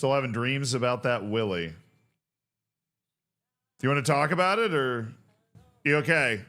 Still having dreams about that Willie. Do you want to talk about it, or you okay?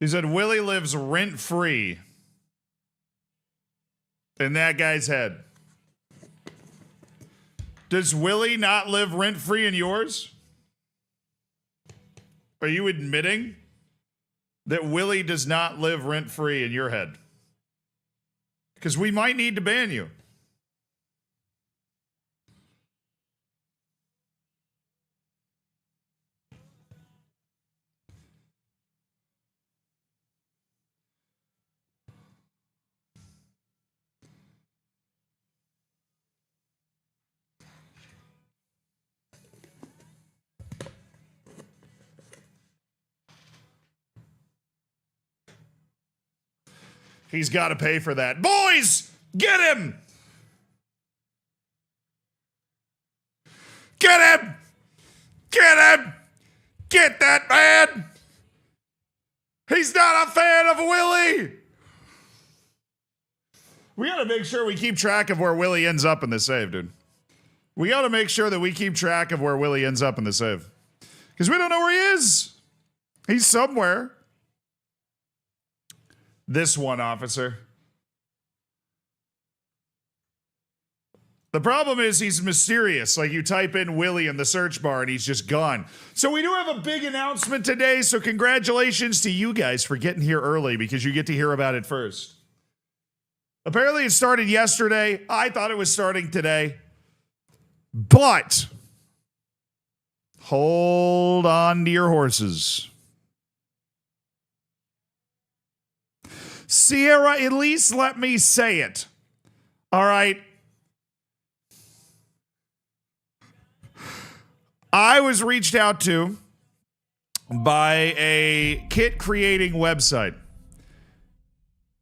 He said Willie lives rent-free in that guy's head. Does Willie not live rent-free in yours? Are you admitting that Willie does not live rent-free in your head? Because we might need to ban you. He's got to pay for that. Boys, get him! Get him! Get him! Get that man! He's not a fan of Willie! We got to make sure we keep track of where Willie ends up in the save, dude. We got to make sure that we keep track of where Willie ends up in the save. Because we don't know where he is. He's somewhere. This one, officer. The problem is he's mysterious. Like, you type in Willie in the search bar and he's just gone. So we do have a big announcement today. So congratulations to you guys for getting here early, because you get to hear about it first. Apparently it started yesterday. I thought it was starting today. But hold on to your horses. Sierra, at least let me say it. All right. I was reached out to by a kit creating website.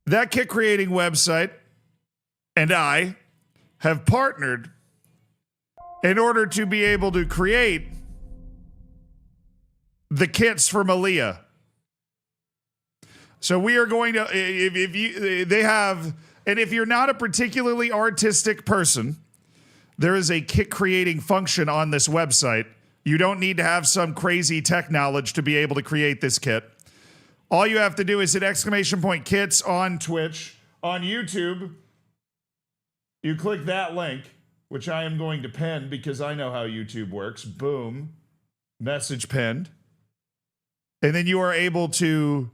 That kit creating website and I have partnered in order to be able to create the kits for Malia. So we are going to, if you're not a particularly artistic person, there is a kit creating function on this website. You don't need to have some crazy tech knowledge to be able to create this kit. All you have to do is hit !kits on Twitch, on YouTube. You click that link, which I am going to pin because I know how YouTube works. Boom. Message pinned. And then you are able to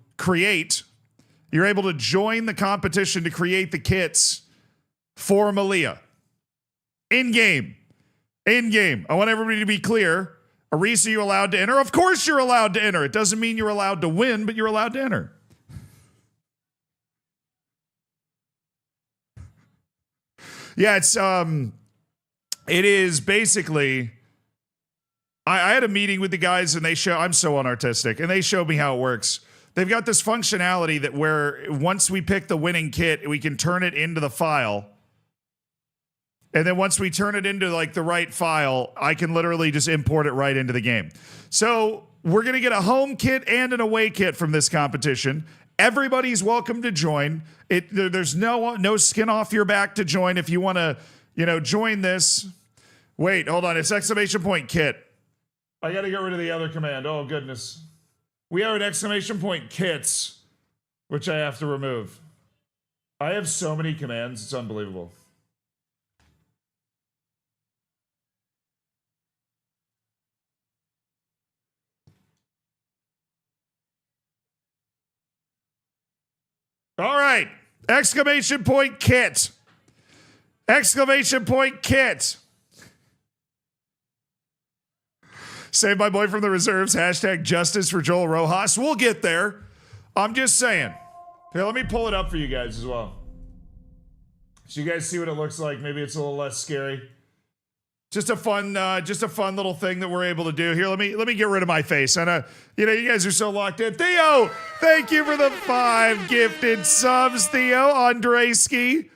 you're able to join the competition to create the kits for Malia. In-game. In-game. I want everybody to be clear. Aris, are you allowed to enter? Of course you're allowed to enter. It doesn't mean you're allowed to win, but you're allowed to enter. Yeah, it is basically, I had a meeting with the guys and I'm so unartistic, and they showed me how it works. They've got this functionality that where once we pick the winning kit, we can turn it into the file. And then once we turn it into like the right file, I can literally just import it right into the game. So we're going to get a home kit and an away kit from this competition. Everybody's welcome to join. There's no skin off your back to join if you want to, join this. Wait, hold on. It's ! Kit. I got to get rid of the other command. Oh, goodness. We have an ! Kits, which I have to remove. I have so many commands. It's unbelievable. All right. ! Kit. ! Kit. Save my boy from the reserves. Hashtag justice for Joel Rojas. We'll get there. I'm just saying. Here, let me pull it up for you guys as well. So you guys see what it looks like. Maybe it's a little less scary. Just a fun little thing that we're able to do. Here, let me get rid of my face. And you guys are so locked in. Theo, thank you for the 5 gifted subs. Theo, Andreski,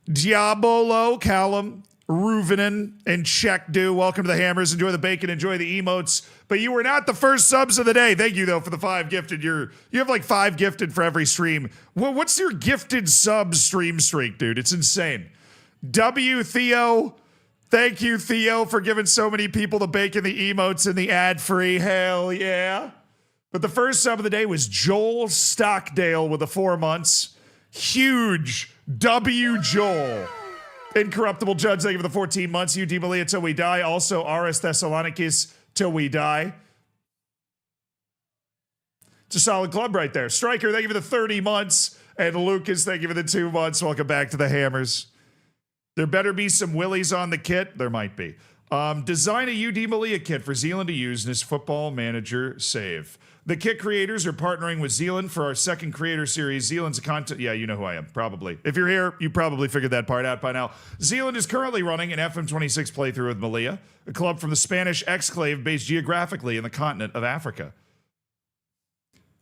Diabolo, Callum, Ruvenen, and Checkdo. Welcome to the Hammers. Enjoy the bacon. Enjoy the emotes. But you were not the first subs of the day. Thank you, though, for the 5 gifted. You have like 5 gifted for every stream. Well, what's your gifted sub stream streak, dude? It's insane. W. Theo. Thank you, Theo, for giving so many people the bacon, the emotes, and the ad-free. Hell yeah. But the first sub of the day was Joel Stockdale with the 4 months. Huge W. Joel. Incorruptible Judge, thank you for the 14 months. UD Malia, till we die. Also, RS Thessalonicus, till we die. It's a solid club right there. Striker, thank you for the 30 months. And Lucas, thank you for the 2 months. Welcome back to the Hammers. There better be some willies on the kit. There might be. Design a UD Malia kit for Zealand to use in his football manager save. The kit creators are partnering with Zealand for our second creator series. Zealand's a content. Yeah, you know who I am, probably. If you're here, you probably figured that part out by now. Zealand is currently running an FM26 playthrough with Malia, a club from the Spanish exclave based geographically in the continent of Africa.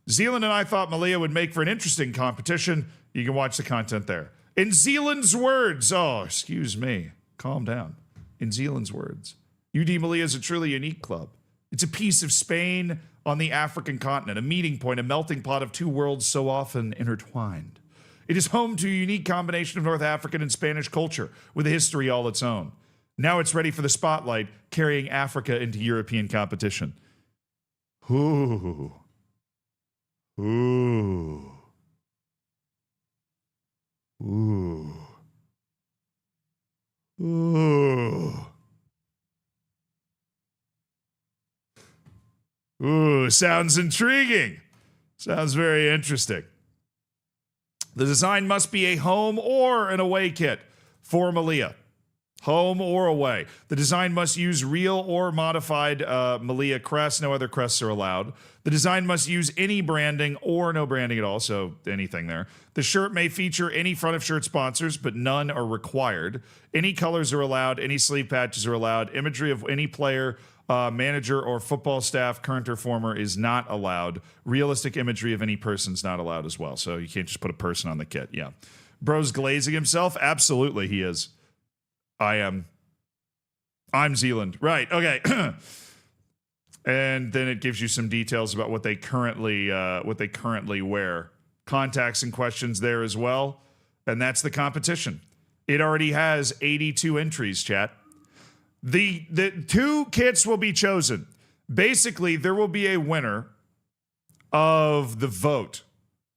Zealand and I thought Malia would make for an interesting competition. You can watch the content there. In Zealand's words, oh, excuse me, calm down. In Zealand's words, UD Malia is a truly unique club. It's a piece of Spain on the African continent, a meeting point, a melting pot of 2 worlds so often intertwined. It is home to a unique combination of North African and Spanish culture with a history all its own. Now it's ready for the spotlight, carrying Africa into European competition. Ooh. Ooh. Ooh. Ooh. Ooh, sounds intriguing. Sounds very interesting. The design must be a home or an away kit for Malia. Home or away. The design must use real or modified Malia crests. No other crests are allowed. The design must use any branding or no branding at all, so anything there. The shirt may feature any front of shirt sponsors, but none are required. Any colors are allowed. Any sleeve patches are allowed. Imagery of any player, manager, or football staff, current or former, is not allowed. Realistic imagery of any person is not allowed as well, so you can't just put a person on the kit. Yeah. Bro's glazing himself? Absolutely he is. I'm Zealand. Right, okay. And then it gives you some details about what they currently wear. Contacts and questions there as well. And that's the competition. It already has 82 entries, chat. The 2 kits will be chosen. Basically, there will be a winner of the vote.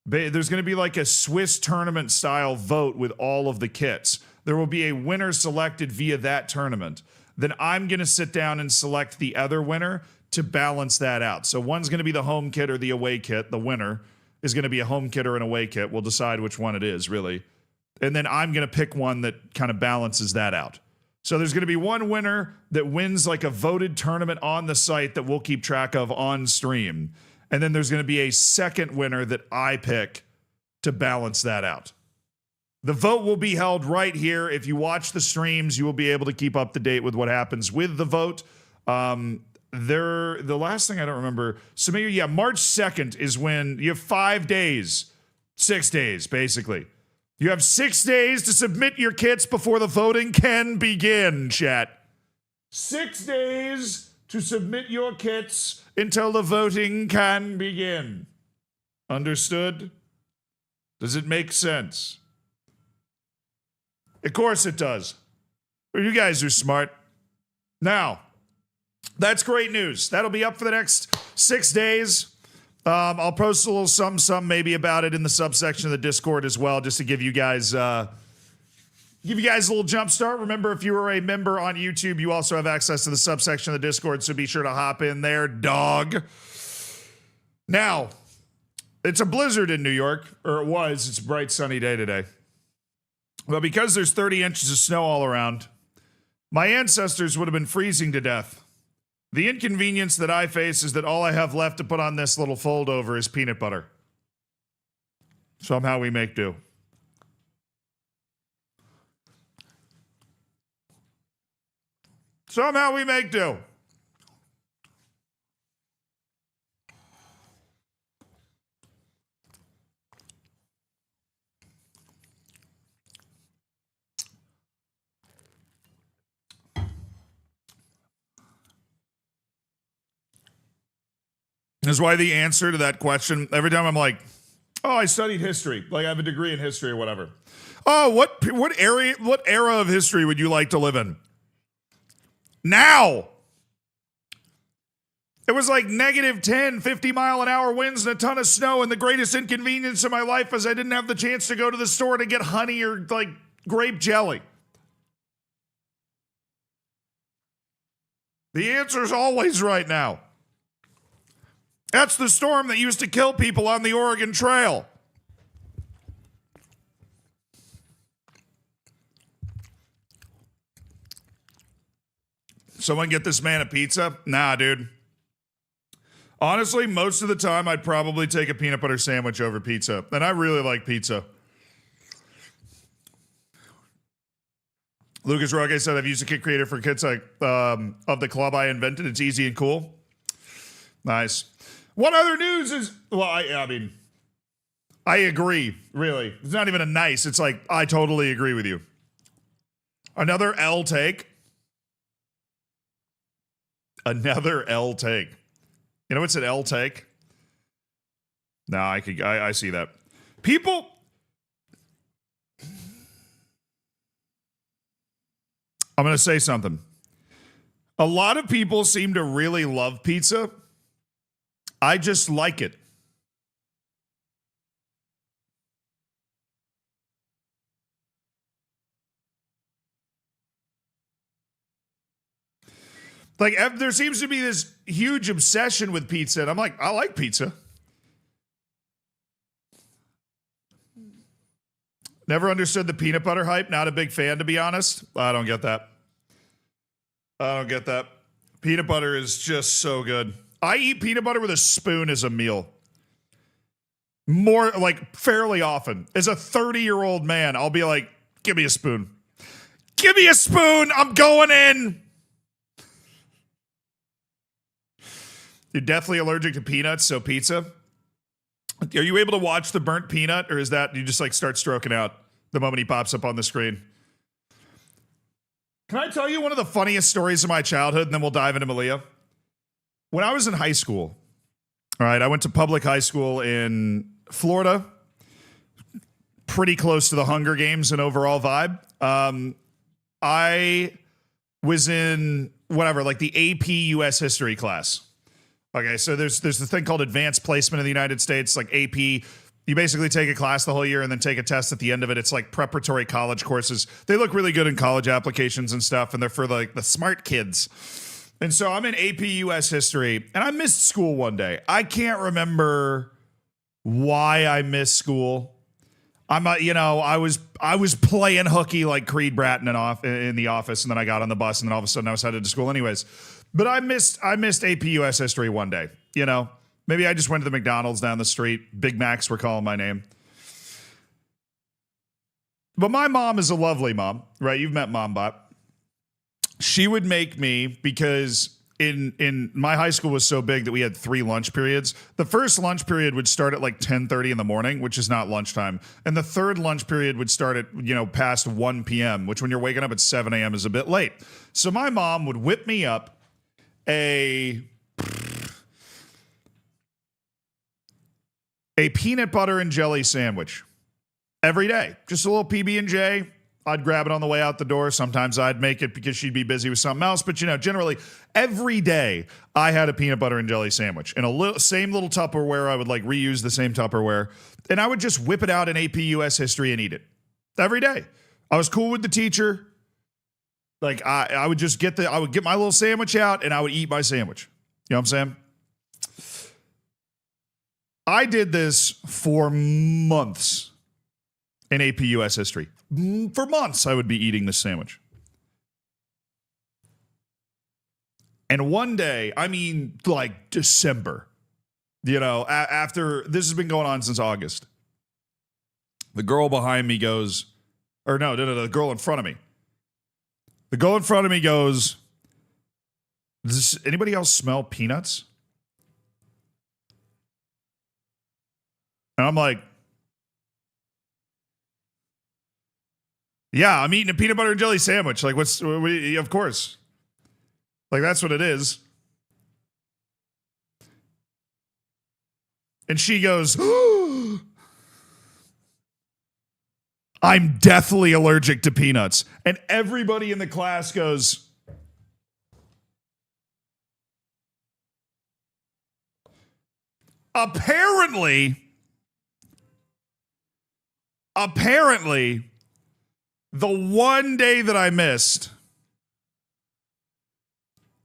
There's going to be like a Swiss tournament style vote with all of the kits. There will be a winner selected via that tournament. Then I'm going to sit down and select the other winner to balance that out. So one's going to be the home kit or the away kit. The winner is going to be a home kit or an away kit. We'll decide which one it is, really. And then I'm going to pick one that kind of balances that out. So there's going to be one winner that wins like a voted tournament on the site that we'll keep track of on stream. And then there's going to be a second winner that I pick to balance that out. The vote will be held right here. If you watch the streams, you will be able to keep up to date with what happens with the vote. The last thing I don't remember, so maybe, yeah, March 2nd is when you have 5 days, 6 days, basically. You have 6 days to submit your kits before the voting can begin, chat. 6 days to submit your kits until the voting can begin. Understood? Does it make sense? Of course it does. You guys are smart. Now, that's great news. That'll be up for the next 6 days. I'll post a little something maybe about it in the subsection of the Discord as well, just to give you guys a little jump start. Remember, if you are a member on YouTube, you also have access to the subsection of the Discord, so be sure to hop in there, dog. Now, it's a blizzard in New York, or it was. It's a bright, sunny day today. But because there's 30 inches of snow all around, my ancestors would have been freezing to death. The inconvenience that I face is that all I have left to put on this little fold over is peanut butter. Somehow we make do. Somehow we make do. Is why the answer to that question, every time I'm like, oh, I studied history. Like I have a degree in history or whatever. Oh, what era of history would you like to live in? Now. It was like -10, 50-mile-an-hour winds and a ton of snow, and the greatest inconvenience of my life is I didn't have the chance to go to the store to get honey or like grape jelly. The answer is always right now. That's the storm that used to kill people on the Oregon Trail. Someone get this man a pizza? Nah, dude. Honestly, most of the time, I'd probably take a peanut butter sandwich over pizza. And I really like pizza. Lucas Roque said, I've used a kit creator for kits like, of the club I invented. It's easy and cool. Nice. What other news is... Well, I mean, I agree, really. It's not even a nice. It's like, I totally agree with you. Another L take. Another L take. You know what's an L take? No, I see that. People... I'm going to say something. A lot of people seem to really love pizza. I just like it. Like, there seems to be this huge obsession with pizza, and I'm like, I like pizza. Never understood the peanut butter hype. Not a big fan, to be honest. I don't get that. I don't get that. Peanut butter is just so good. I eat peanut butter with a spoon as a meal. More, like, fairly often. As a 30-year-old man, I'll be like, give me a spoon. Give me a spoon! I'm going in! You're definitely allergic to peanuts, so pizza. Are you able to watch the burnt peanut, or is that you just like start stroking out the moment he pops up on the screen? Can I tell you one of the funniest stories of my childhood, and then we'll dive into Malia? When I was in high school, all right, I went to public high school in Florida, pretty close to the Hunger Games and overall vibe. I was in whatever, like the AP US history class. Okay, so there's the thing called advanced placement in the United States, like AP. You basically take a class the whole year and then take a test at the end of it. It's like preparatory college courses. They look really good in college applications and stuff, and they're for like the smart kids. And so I'm in AP US history, and I missed school one day. I can't remember why I missed school. I was playing hooky like Creed Bratton in the office, and then I got on the bus, and then all of a sudden I was headed to school anyways. But I missed AP US history one day. You know, maybe I just went to the McDonald's down the street. Big Macs were calling my name. But my mom is a lovely mom, right? You've met Mom Bot. She would make me, because in my high school was so big that we had 3 lunch periods. The first lunch period would start at like 10:30 in the morning, which is not lunchtime. And the third lunch period would start at, past 1 p.m., which when you're waking up at 7 a.m. is a bit late. So my mom would whip me up a peanut butter and jelly sandwich every day. Just a little PB&J. I'd grab it on the way out the door. Sometimes I'd make it because she'd be busy with something else. But, generally every day I had a peanut butter and jelly sandwich in a same little Tupperware. I would like reuse the same Tupperware, and I would just whip it out in AP US history and eat it every day. I was cool with the teacher. Like I would just get my little sandwich out and I would eat my sandwich. You know what I'm saying? I did this for months in AP US history. For months, I would be eating this sandwich. And one day, I mean, like December, after this has been going on since August, the girl behind me goes, or no, the girl in front of me. The girl in front of me goes, does anybody else smell peanuts? And I'm like, yeah, I'm eating a peanut butter and jelly sandwich. Like, of course. Like, that's what it is. And she goes, I'm deathly allergic to peanuts. And everybody in the class goes, apparently, the one day that I missed,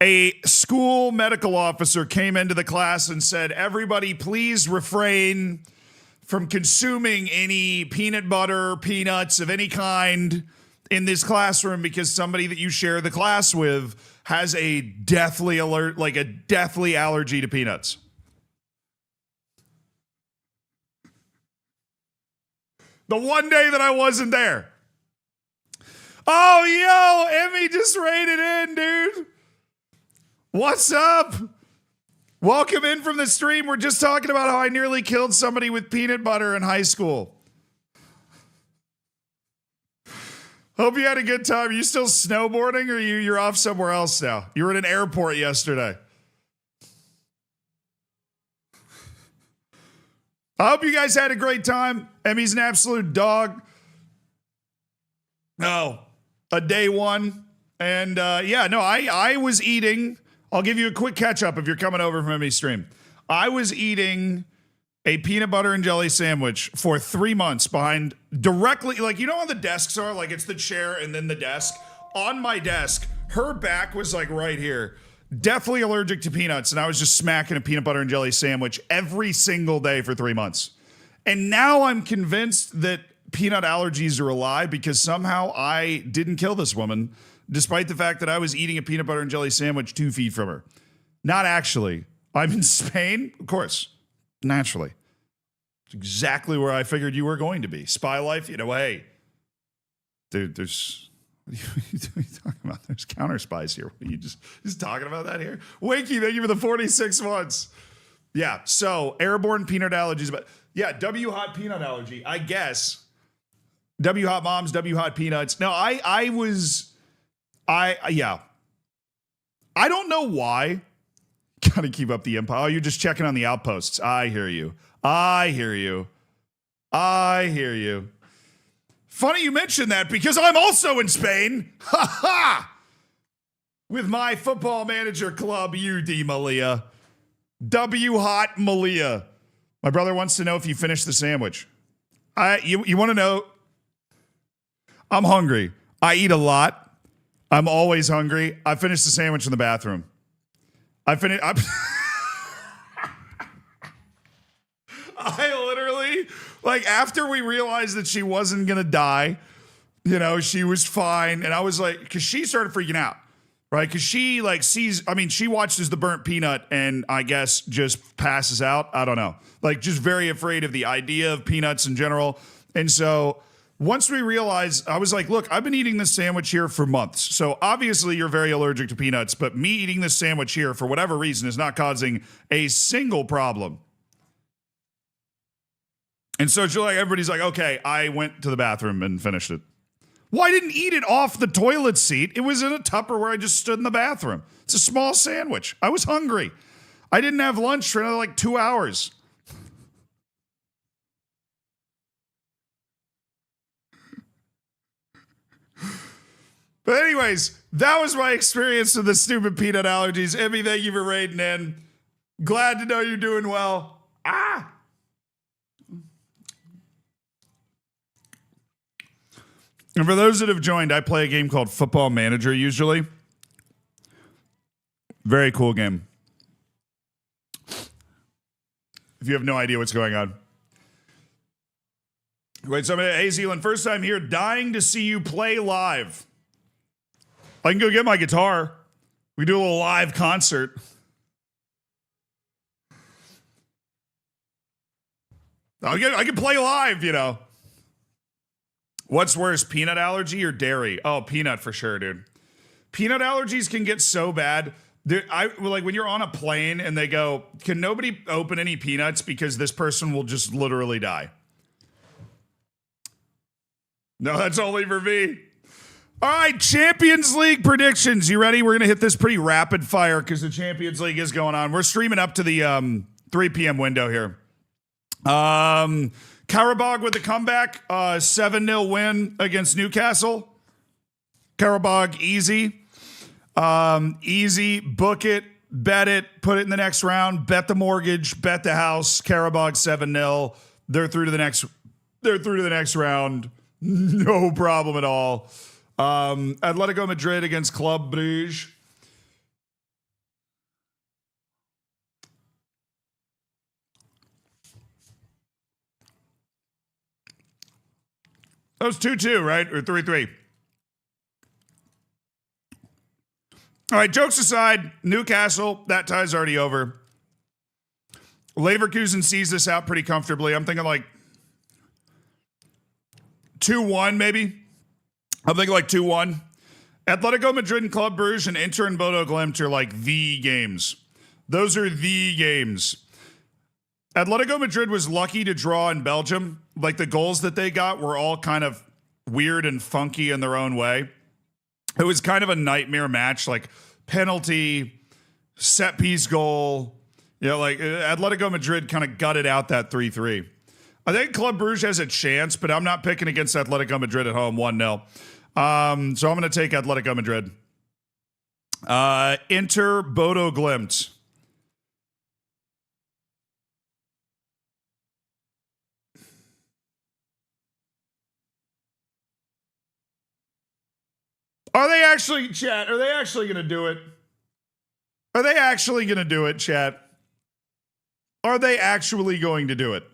a school medical officer came into the class and said, everybody, please refrain from consuming any peanut butter, peanuts of any kind in this classroom because somebody that you share the class with has a deathly allergy to peanuts. The one day that I wasn't there. Oh, yo, Emmy just raided in, dude. What's up? Welcome in from the stream. We're just talking about how I nearly killed somebody with peanut butter in high school. Hope you had a good time. Are you still snowboarding or you're off somewhere else now? You were at an airport yesterday. I hope you guys had a great time. Emmy's an absolute dog. No, a day one. And I was eating. I'll give you a quick catch up if you're coming over from Emmy's stream. I was eating a peanut butter and jelly sandwich for 3 months behind directly, like, you know how the desks are? Like, it's the chair and then the desk. On my desk, her back was like right here. Deathly allergic to peanuts. And I was just smacking a peanut butter and jelly sandwich every single day for 3 months. And now I'm convinced that peanut allergies are a lie because somehow I didn't kill this woman, despite the fact that I was eating a peanut butter and jelly sandwich 2 feet from her. Not actually. I'm in Spain, of course, naturally. It's exactly where I figured you were going to be. Spy life, hey, dude, there's, what are you talking about? There's counter spies here. What are you just talking about that here? Wakey, thank you for the 46 months. Yeah, so airborne peanut allergies, but yeah, W hot peanut allergy, I guess. W hot moms, W hot peanuts. No, I don't know why. Gotta keep up the empire. Oh, you're just checking on the outposts. I hear you. Funny you mentioned that because I'm also in Spain. Ha ha! With my football manager club, UD Malia. W hot Malia. My brother wants to know if you finished the sandwich. You want to know? I'm hungry. I eat a lot. I'm always hungry. I finished the sandwich in the bathroom. I literally, like, after we realized that she wasn't going to die, she was fine. And I was like, because she started freaking out, right? Because she, like, she watches the burnt peanut and I guess just passes out. I don't know. Like, just very afraid of the idea of peanuts in general. And so once we realized, I was like, look, I've been eating this sandwich here for months. So obviously you're very allergic to peanuts, but me eating this sandwich here for whatever reason is not causing a single problem. And so everybody's like, okay, I went to the bathroom and finished it. Well, I didn't eat it off the toilet seat. It was in a Tupperware. I just stood in the bathroom. It's a small sandwich. I was hungry. I didn't have lunch for another 2 hours. But anyways, that was my experience with the stupid peanut allergies. Emmy, thank you for raiding in. Glad to know you're doing well. And for those that have joined, I play a game called Football Manager usually. Very cool game. If you have no idea what's going on. Wait, hey, Zealand, first time here, dying to see you play live. I can go get my guitar. We do a little live concert. I can play live, you know. What's worse, peanut allergy or dairy? Oh, peanut for sure, dude. Peanut allergies can get so bad. Like when you're on a plane and they go, can nobody open any peanuts because this person will just literally die? No, that's only for me. All right, Champions League predictions. You ready? We're going to hit this pretty rapid fire because the Champions League is going on. We're streaming up to the 3 p.m. window here. Karabag with a comeback, 7-0 win against Newcastle. Karabag easy. Easy, book it, bet it, put it in the next round, bet the mortgage, bet the house. Karabag 7-0. They're through to the next round. No problem at all. Atletico Madrid against Club Brugge. That was 2-2, right? Or 3-3. All right, jokes aside, Newcastle, that tie's already over. Leverkusen sees this out pretty comfortably. I'm thinking like 2-1 maybe. I'm thinking like 2-1. Atletico Madrid and Club Brugge and Inter and Bodo Glimt are like the games. Those are the games. Atletico Madrid was lucky to draw in Belgium. Like the goals that they got were all kind of weird and funky in their own way. It was kind of a nightmare match, like penalty, set piece goal. You know, like Atletico Madrid kind of gutted out that 3-3. I think Club Brugge has a chance, but I'm not picking against Atletico Madrid at home 1-0. So I'm going to take Atletico Madrid. Inter Bodo Glimt. Are they actually, chat? Are they actually going to do it? Are they actually going to do it, chat? Are they actually going to do it?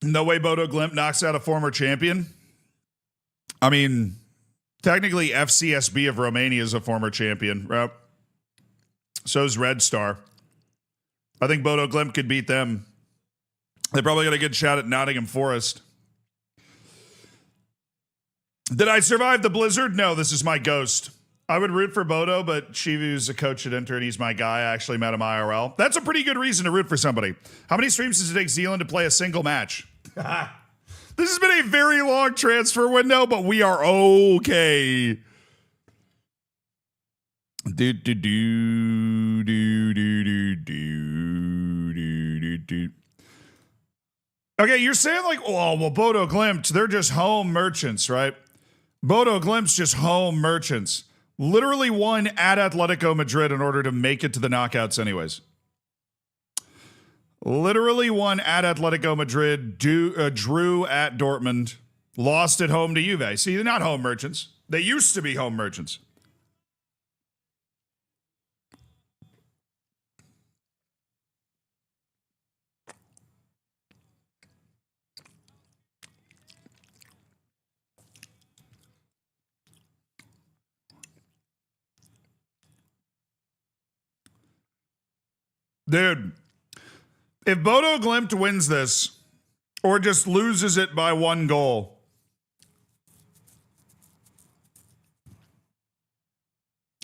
No way Bodo Glimt knocks out a former champion. I mean, technically FCSB of Romania is a former champion, right? So is Red Star. I think Bodo Glimt could beat them. They probably got a good shot at Nottingham Forest. Did I survive the blizzard? No, this is my ghost. I would root for Bodo, but Shivu's a coach at Inter and he's my guy. I actually met him IRL. That's a pretty good reason to root for somebody. How many streams does it take Zealand to play a single match? This has been a very long transfer window, but we are okay. Do do do do do do do do. Okay, you're saying like, oh well, Bodo Glimt, they're just home merchants, right? Bodo Glimt's just home merchants. Literally won at Atletico Madrid in order to make it to the knockouts anyways. Literally won at Atletico Madrid, drew at Dortmund, lost at home to Juve. See, they're not home merchants. They used to be home merchants. Dude, if Bodo Glimt wins this or just loses it by 1 goal,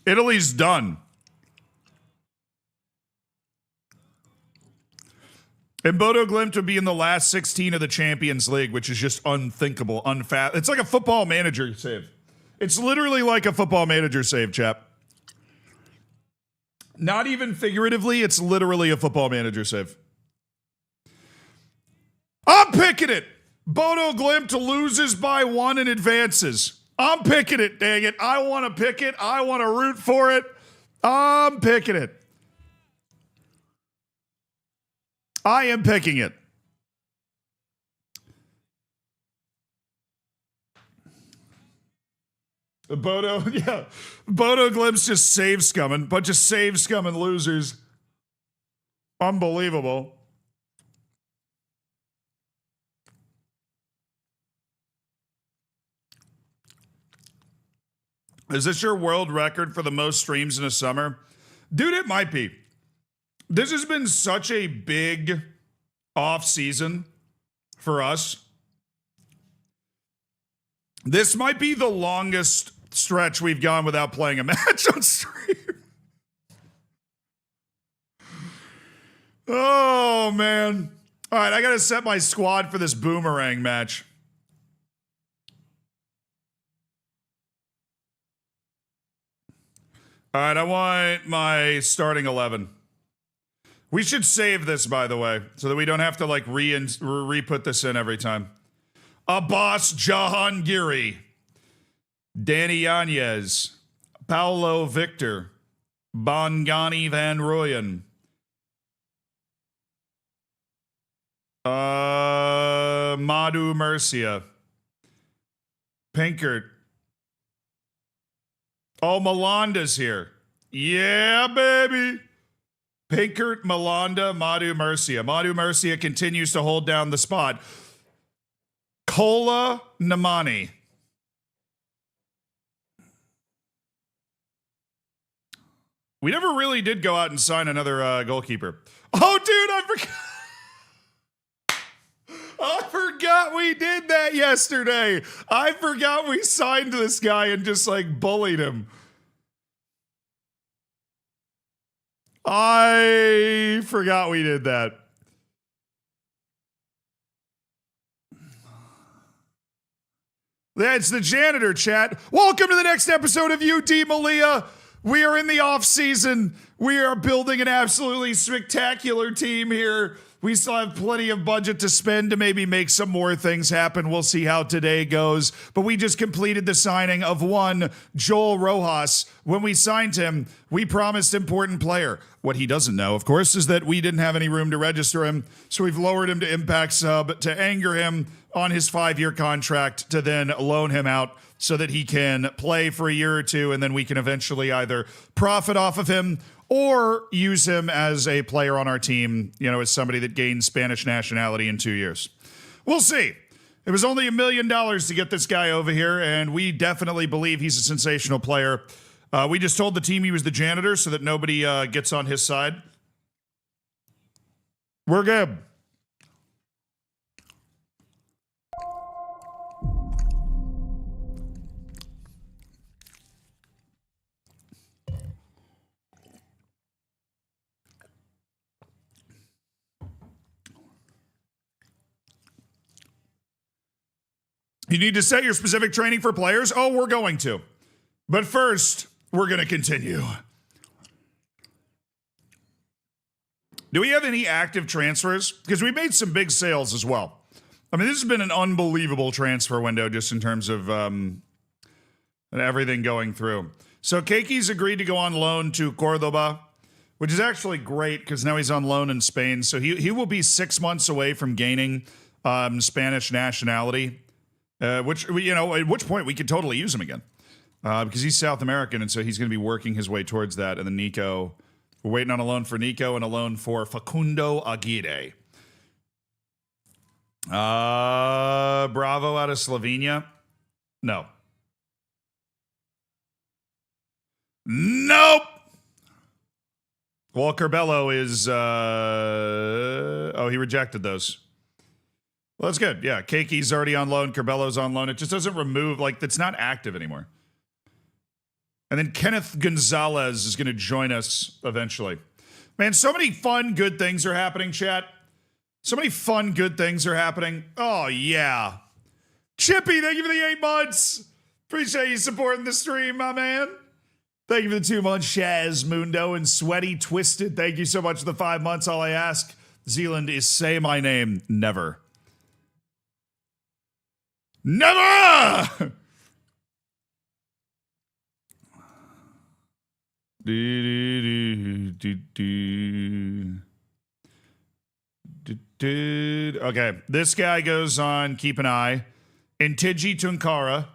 Italy's done. And Bodo Glimt would be in the last 16 of the Champions League, which is just unthinkable, It's like a football manager save. It's literally like a football manager save, chap. Not even figuratively, it's literally a football manager save. I'm picking it. Bodo Glimt loses by 1 and advances. I'm picking it, dang it. I want to pick it. I want to root for it. I'm picking it. I am picking it. Bodo, yeah. Bodo Glimpse just save scumming. Bunch of save scumming losers. Unbelievable. Is this your world record for the most streams in a summer? Dude, it might be. This has been such a big off season for us. This might be the longest stretch we've gone without playing a match on stream. Oh, man. All right, I got to set my squad for this boomerang match. All right, I want my starting 11. We should save this, by the way, so that we don't have to like re-put this in every time. Abbas Jahangiri, Danny Yanez, Paulo Victor, Bongani Van Rooyen, Madhu Murcia, Pinkert. Oh, Melanda's here. Yeah, baby. Pinkert, Melanda, Madhu Murcia. Madhu Murcia continues to hold down the spot. Kola Namani. We never really did go out and sign another goalkeeper. Oh, dude, I forgot we did that yesterday. I forgot we signed this guy and just like bullied him. I forgot we did that. That's the janitor, chat. Welcome to the next episode of UD Malia. We are in the off season. We are building an absolutely spectacular team here. We still have plenty of budget to spend to maybe make some more things happen. We'll see how today goes. But we just completed the signing of one Joel Rojas. When we signed him, we promised important player. What he doesn't know, of course, is that we didn't have any room to register him. So we've lowered him to Impact Sub to anger him on his 5-year contract to then loan him out so that he can play for a year or two, and then we can eventually either profit off of him or use him as a player on our team, you know, as somebody that gains Spanish nationality in 2 years. We'll see. It was only $1 million to get this guy over here, and we definitely believe he's a sensational player. We just told the team he was the janitor so that nobody gets on his side. We're good. You need to set your specific training for players? Oh, we're going to. But first, we're going to continue. Do we have any active transfers? Because we made some big sales as well. I mean, this has been an unbelievable transfer window just in terms of everything going through. So Keiki's agreed to go on loan to Cordoba, which is actually great because now he's on loan in Spain. So he will be 6 months away from gaining Spanish nationality. Which, you know, at which point we could totally use him again because he's South American, and so he's going to be working his way towards that. And then Nico, we're waiting on a loan for Nico and a loan for Facundo Aguirre. Bravo out of Slovenia. No. Nope. Well, Curbelo is, he rejected those. Well, that's good. Yeah, Keiki's already on loan. Curbelo's on loan. It just doesn't remove, like, it's not active anymore. And then Kenneth Gonzalez is going to join us eventually. Man, so many fun, good things are happening, chat. So many fun, good things are happening. Oh, yeah. Chippy, thank you for the 8 months. Appreciate you supporting the stream, my man. Thank you for the 2 months, Shaz Mundo and Sweaty Twisted. Thank you so much for the 5 months. All I ask, Zealand, is say my name. Never. Never! Okay, this guy goes on. Keep an eye. Intigi Tunkara.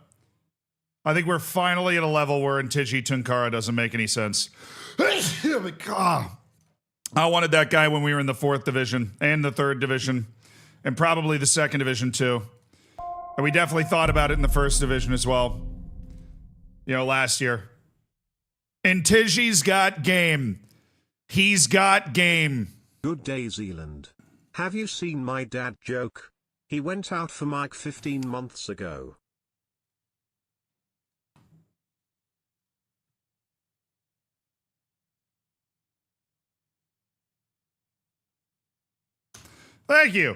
I think we're finally at a level where Intigi Tunkara doesn't make any sense. I wanted that guy when we were in the 4th division and the 3rd division and probably the 2nd division too. And we definitely thought about it in the 1st division as well. You know, last year. Intigi's got game. He's got game. Good day, Zealand. Have you seen my dad joke? He went out for Mike 15 months ago. Thank you.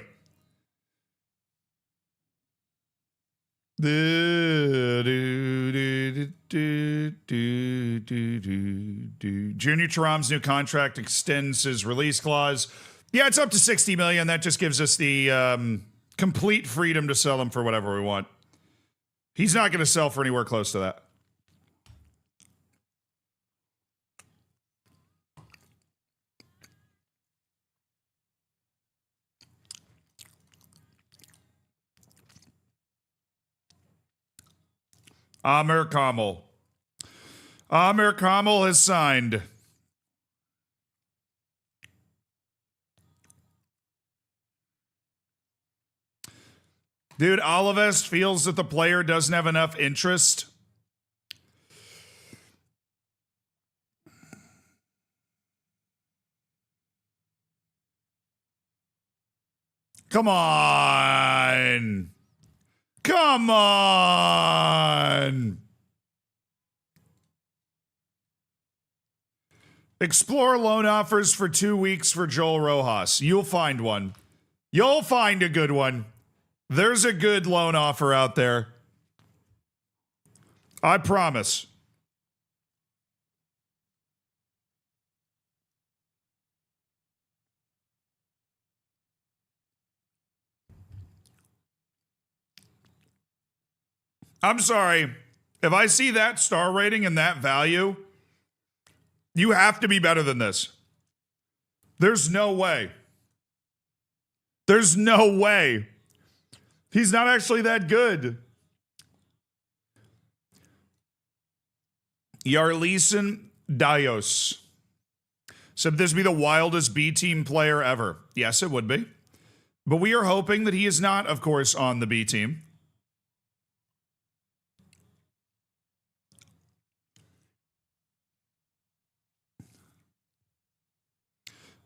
Junior Taram's new contract extends his release clause. Yeah, it's up to $60 million. That just gives us the complete freedom to sell him for whatever we want. He's not going to sell for anywhere close to that. Amir Kamal. Amir Kamal has signed. Dude, Olivest feels that the player doesn't have enough interest. Come on. Come on. Explore loan offers for 2 weeks for Joel Rojas. You'll find one. You'll find a good one. There's a good loan offer out there. I promise. I'm sorry. If I see that star rating and that value, you have to be better than this. There's no way. There's no way. He's not actually that good. Yarlison Dios. So this would be the wildest B team player ever. Yes, it would be. But we are hoping that he is not, of course, on the B team.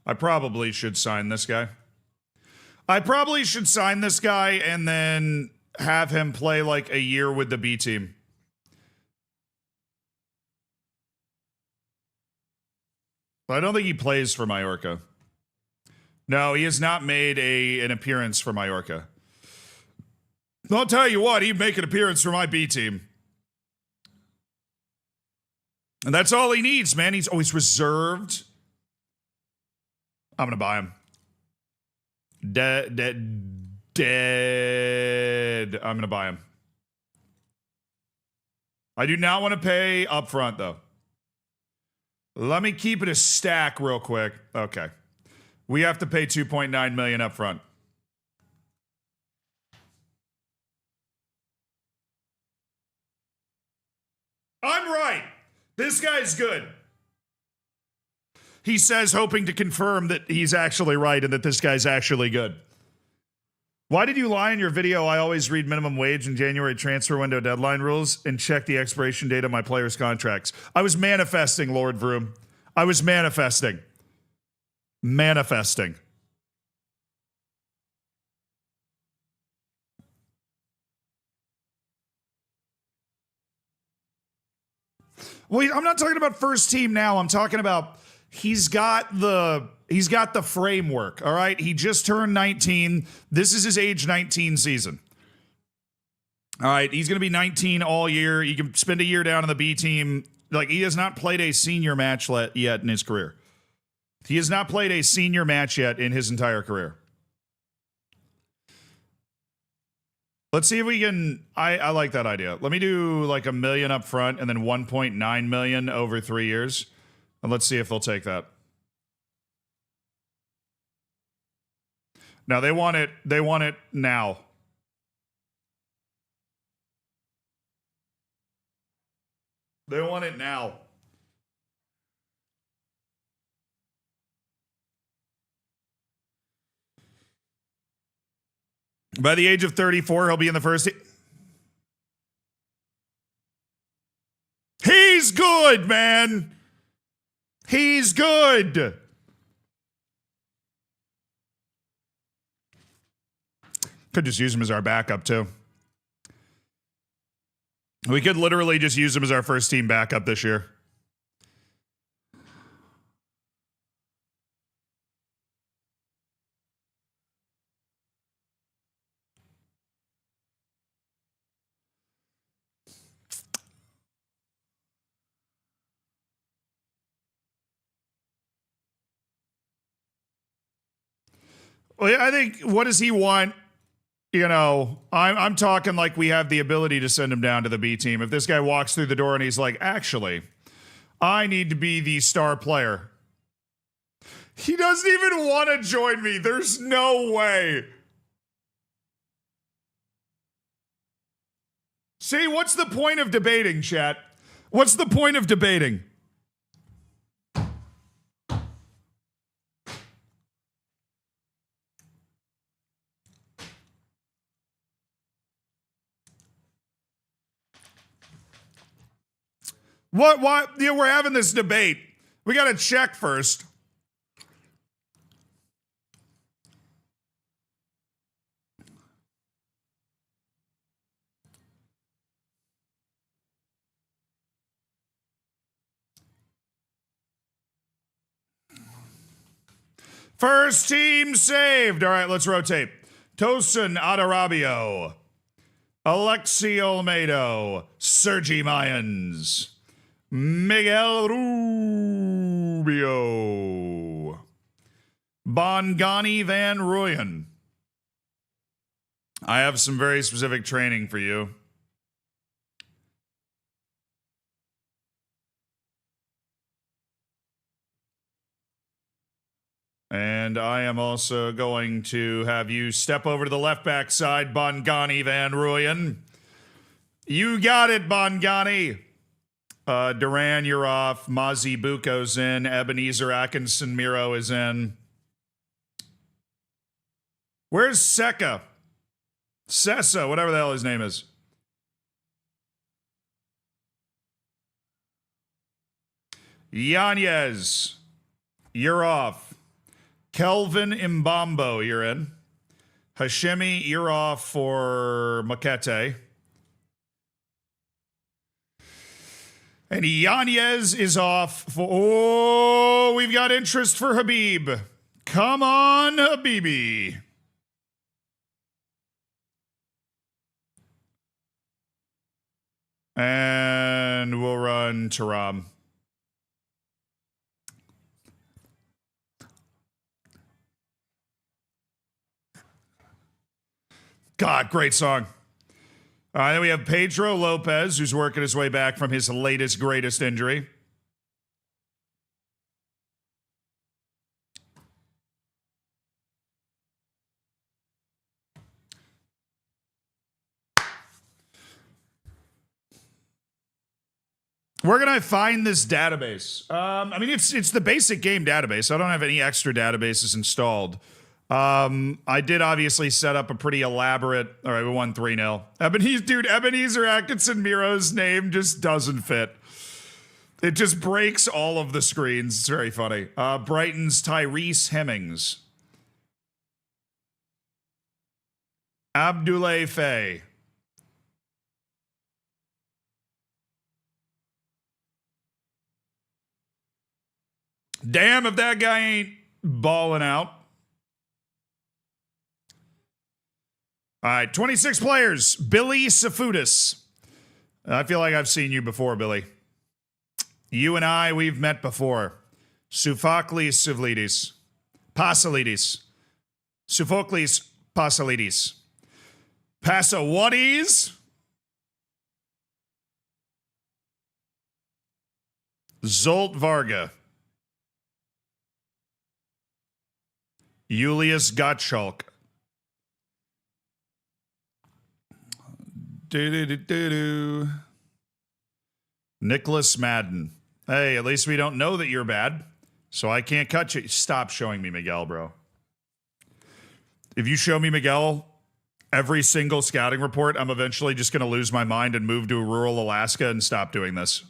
I probably should sign this guy. I probably should sign this guy and then have him play like a year with the B team. I don't think he plays for Mallorca. No, he has not made an appearance for Mallorca. I'll tell you what, he'd make an appearance for my B team. And that's all he needs, man. He's always reserved. I'm going to buy him. Dead. I'm going to buy him. I do not want to pay up front, though. Let me keep it a stack real quick. Okay. We have to pay $2.9 million up front. I'm right. This guy's good. He says, hoping to confirm that he's actually right and that this guy's actually good. Why did you lie in your video? I always read minimum wage and January transfer window deadline rules and check the expiration date of my players' contracts. I was manifesting, Lord Vroom. I was manifesting. Manifesting. Wait, I'm not talking about first team now. I'm talking about he's got the framework, all right? He just turned 19. This is his age 19 season. All right, he's going to be 19 all year. He can spend a year down on the B team. Like, he has not played a senior match yet in his career. He has not played a senior match yet in his entire career. Let's see if we can. I like that idea. Let me do like $1 million up front and then $1.9 million over 3 years. And let's see if they'll take that. No, they want it now. They want it now. By the age of 34, he'll be in the first. He's good, man. He's good. Could just use him as our backup, too. We could literally just use him as our first team backup this year. Well, yeah, I think, what does he want? You know, I'm talking like we have the ability to send him down to the B team. If this guy walks through the door and he's like, actually, I need to be the star player. He doesn't even want to join me. There's no way. See, what's the point of debating, chat? What's the point of debating? Why? You know, we're having this debate. We got to check first. First team saved. All right, let's rotate. Tosin Adarabio, Alexi Olmedo, Sergi Mayans, Miguel Rubio, Bongani Van Rooyen. I have some very specific training for you. And I am also going to have you step over to the left back side, Bongani Van Rooyen. You got it, Bongani. Duran, you're off. Mazi Buko's in. Ebenezer Atkinson Miro is in. Where's Seka? Sessa, whatever the hell his name is. Yanez, you're off. Kelvin Mbambo, you're in. Hashemi, you're off for Makete. And Yanez is off for... Oh, we've got interest for Habib. Come on, Habibi. And we'll run Taram. God, great song. Then we have Pedro Lopez, who's working his way back from his latest, greatest injury. Where can I find this database? I mean, it's the basic game database. I don't have any extra databases installed. I did obviously set up a pretty elaborate. All right, we won 3-0. Ebenezer Atkinson Miro's name just doesn't fit. It just breaks all of the screens. It's very funny. Brighton's Tyrese Hemmings. Abdoulaye Faye. Damn if that guy ain't balling out. All right, 26 players. Billy Safudis. I feel like I've seen you before, Billy. You and I, we've met before. Sophocles Sivlidis. Pasalidis. Sophocles Pasalidis. Pasawadis. Zolt Varga. Julius Gottschalk. Nicholas Madden. Hey, at least we don't know that you're bad, so I can't cut you. Stop showing me Miguel, bro. If you show me Miguel every single scouting report, I'm eventually just going to lose my mind and move to rural Alaska and stop doing this.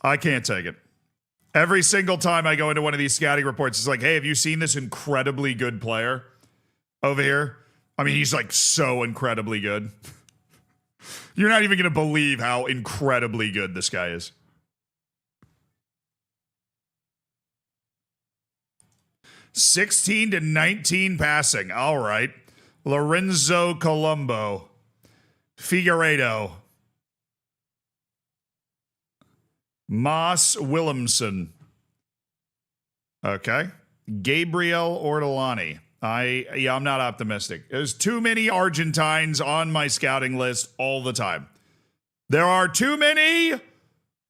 I can't take it. Every single time I go into one of these scouting reports, it's like, hey, have you seen this incredibly good player over here? I mean, he's like so incredibly good. You're not even going to believe how incredibly good this guy is. (16-19) passing. All right. Lorenzo Colombo. Figueiredo. Moss Williamson. Okay. Gabriel Ortolani. I'm not optimistic. There's too many Argentines on my scouting list all the time. There are too many.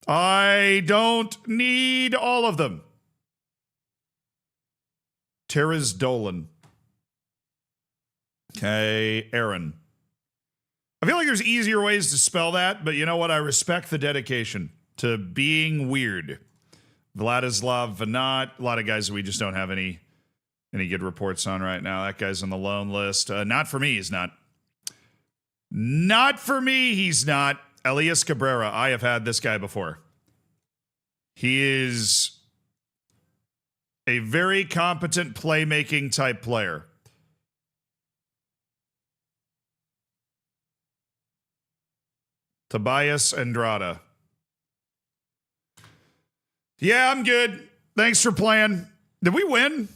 I don't need all of them. Teres Dolan. Okay, Aaron. I feel like there's easier ways to spell that, but you know what? I respect the dedication to being weird. Vladislav Vanat. A lot of guys that we just don't have any good reports on right now. That guy's on the loan list. Not for me, he's not. Not for me, he's not. Elias Cabrera. I have had this guy before. He is a very competent playmaking type player. Tobias Andrada. Yeah, I'm good. Thanks for playing. Did we win?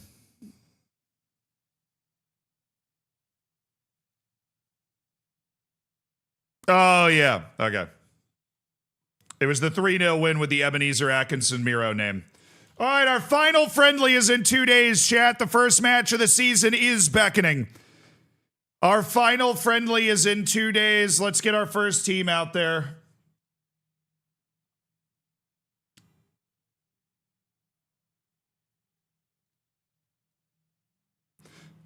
Oh, yeah. Okay. It was the 3-0 win with the Ebenezer Atkinson Miro name. All right, our final friendly is in 2 days, chat. The first match of the season is beckoning. Our final friendly is in 2 days. Let's get our first team out there.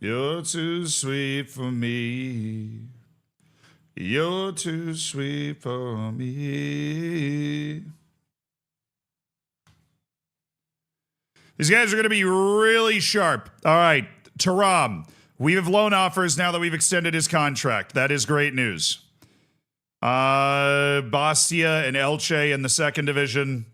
You're too sweet for me. You're too sweet for me. These guys are going to be really sharp. All right, Taram. We have loan offers now that we've extended his contract. That is great news. Bastia and Elche in the second division.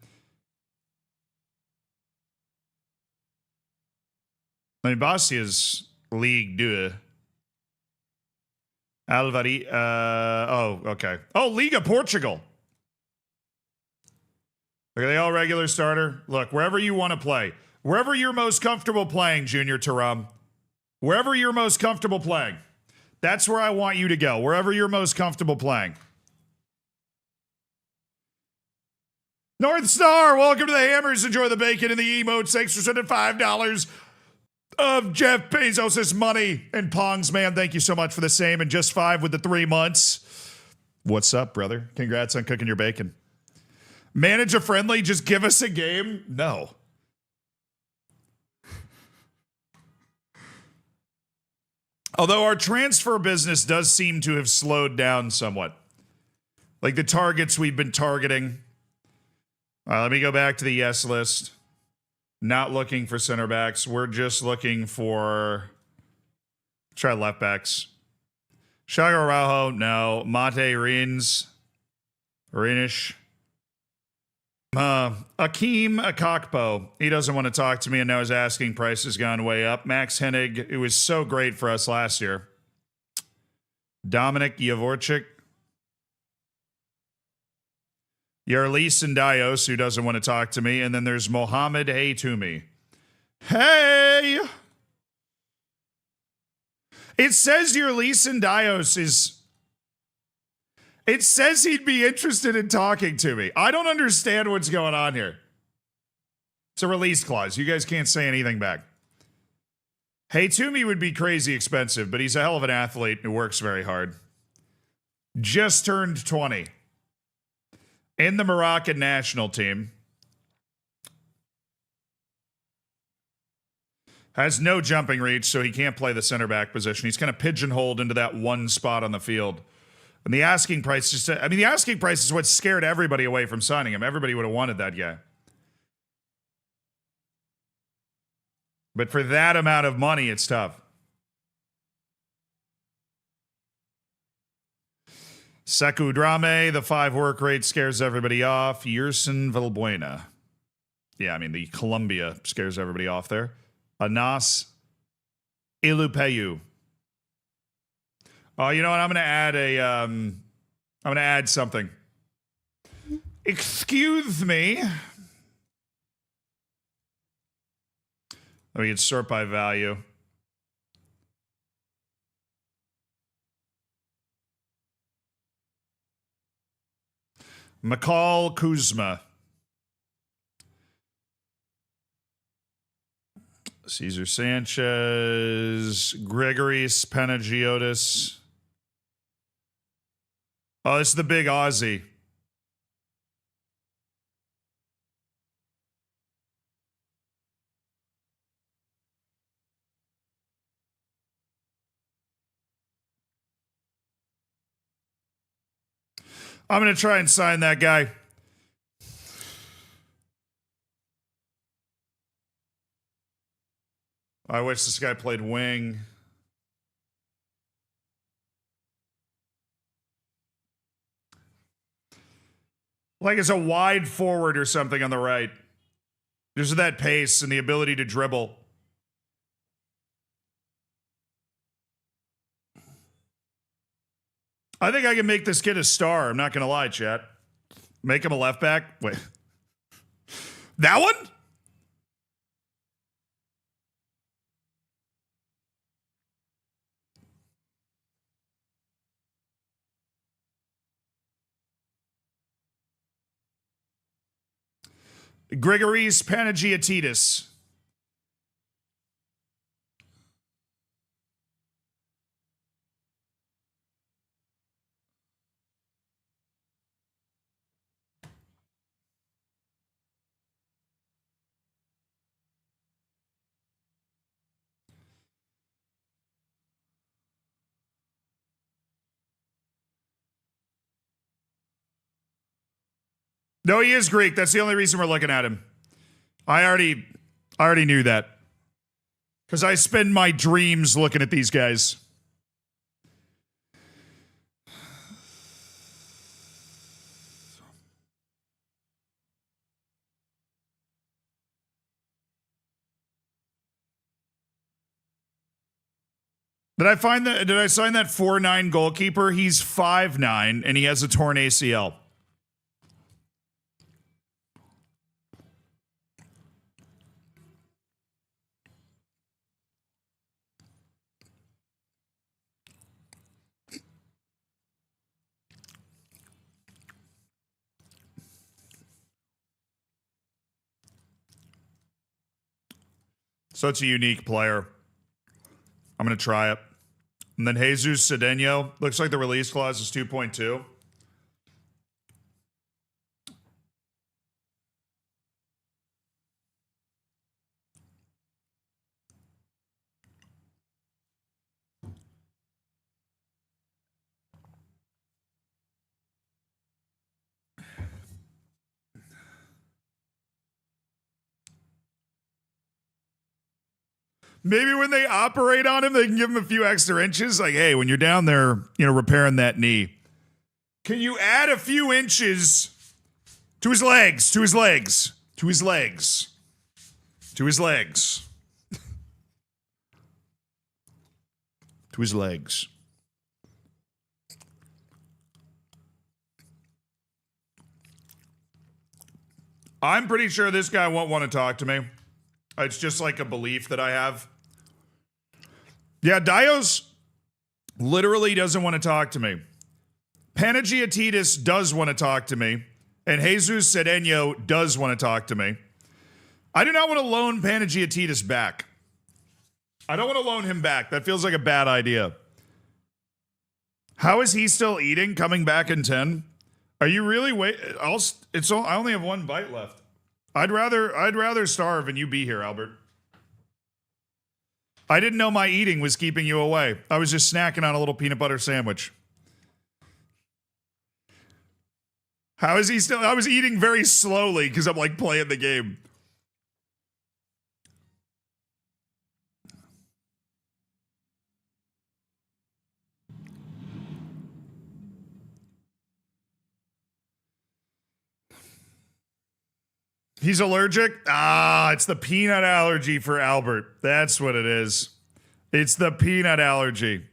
I mean, Bastia's League 2. Alvari. Okay. Oh, Liga Portugal. Are they all regular starter? Look, wherever you want to play. Wherever you're most comfortable playing, Junior Taram. Wherever you're most comfortable playing. That's where I want you to go. Wherever you're most comfortable playing. North Star, welcome to the Hammers. Enjoy the bacon and the emotes. Thanks for sending $5 of Jeff Bezos' money. And Pongs, man, thank you so much for the same. And just 5 with the 3 months. What's up, brother? Congrats on cooking your bacon. Manage a friendly, just give us a game? No. Although our transfer business does seem to have slowed down somewhat. Like the targets we've been targeting. Let me go back to the yes list. Not looking for center backs. We're just looking for... Try left backs. Shago Araujo, no. Mate Rins. Rinish. Akeem Akakpo. He doesn't want to talk to me and now his asking price has gone way up. Max Hennig, it was so great for us last year. Dominic Javorchik. Yarlis and Dios, who doesn't want to talk to me. And then there's Mohammed Haytoumi. Hey! It says Yarlis and Dios is... It says he'd be interested in talking to me. I don't understand what's going on here. It's a release clause. You guys can't say anything back. Haytoumi would be crazy expensive, but he's a hell of an athlete who works very hard. Just turned 20. In the Moroccan national team. Has no jumping reach, so he can't play the center back position. He's kind of pigeonholed into that one spot on the field. And the asking price the asking price is what scared everybody away from signing him. Everybody would have wanted that guy. But for that amount of money, it's tough. Sekou Drame, the 5 work rate scares everybody off. Yerson Valbuena. Yeah, I mean, the Colombia scares everybody off there. Anas Ilupeyu. Oh, you know what? I'm going to add something. Excuse me. We can sort by value. McCall Kuzma. Cesar Sanchez. Gregoris Panagiotis. Oh, this is the big Aussie. I'm going to try and sign that guy. I wish this guy played wing. Like as a wide forward or something on the right. There's that pace and the ability to dribble. I think I can make this kid a star. I'm not going to lie, chat. Make him a left back. Wait. That one? Gregoris Panagiotis. No, he is Greek. That's the only reason we're looking at him. I already knew that. Because I spend my dreams looking at these guys. Did I sign that 4'9" goalkeeper? He's 5'9" and he has a torn ACL. Such a unique player. I'm going to try it. And then Jesus Cedeno. Looks like the release clause is 2.2. Maybe when they operate on him, they can give him a few extra inches. Like, hey, when you're down there, repairing that knee, can you add a few inches to his legs, to his legs, to his legs, to his legs, to his legs? I'm pretty sure this guy won't want to talk to me. It's just like a belief that I have. Yeah, Dios literally doesn't want to talk to me. Panagiotis does want to talk to me. And Jesus Cedeno does want to talk to me. I do not want to loan Panagiotis back. I don't want to loan him back. That feels like a bad idea. How is he still eating, coming back in 10? Are you really I only have one bite left. I'd rather starve and you be here, Albert. I didn't know my eating was keeping you away. I was just snacking on a little peanut butter sandwich. How is he still? I was eating very slowly because I'm like playing the game. He's allergic? Ah, it's the peanut allergy for Albert. That's what it is. It's the peanut allergy.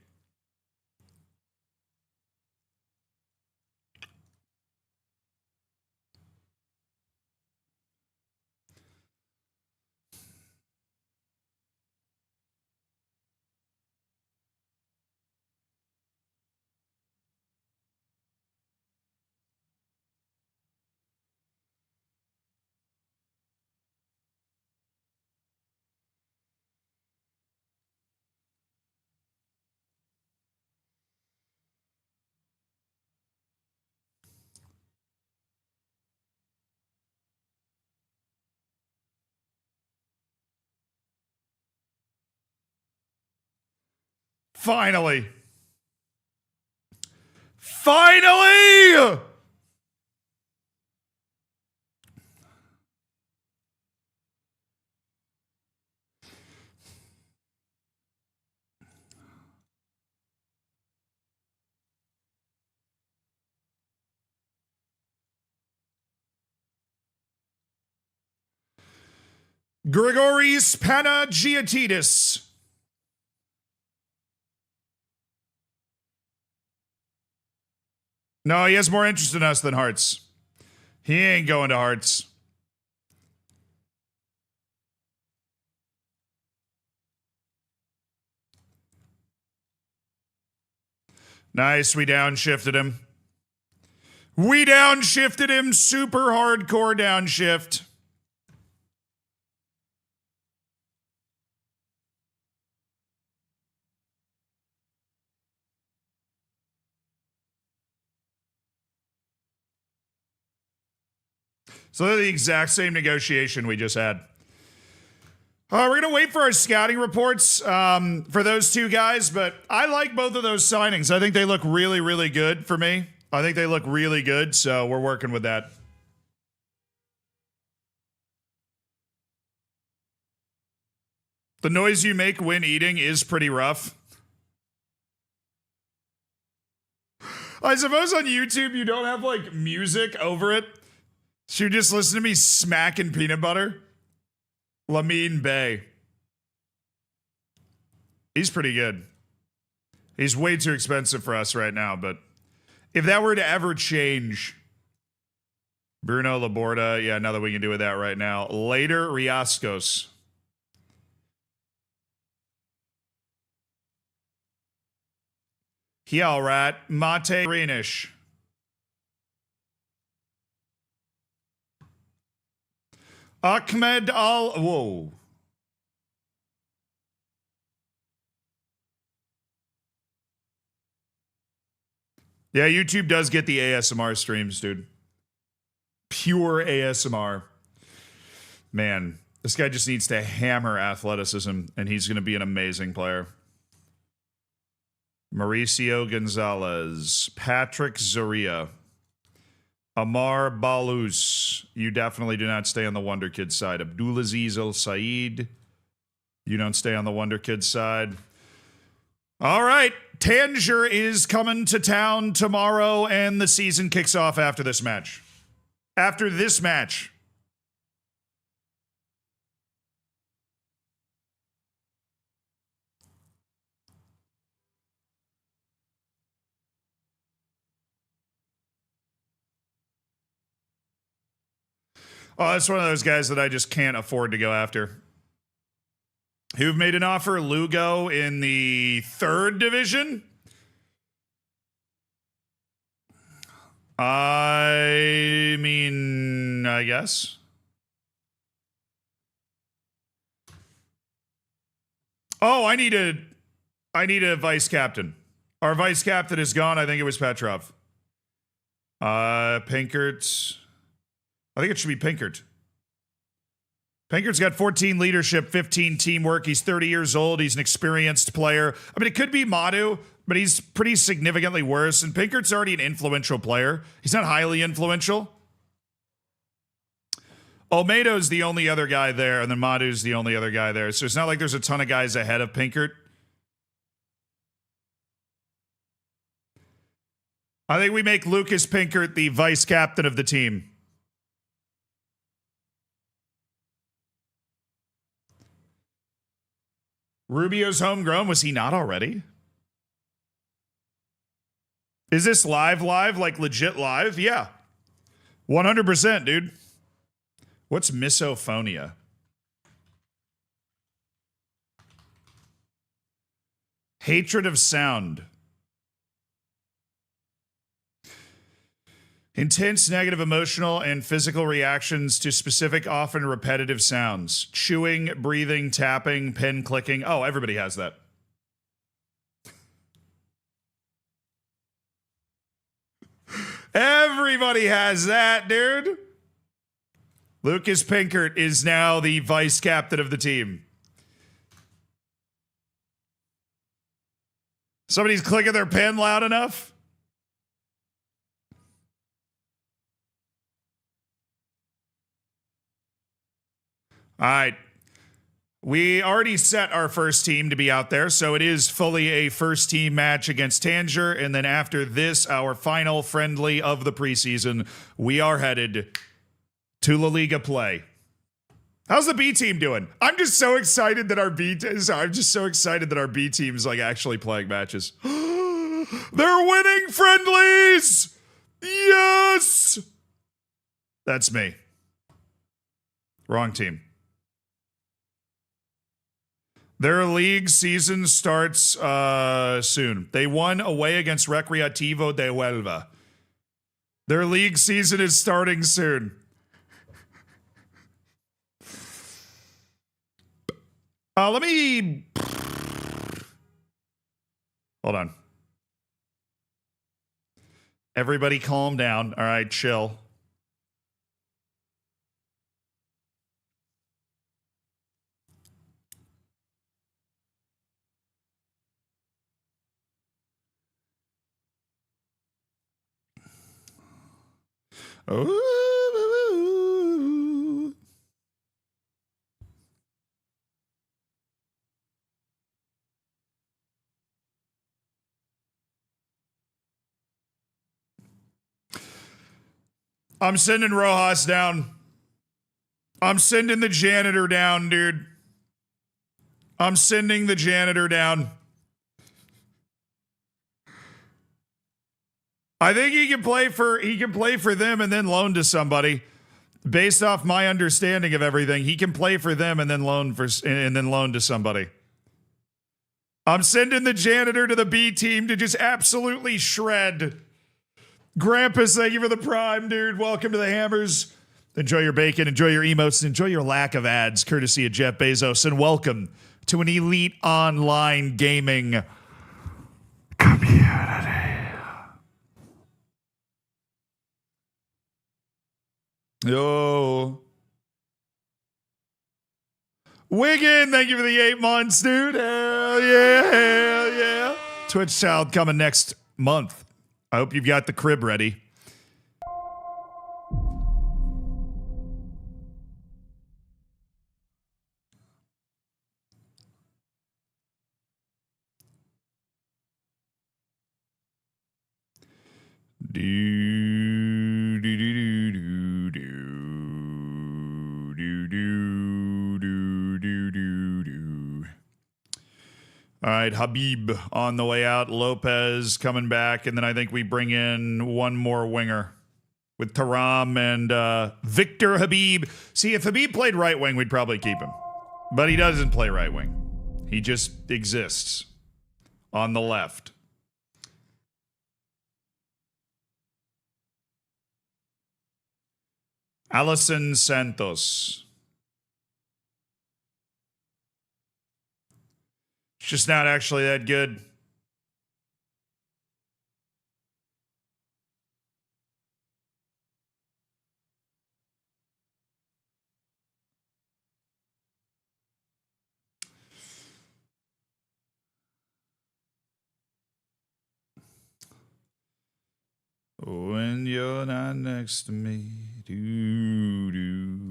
Finally. Finally! Grigoris Panagiotidis. No, he has more interest in us than Hearts. He ain't going to Hearts. Nice, we downshifted him. We downshifted him, super hardcore downshift. So they're the exact same negotiation we just had. We're going to wait for our scouting reports for those two guys, but I like both of those signings. I think they look really, really good for me. I think they look really good, so we're working with that. The noise you make when eating is pretty rough. I suppose on YouTube you don't have like music over it. So you just listen to me smacking peanut butter. Lamine Bey. He's pretty good. He's way too expensive for us right now, but if that were to ever change, Bruno Laborda, yeah, nothing we can do with that right now. Later, Riascos. Yeah, all right. Mate Greenish. Ahmed Al. Whoa. Yeah, YouTube does get the ASMR streams, dude. Pure ASMR. Man, this guy just needs to hammer athleticism, and he's going to be an amazing player. Mauricio Gonzalez. Patrick Zaria. Amar Balus. You definitely do not stay on the Wonderkid side. Abdulaziz El Said. You don't stay on the Wonderkid side. All right. Tangier is coming to town tomorrow, and the season kicks off after this match. After this match. Oh, that's one of those guys that I just can't afford to go after. Who've made an offer? Lugo in the 3rd division? I mean, I guess. Oh, I need a vice captain. Our vice captain is gone. I think it was Petrov. Pinkert. I think it should be Pinkert. Pinkert's got 14 leadership, 15 teamwork. He's 30 years old. He's an experienced player. I mean, it could be Madu, but he's pretty significantly worse. And Pinkert's already an influential player. He's not highly influential. Olmedo's the only other guy there, and then Madu's the only other guy there. So it's not like there's a ton of guys ahead of Pinkert. I think we make Lucas Pinkert the vice captain of the team. Rubio's homegrown. Was he not already? Is this live, like legit live? Yeah. 100%, dude. What's misophonia? Hatred of sound. Intense negative emotional and physical reactions to specific, often repetitive sounds. Chewing, breathing, tapping, pen clicking. Oh, everybody has that. Everybody has that, dude. Lucas Pinkert is now the vice captain of the team. Somebody's clicking their pen loud enough? All right. We already set our first team to be out there, so it is fully a first team match against Tanger. And then after this, our final friendly of the preseason, we are headed to La Liga play. How's the B team doing? I'm just so excited that our B team is like actually playing matches. They're winning friendlies. Yes. That's me. Wrong team. Their league season starts soon. They won away against Recreativo de Huelva. Their league season is starting soon. Let me... Hold on. Everybody calm down. All right, chill. Ooh. I'm sending Rojas down. I'm sending the janitor down, dude. I'm sending the janitor down. I think he can play for them and then loan to somebody. Based off my understanding of everything, he can play for them and then loan to somebody. I'm sending the janitor to the B team to just absolutely shred. Grampus, thank you for the prime, dude. Welcome to the Hammers. Enjoy your bacon, enjoy your emotes, enjoy your lack of ads, courtesy of Jeff Bezos, and welcome to an elite online gaming community. Oh. Wigan, thank you for the 8 months, dude. Hell yeah, hell yeah. Twitch Child coming next month. I hope you've got the crib ready. Do, do, do, do, do, do, do, do, do, do, do. All right, Habib on the way out. Lopez coming back, and then I think we bring in one more winger with Taram and Victor Habib. See, if Habib played right wing, we'd probably keep him. But he doesn't play right wing. He just exists on the left. Alison Santos. It's just not actually that good. When you're not next to me. Do, do.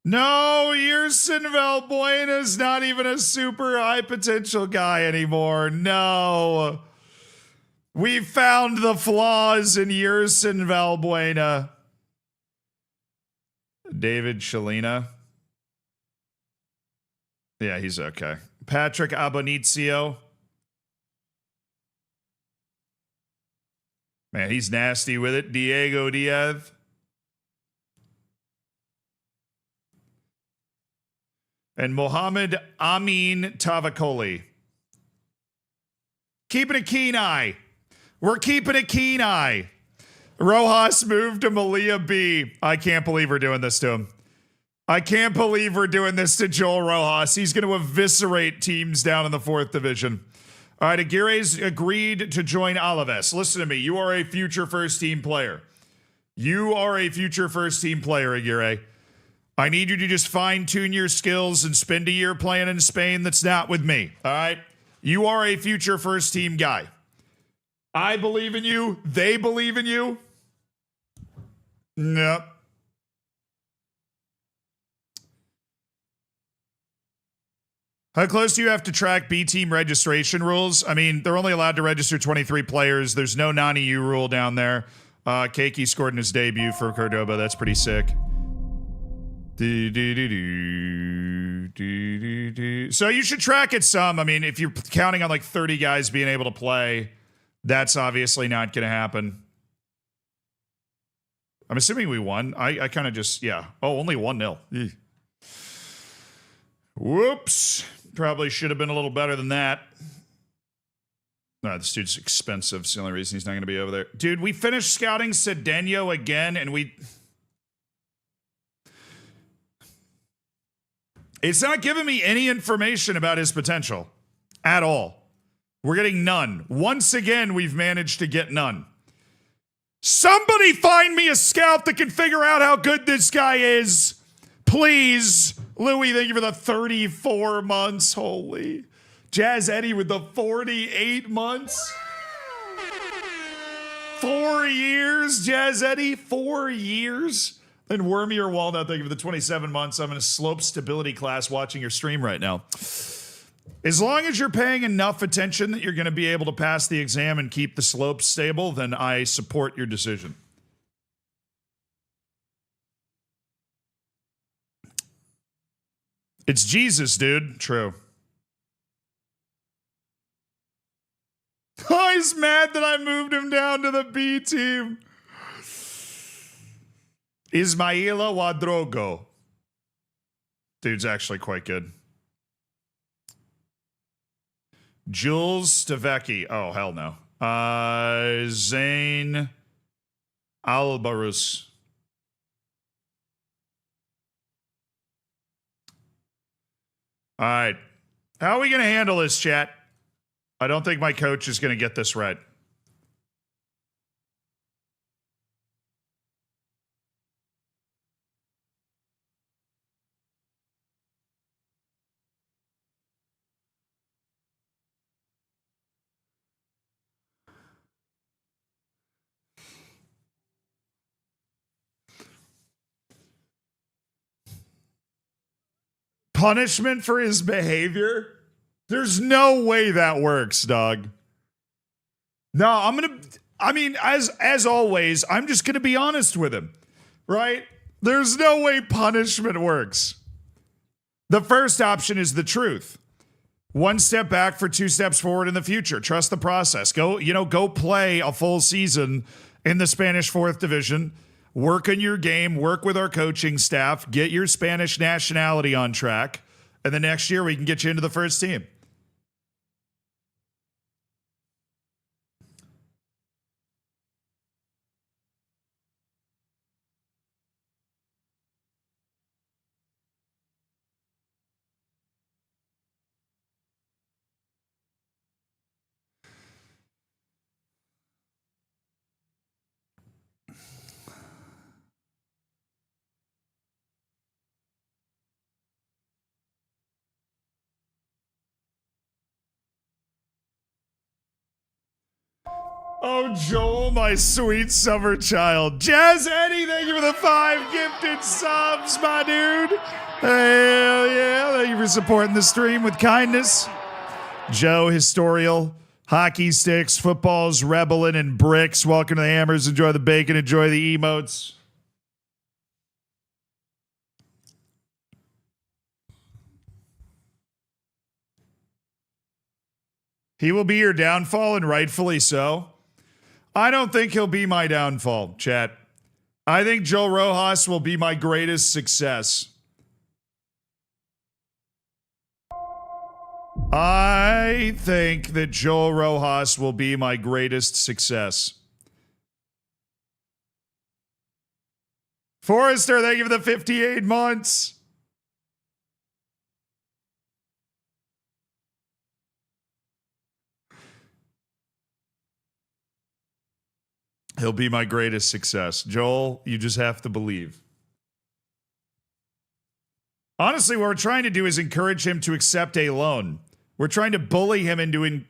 No, Yerson Valbuena's not even a super high potential guy anymore. No. We found the flaws in Yerson Valbuena. David Shalina. Yeah, he's okay. Patrick Abonizio. Man, he's nasty with it. Diego Diaz. And Mohamed Amin Tavakoli. Keeping a keen eye. We're keeping a keen eye. Rojas moved to Malia B. I can't believe we're doing this to him. I can't believe we're doing this to Joel Rojas. He's going to eviscerate teams down in the 4th division. All right, Aguirre's agreed to join Alaves. Listen to me. You are a future first-team player. You are a future first-team player, Aguirre. I need you to just fine-tune your skills and spend a year playing in Spain that's not with me, all right? You are a future first-team guy. I believe in you. They believe in you. Nope. How close do you have to track B-team registration rules? I mean, they're only allowed to register 23 players. There's no non-EU rule down there. Keiki scored in his debut for Cordoba. That's pretty sick. So you should track it some. I mean, if you're counting on like 30 guys being able to play, that's obviously not going to happen. I'm assuming we won. I kind of just, yeah. Oh, only 1-0. Whoops. Probably should have been a little better than that. No, this dude's expensive. It's the only reason he's not going to be over there. Dude, we finished scouting Cedeno again, and it's not giving me any information about his potential at all. We're getting none. Once again, we've managed to get none. Somebody find me a scout that can figure out how good this guy is. Please. Louis, thank you for the 34 months. Holy. Jazz Eddie with the 48 months. 4 years, Jazz Eddie. 4 years. And Wormy or Walnut, thank you for the 27 months. I'm in a slope stability class watching your stream right now. As long as you're paying enough attention that you're going to be able to pass the exam and keep the slope stable, then I support your decision. It's Jesus, dude. True. Oh, he's mad that I moved him down to the B team. Ismaila Wadrogo. Dude's actually quite good. Jules Stavecki. Oh, hell no. Zane Albarus. All right. How are we going to handle this, chat? I don't think my coach is going to get this right. Punishment for his behavior? There's no way that works, dog. No, as always, I'm just gonna be honest with him, right? There's no way punishment works. The first option is the truth. 1 step back for 2 steps forward in the future. Trust the process. Go play a full season in the Spanish 4th division. Work on your game, work with our coaching staff, get your Spanish nationality on track, and the next year we can get you into the first team. Oh, Joel, my sweet summer child. Jazz Eddie, thank you for the 5 gifted subs, my dude. Hell yeah. Thank you for supporting the stream with kindness. Joe, Historial, Hockey Sticks, Footballs, Rebelin, and Bricks. Welcome to the Hammers. Enjoy the bacon. Enjoy the emotes. He will be your downfall, and rightfully so. I don't think he'll be my downfall, chat. I think Joel Rojas will be my greatest success. I think that Joel Rojas will be my greatest success. Forrester, thank you for the 58 months. He'll be my greatest success. Joel, you just have to believe. Honestly, what we're trying to do is encourage him to accept a loan. We're trying to bully him into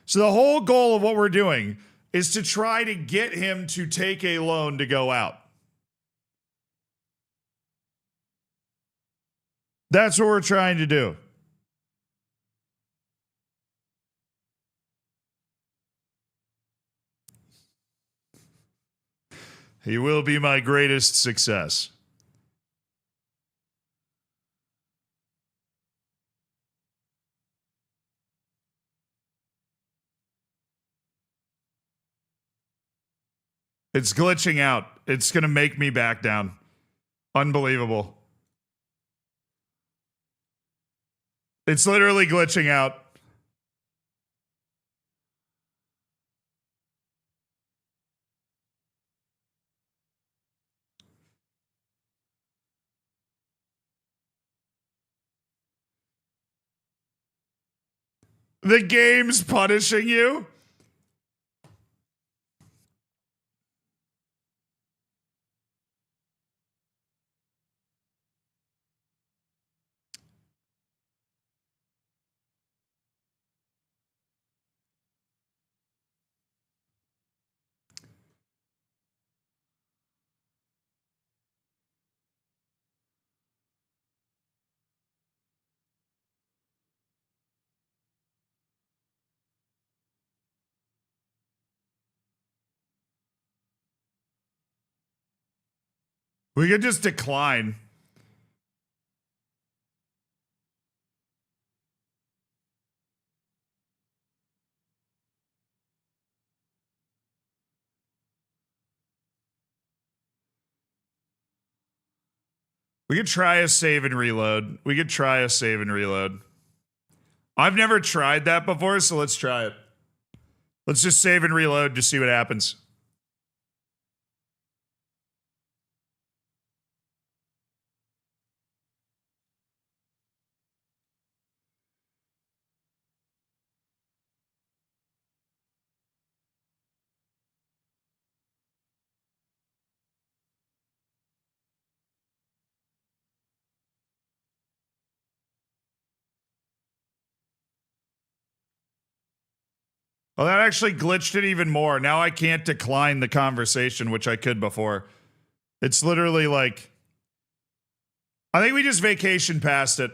so the whole goal of what we're doing is to try to get him to take a loan to go out. That's what we're trying to do. He will be my greatest success. It's glitching out. It's going to make me back down. Unbelievable. It's literally glitching out. The game's punishing you? We could just decline. We could try a save and reload. I've never tried that before, so let's try it. Let's just save and reload to see what happens. Oh, that actually glitched it even more. Now I can't decline the conversation, which I could before. It's literally like, I think we just vacation past it.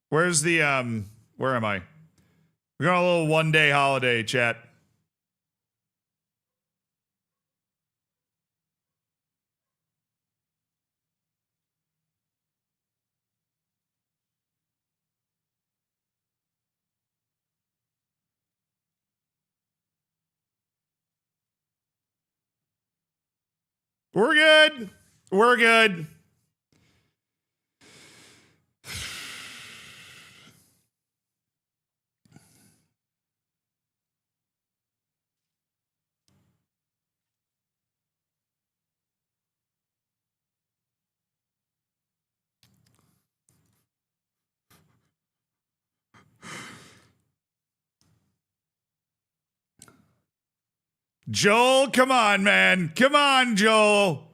Where's the, where am I? We're on a little 1-day holiday, chat. We're good. We're good. Joel, come on, man. Come on, Joel.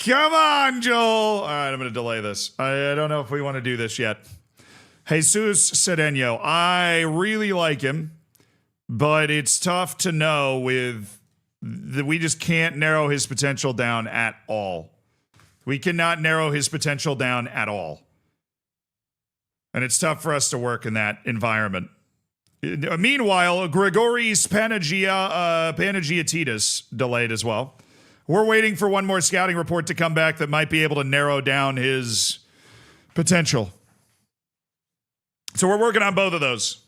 Come on, Joel. All right, I'm going to delay this. I don't know if we want to do this yet. Jesus Cedeno, I really like him, but it's tough to know with We just can't narrow his potential down at all. We cannot narrow his potential down at all. And it's tough for us to work in that environment. Meanwhile, Grigoris Panagiotidis delayed as well. We're waiting for one more scouting report to come back that might be able to narrow down his potential. So we're working on both of those.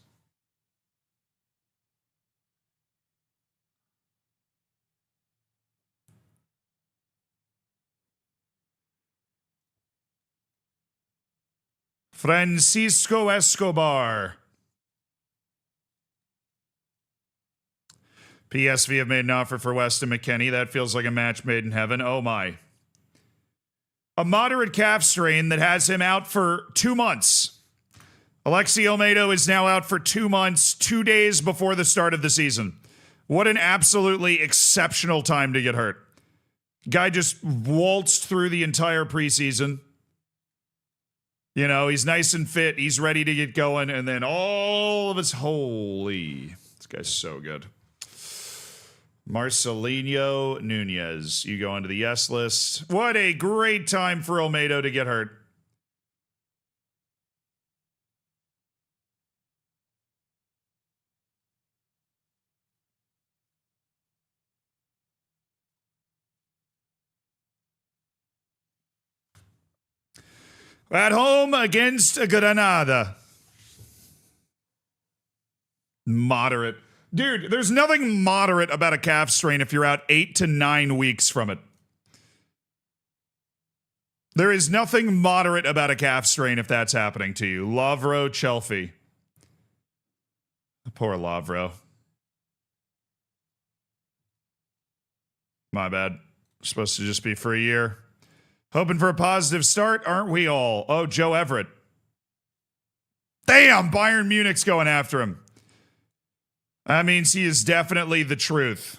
Francisco Escobar. PSV have made an offer for Weston McKennie. That feels like a match made in heaven. Oh my. A moderate calf strain that has him out for 2 months. Alexi Olmedo is now out for 2 months, 2 days before the start of the season. What an absolutely exceptional time to get hurt. Guy just waltzed through the entire preseason. You know, he's nice and fit. He's ready to get going. And then all of his, holy, this guy's so good. Marcelinho Nunez, you go onto the yes list. What a great time for Olmedo to get hurt. At home against Granada. Moderate. Dude, there's nothing moderate about a calf strain if you're out 8 to 9 weeks from it. There is nothing moderate about a calf strain if that's happening to you. Lavro Chelfie. Poor Lavro. My bad. Supposed to just be for a year. Hoping for a positive start, aren't we all? Oh, Joe Everett. Damn, Bayern Munich's going after him. That means he is definitely the truth.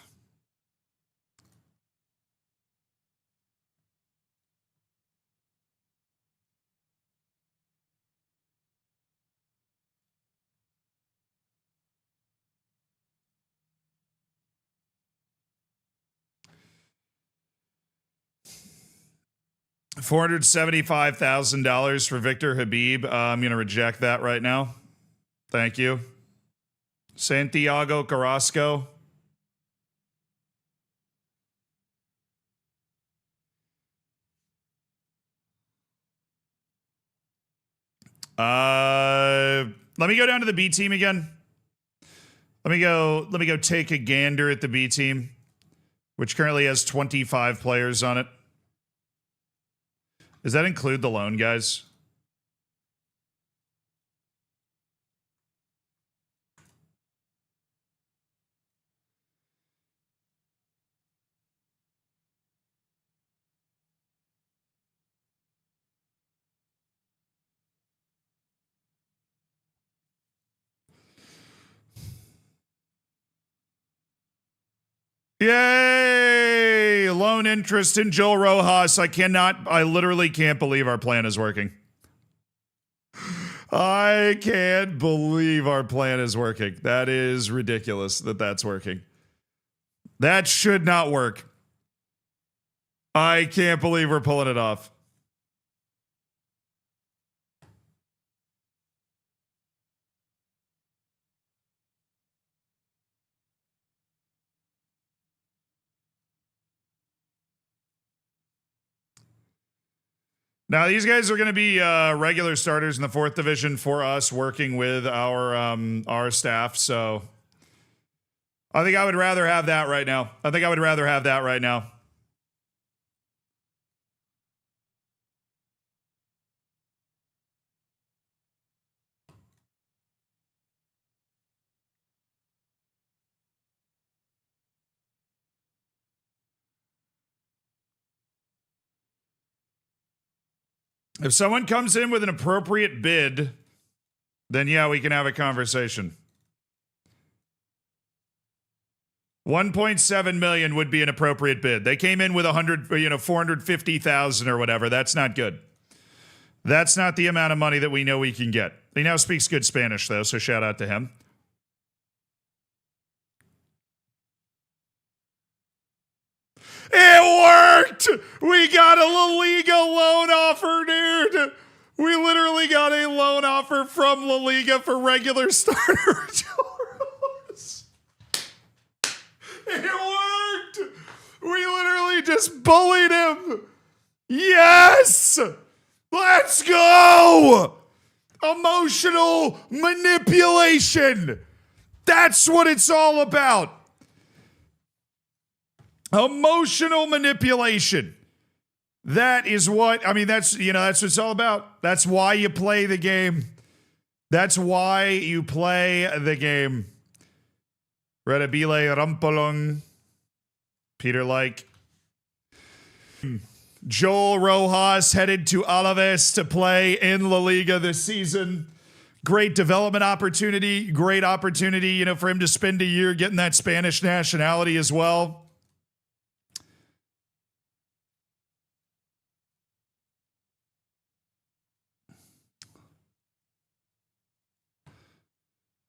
$475,000 for Victor Habib. I'm going to reject that right now. Thank you. Santiago Carrasco. Let me go down to the B team again. Let me go take a gander at the B team, which currently has 25 players on it. Does that include the loan guys? Yay! Loan interest in Joel Rojas. I literally can't believe our plan is working. I can't believe our plan is working. That is ridiculous that that's working. That should not work. I can't believe we're pulling it off. Now, these guys are going to be regular starters in the 4th division for us, working with our staff. So I think I would rather have that right now. If someone comes in with an appropriate bid, then yeah, we can have a conversation. 1.7 million would be an appropriate bid. They came in with 450,000 or whatever. That's not good. That's not the amount of money that we know we can get. He now speaks good Spanish though, so shout out to him. It worked! We got a La Liga loan offer, dude! We literally got a loan offer from La Liga for regular starter Joe. It worked! We literally just bullied him! Yes! Let's go! Emotional manipulation! That's what it's all about. Emotional manipulation. That is what, I mean, that's what it's all about. That's why you play the game. That's why you play the game. Redabile Rampolong. Peter Like. Joel Rojas headed to Alaves to play in La Liga this season. Great development opportunity. Great opportunity, for him to spend a year getting that Spanish nationality as well.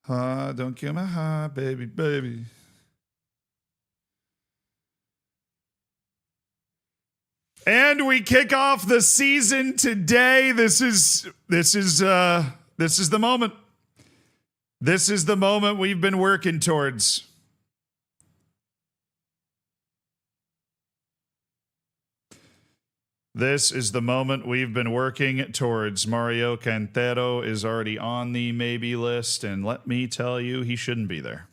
Don't kill my heart, baby, baby. And we kick off the season today. This is the moment. This is the moment we've been working towards. This is the moment we've been working towards. Mario Cantero is already on the maybe list, and let me tell you, he shouldn't be there.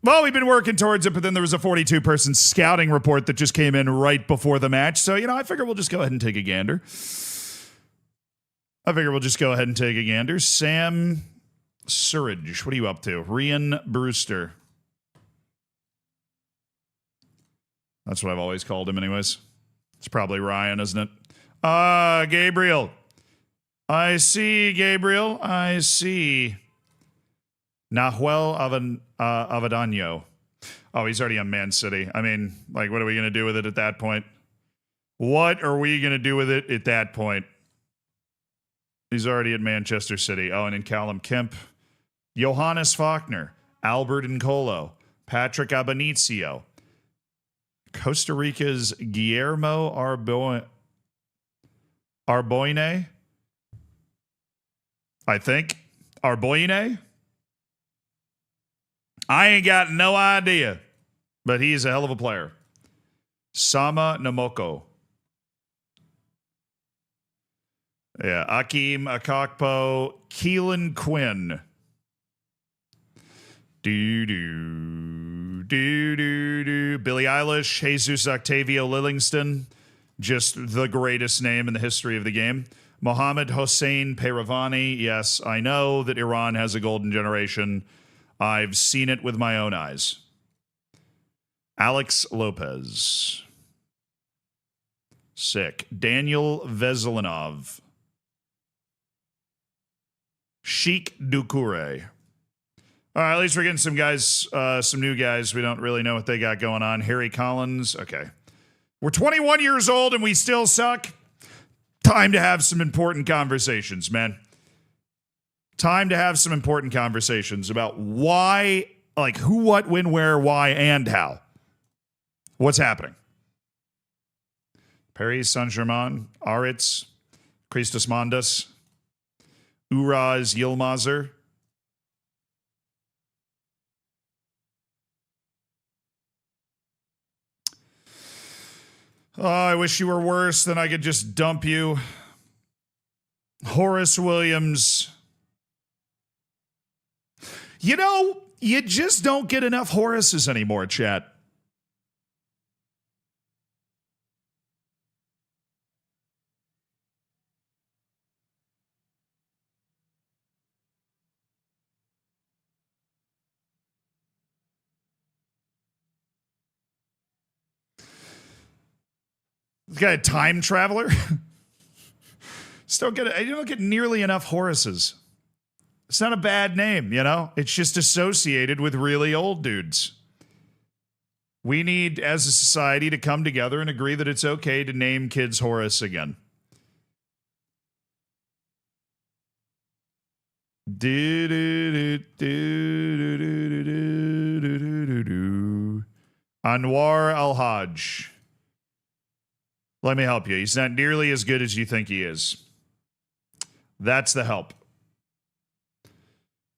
Well, we've been working towards it, but then there was a 42-person scouting report that just came in right before the match. So, I figure we'll just go ahead and take a gander. Sam Surridge, what are you up to? Rian Brewster. That's what I've always called him anyways. It's probably Ryan, isn't it? Gabriel. I see, Gabriel. I see. Nahuel Avadano. Oh, he's already on Man City. I mean, what are we going to do with it at that point? What are we going to do with it at that point? He's already at Manchester City. Oh, and in Callum Kemp. Johannes Faulkner. Albert Ncolo. Patrick Abanicio. Costa Rica's Guillermo Arboine. I think. Arboine? I ain't got no idea, but he's a hell of a player. Sama Namoko. Yeah, Akeem Akokpo, Keelan Quinn. Billie Eilish, Jesus Octavio Lillingston, just the greatest name in the history of the game. Mohammad Hossein Peiravani. Yes, I know that Iran has a golden generation. I've seen it with my own eyes. Alex Lopez. Sick. Daniel Veselinov. Sheik Dukure. All right, at least we're getting some guys, some new guys. We don't really know what they got going on. Harry Collins. Okay. We're 21 years old and we still suck. Time to have some important conversations, man. Time to have some important conversations about why, who, what, when, where, why, and how. What's happening? Paris Saint-Germain, Aritz, Christos Mondas, Uraz Yilmazer. Oh, I wish you were worse, then I could just dump you. Horace Williams. You just don't get enough Horaces anymore, chat. This guy a time traveler? You don't get nearly enough Horaces. It's not a bad name, It's just associated with really old dudes. We need, as a society, to come together and agree that it's okay to name kids Horace again. Anwar Al-Hajj. Let me help you. He's not nearly as good as you think he is. That's the help.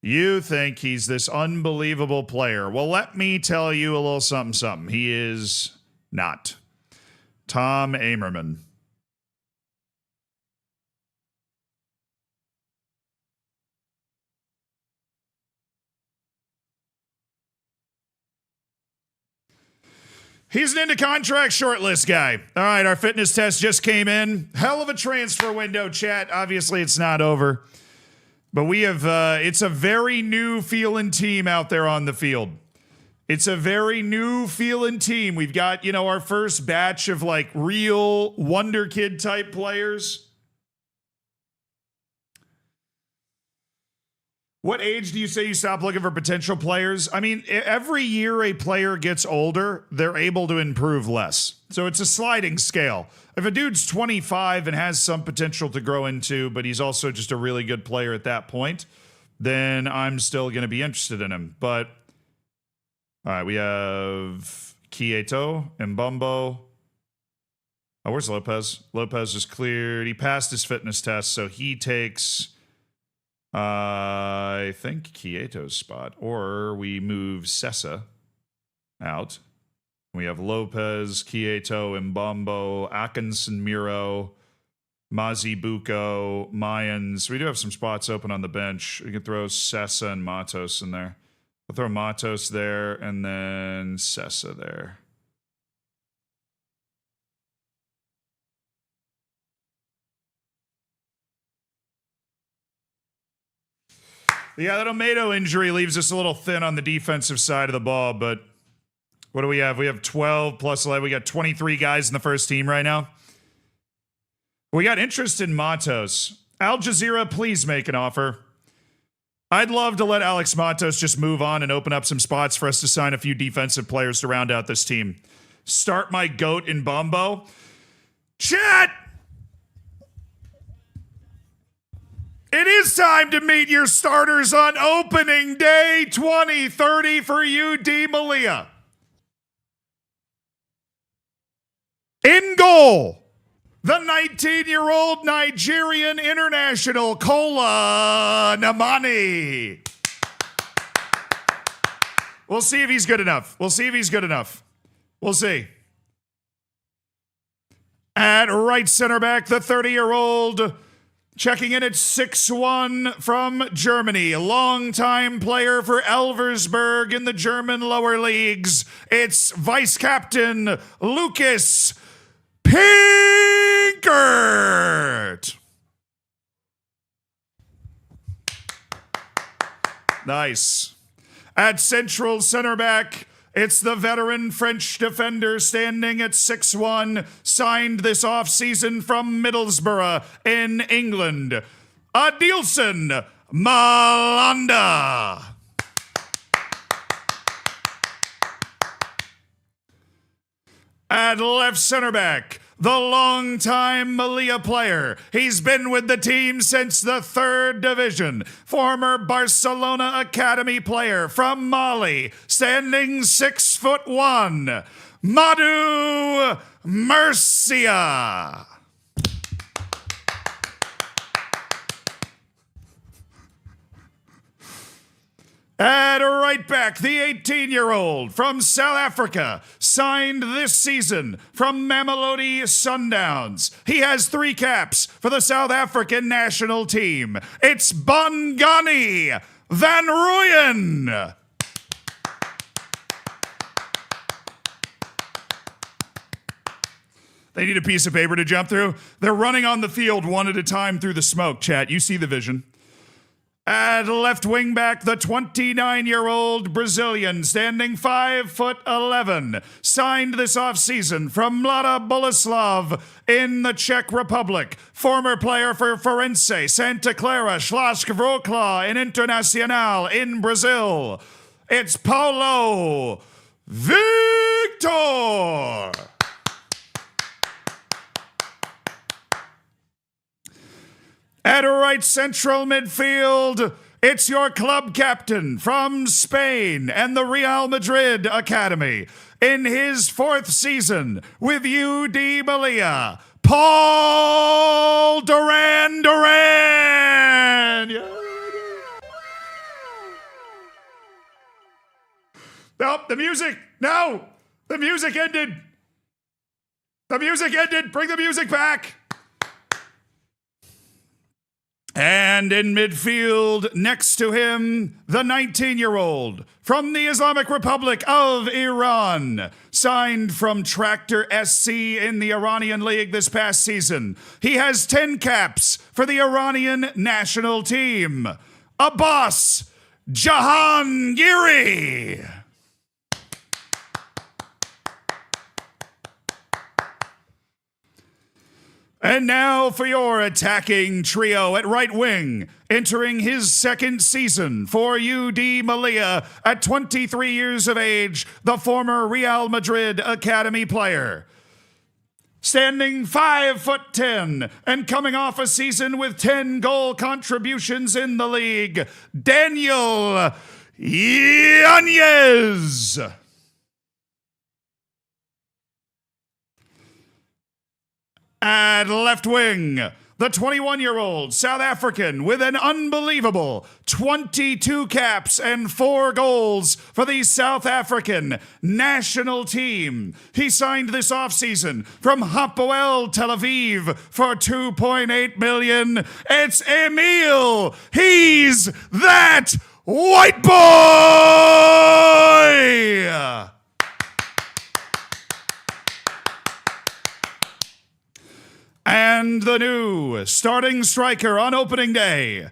You think he's this unbelievable player. Well, let me tell you a little something. He is not. Tom Amerman. He's an into contract shortlist guy. All right, our fitness test just came in. Hell of a transfer window, chat. Obviously, it's not over. But we have, it's a very new feeling team out there on the field. It's a very new feeling team. We've got, you know, our first batch of like real Wonderkid type players. What age do you say you stop looking for potential players? I mean, every year a player gets older, they're able to improve less. So it's a sliding scale. If a dude's 25 and has some potential to grow into, but he's also just a really good player at that point, then I'm still going to be interested in him. But, all right, we have Quieto, Mbumbo. Oh, where's Lopez? Lopez is cleared. He passed his fitness test, so he takes... I think Quieto's spot, or we move Sessa out. We have Lopez, Quieto, Mbombo, Atkinson, Miro, Mazibuko, Mayans. We do have some spots open on the bench. We can throw Sessa and Matos in there. We'll throw Matos there and then Sessa there. Yeah, that Omedo injury leaves us a little thin on the defensive side of the ball, but what do we have? We have 12 plus 11. We got 23 guys in the first team right now. We got interest in Matos. Al Jazeera, please make an offer. I'd love to let Alex Matos just move on and open up some spots for us to sign a few defensive players to round out this team. Start my goat in Bombo. Chat! It is time to meet your starters on opening day 2030 for UD Malia. In goal, the 19-year-old Nigerian international Kola Namani. We'll see if he's good enough. We'll see. At right center back, the 30-year-old checking in at 6'1" from Germany, a longtime player for Elversberg in the German lower leagues. It's vice captain Lucas Pinkert. Nice. At central center back, it's the veteran French defender standing at 6'1", signed this offseason from Middlesbrough in England. Adilson Malanda. At left center back, the longtime Malia player. He's been with the team since the 3rd division. Former Barcelona Academy player from Mali, standing 6'1", Madu Murcia. At right back, the 18-year-old from South Africa, signed this season from Mamelodi Sundowns. He has 3 caps for the South African national team. It's Bongani Van Rooyen. They need a piece of paper to jump through. They're running on the field one at a time through the smoke, chat. You see the vision. At left wing back, the 29-year-old Brazilian, standing 5'11", signed this offseason from Mlada Boleslav in the Czech Republic. Former player for Forense, Santa Clara, Śląsk Wrocław, and Internacional in Brazil. It's Paulo Victor. At right central midfield, it's your club captain from Spain and the Real Madrid Academy in his 4th season with UD Malia, Paul Duran Duran. Yeah. Nope, the music. No, the music ended. The music ended. Bring the music back. And in midfield, next to him, the 19-year-old from the Islamic Republic of Iran, signed from Tractor SC in the Iranian League this past season. He has 10 caps for the Iranian national team. Abbas Jahangiri. And now for your attacking trio at right wing, entering his 2nd season for UD Malia at 23 years of age, the former Real Madrid Academy player. Standing 5'10" and coming off a season with 10 goal contributions in the league, Daniel Yanez. At left wing, the 21-year-old South African with an unbelievable 22 caps and 4 goals for the South African national team. He signed this offseason from Hapoel Tel Aviv for $2.8 million. It's Emil. He's that white boy! And the new starting striker on opening day,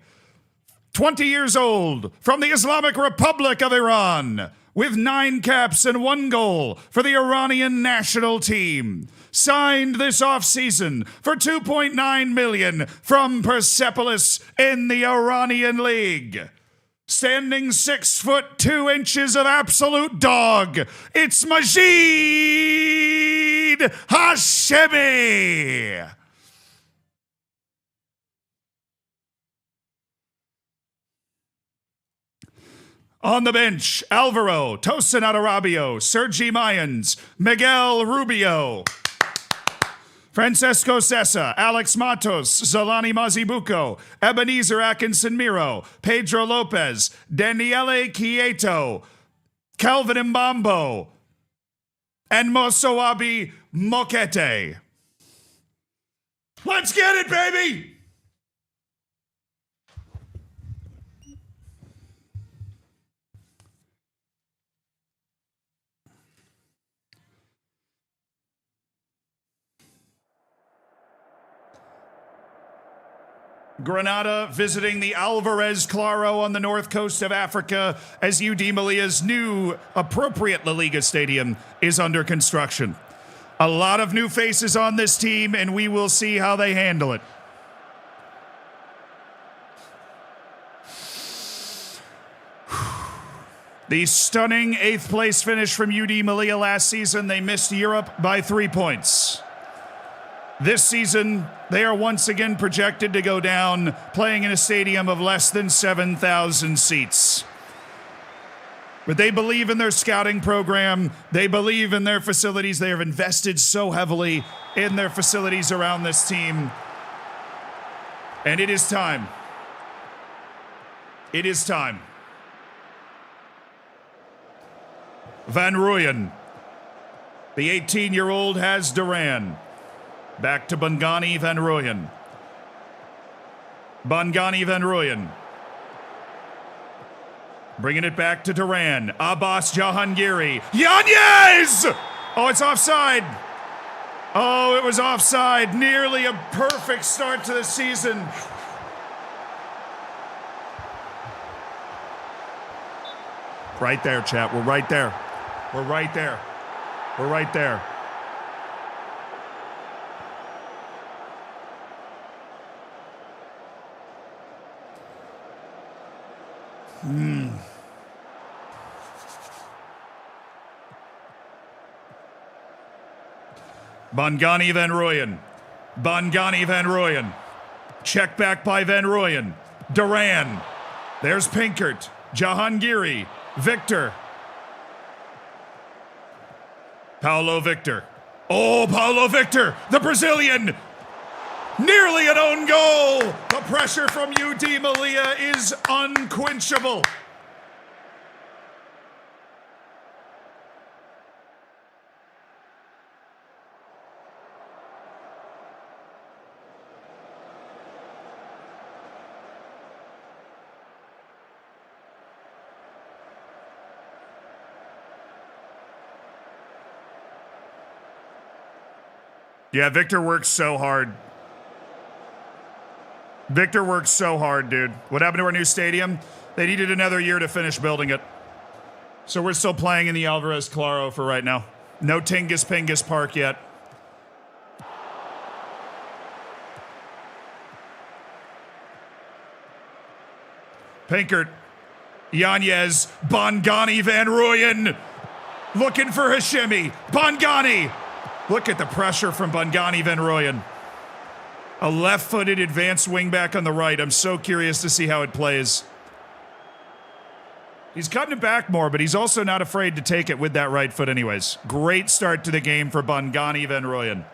20 years old, from the Islamic Republic of Iran, with 9 caps and 1 goal for the Iranian national team. Signed this offseason for $2.9 million from Persepolis in the Iranian League. Standing 6'2" of absolute dog, it's Majid Hashemi. On the bench, Alvaro, Tosin Adarabio, Sergi Mayans, Miguel Rubio, Francesco Sessa, Alex Matos, Zolani Mazibuco, Ebenezer Atkinson Miro, Pedro Lopez, Daniele Quieto, Calvin Mbambo, and Mosoabi Mokete. Let's get it, baby! Granada visiting the Alvarez Claro on the north coast of Africa as UD Malia's new appropriate La Liga stadium is under construction. A lot of new faces on this team, and we will see how they handle it. The stunning 8th place finish from UD Malia last season, they missed Europe by 3 points. This season, they are once again projected to go down, playing in a stadium of less than 7,000 seats. But they believe in their scouting program. They believe in their facilities. They have invested so heavily in their facilities around this team. And it is time. It is time. Van Rooyen. The 18-year-old has Duran. Back to Bongani Van Rooyen. Bongani Van Rooyen. Bringing it back to Duran. Abbas Jahangiri. Yanez! Oh, it's offside. Oh, it was offside. Nearly a perfect start to the season. Right there, chat. We're right there. We're right there. We're right there. Bongani Van Rooyen. Bongani Van Rooyen. Check back by Van Rooyen. Duran. There's Pinkert, Jahangiri, Victor. Paulo Victor. Oh, Paulo Victor, the Brazilian. Nearly an own goal. The pressure from UD Malia is unquenchable. Yeah, Victor works so hard. Victor works so hard, dude. What happened to our new stadium? They needed another year to finish building it. So we're still playing in the Alvarez Claro for right now. No Tingus Pingus Park yet. Pinkert, Yanez, Bongani Van Rooyen. Looking for Hashimi. Bongani. Look at the pressure from Bongani Van Rooyen. A left-footed advanced wingback on the right. I'm so curious to see how it plays. He's cutting it back more, but he's also not afraid to take it with that right foot anyways. Great start to the game for Bongani Van Rooyen.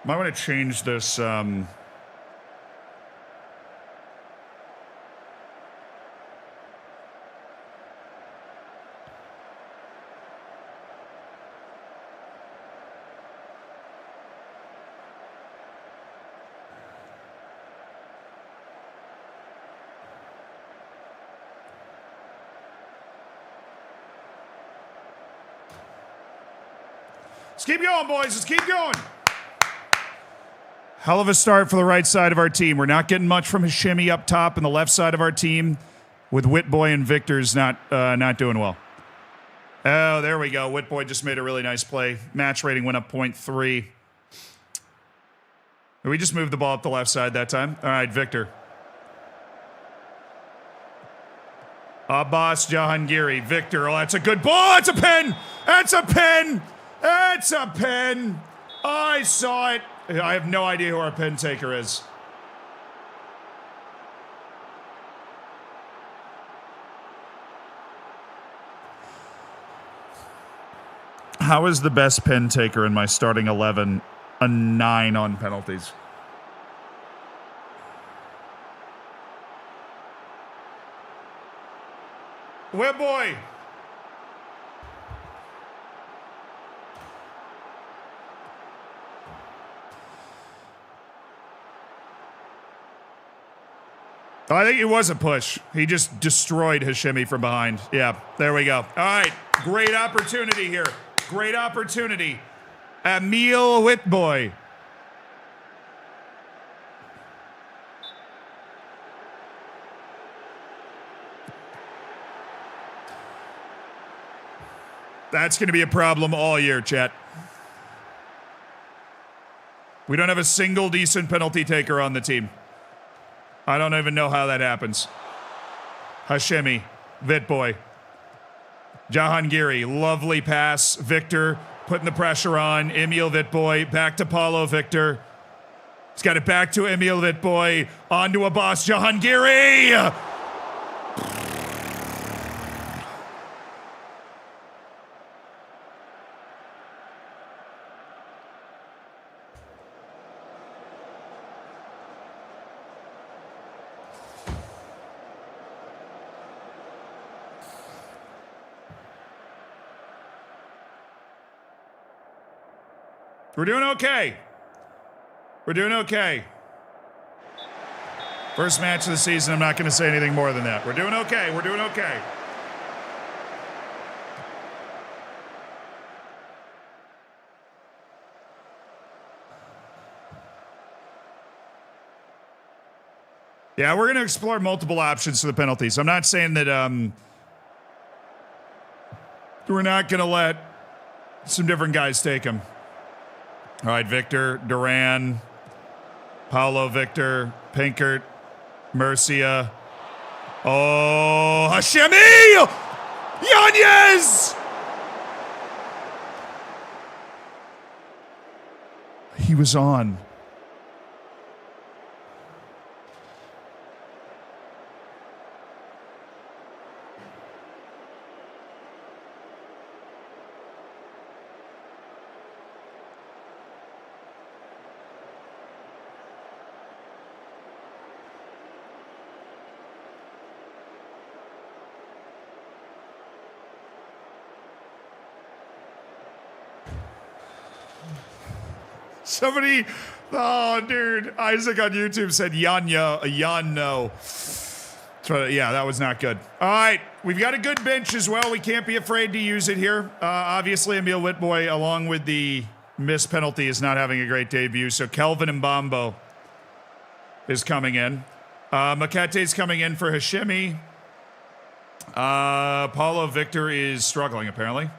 Might want to change this. Let's keep going, boys. Let's keep going. Hell of a start for the right side of our team. We're not getting much from Hashimi up top and the left side of our team, with Whitboy and Victor's not doing well. Oh, there we go. Whitboy just made a really nice play. Match rating went up 0.3. We just moved the ball up the left side that time. All right, Victor. Abbas Jahangiri. Victor. Oh, that's a good ball. That's a pen. That's a pen. That's a pen. I saw it. I have no idea who our pen taker is. How is the best pen taker in my starting 11 a 9 on penalties? Whitboy. I think it was a push. He just destroyed Hashimi from behind. Yeah, there we go. All right, great opportunity here. Great opportunity. Emil Whitboy. That's going to be a problem all year, chat. We don't have a single decent penalty taker on the team. I don't even know how that happens. Hashimi, Vitboy, Jahangiri, lovely pass. Victor putting the pressure on. Emil Vitboy, back to Paulo Victor. He's got it back to Emil Vitboy. On to Abbas Jahangiri! We're doing okay. We're doing okay. First match of the season, I'm not going to say anything more than that. We're doing okay. We're doing okay. Yeah, we're going to explore multiple options for the penalties. I'm not saying that we're not going to let some different guys take them. All right, Victor, Duran, Paulo Victor, Pinkert, Murcia. Oh, Hashimi! Yanez! He was on. Somebody, oh, dude, Isaac on YouTube said Yanno. Yeah, that was not good. All right, we've got a good bench as well. We can't be afraid to use it here. Obviously, Emil Whitboy, along with the missed penalty, is not having a great debut. So Kelvin Mbambo is coming in. Makete's coming in for Hashemi. Paulo Victor is struggling, apparently.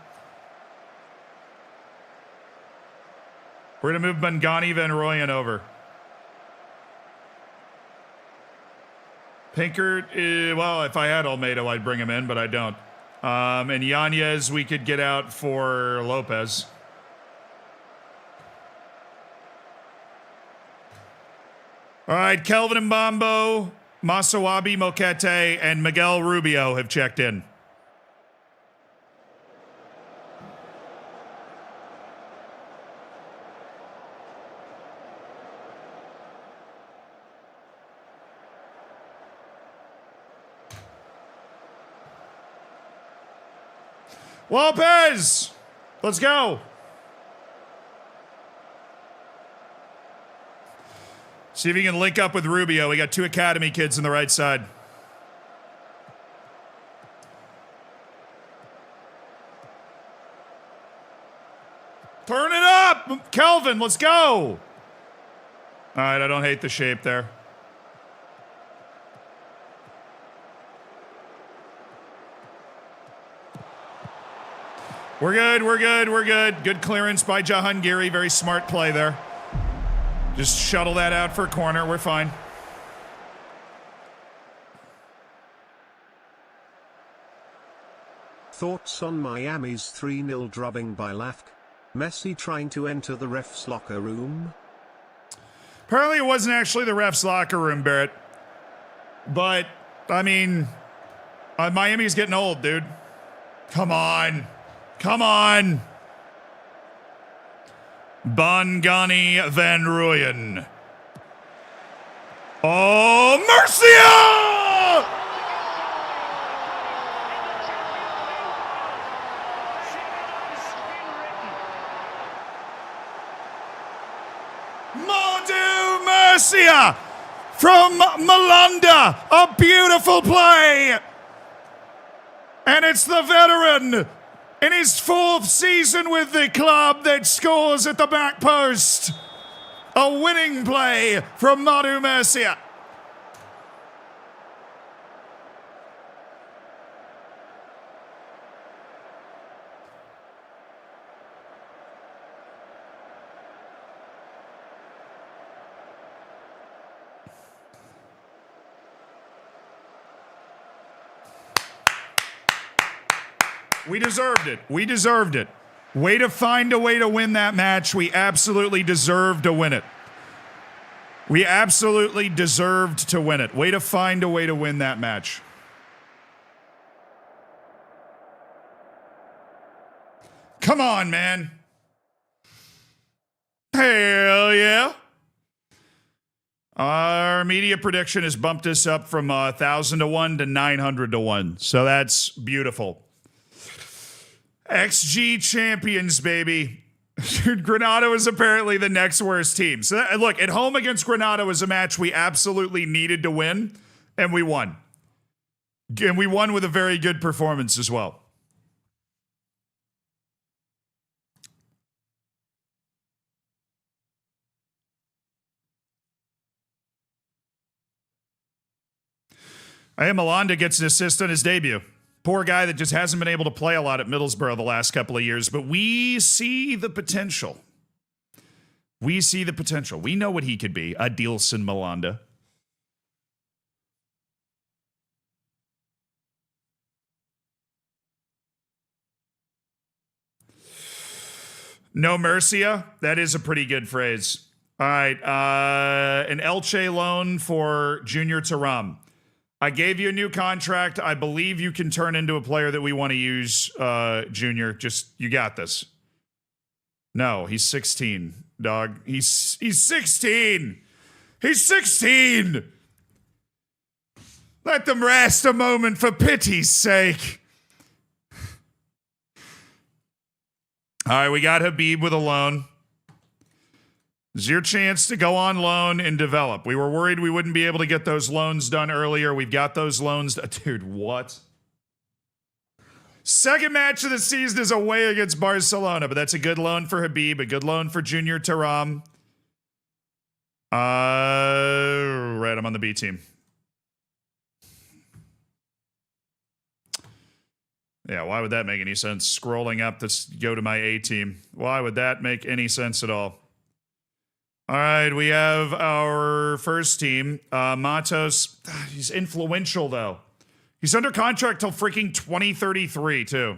We're going to move Bangani Van Rooyen over. Pinkert, well, if I had Olmedo, I'd bring him in, but I don't. And Yanez, we could get out for Lopez. All right, Kelvin Mbambo, Masawabi Mokete, and Miguel Rubio have checked in. Lopez! Let's go. See if you can link up with Rubio. We got two academy kids on the right side. Turn it up! Kelvin, let's go! All right, I don't hate the shape there. We're good, we're good, we're good. Good clearance by Jahangiri. Very smart play there. Just shuttle that out for a corner. We're fine. Thoughts on Miami's 3-0 drubbing by LAFC? Messi trying to enter the ref's locker room? Apparently it wasn't actually the ref's locker room, Barrett. But, I mean, Miami's getting old, dude. Come on. Come on. Bangani Van Rooyen. Oh, Murcia! Modu Murcia from Malanda. A beautiful play. And it's the veteran in his 4th season with the club that scores at the back post. A winning play from Modu Murcia. We deserved it. We deserved it. Way to find a way to win that match. We absolutely deserved to win it. We absolutely deserved to win it. Way to find a way to win that match. Come on, man. Hell yeah. Our media prediction has bumped us up from 1,000 to 1 to 900 to 1. So that's beautiful. XG champions, baby. Dude, Granada was apparently the next worst team. So look, at home against Granada was a match we absolutely needed to win, and we won. And we won with a very good performance as well. Malanda gets an assist on his debut. Poor guy that just hasn't been able to play a lot at Middlesbrough the last couple of years, but we see the potential. We see the potential. We know what he could be, Adilson Malanda. No Murcia. That is a pretty good phrase. All right. An Elche loan for Junior Taram. I gave you a new contract. I believe you can turn into a player that we want to use, Junior. Just, you got this. No, he's 16, dog. He's 16. He's 16. Let them rest a moment for pity's sake. All right, we got Habib with a loan. This is your chance to go on loan and develop. We were worried we wouldn't be able to get those loans done earlier. We've got those loans. Dude, what? Second match of the season is away against Barcelona, but that's a good loan for Habib, a good loan for Junior Taram. Right, I'm on the B team. Yeah, why would that make any sense? Scrolling up to go to my A team. Why would that make any sense at all? All right, we have our first team. Matos, he's influential, though. He's under contract till freaking 2033, too.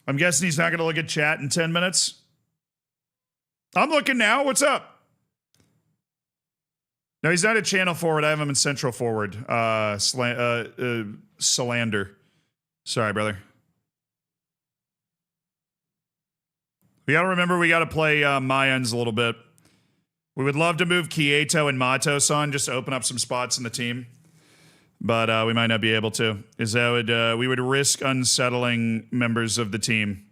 I'm guessing he's not going to look at chat in 10 minutes. I'm looking now. What's up? No, he's not a channel forward. I have him in central forward. Salander. Sorry, brother. We got to remember we got to play Mayans a little bit. We would love to move Kieto and Matos on, just to open up some spots in the team. But we might not be able to. We would risk unsettling members of the team.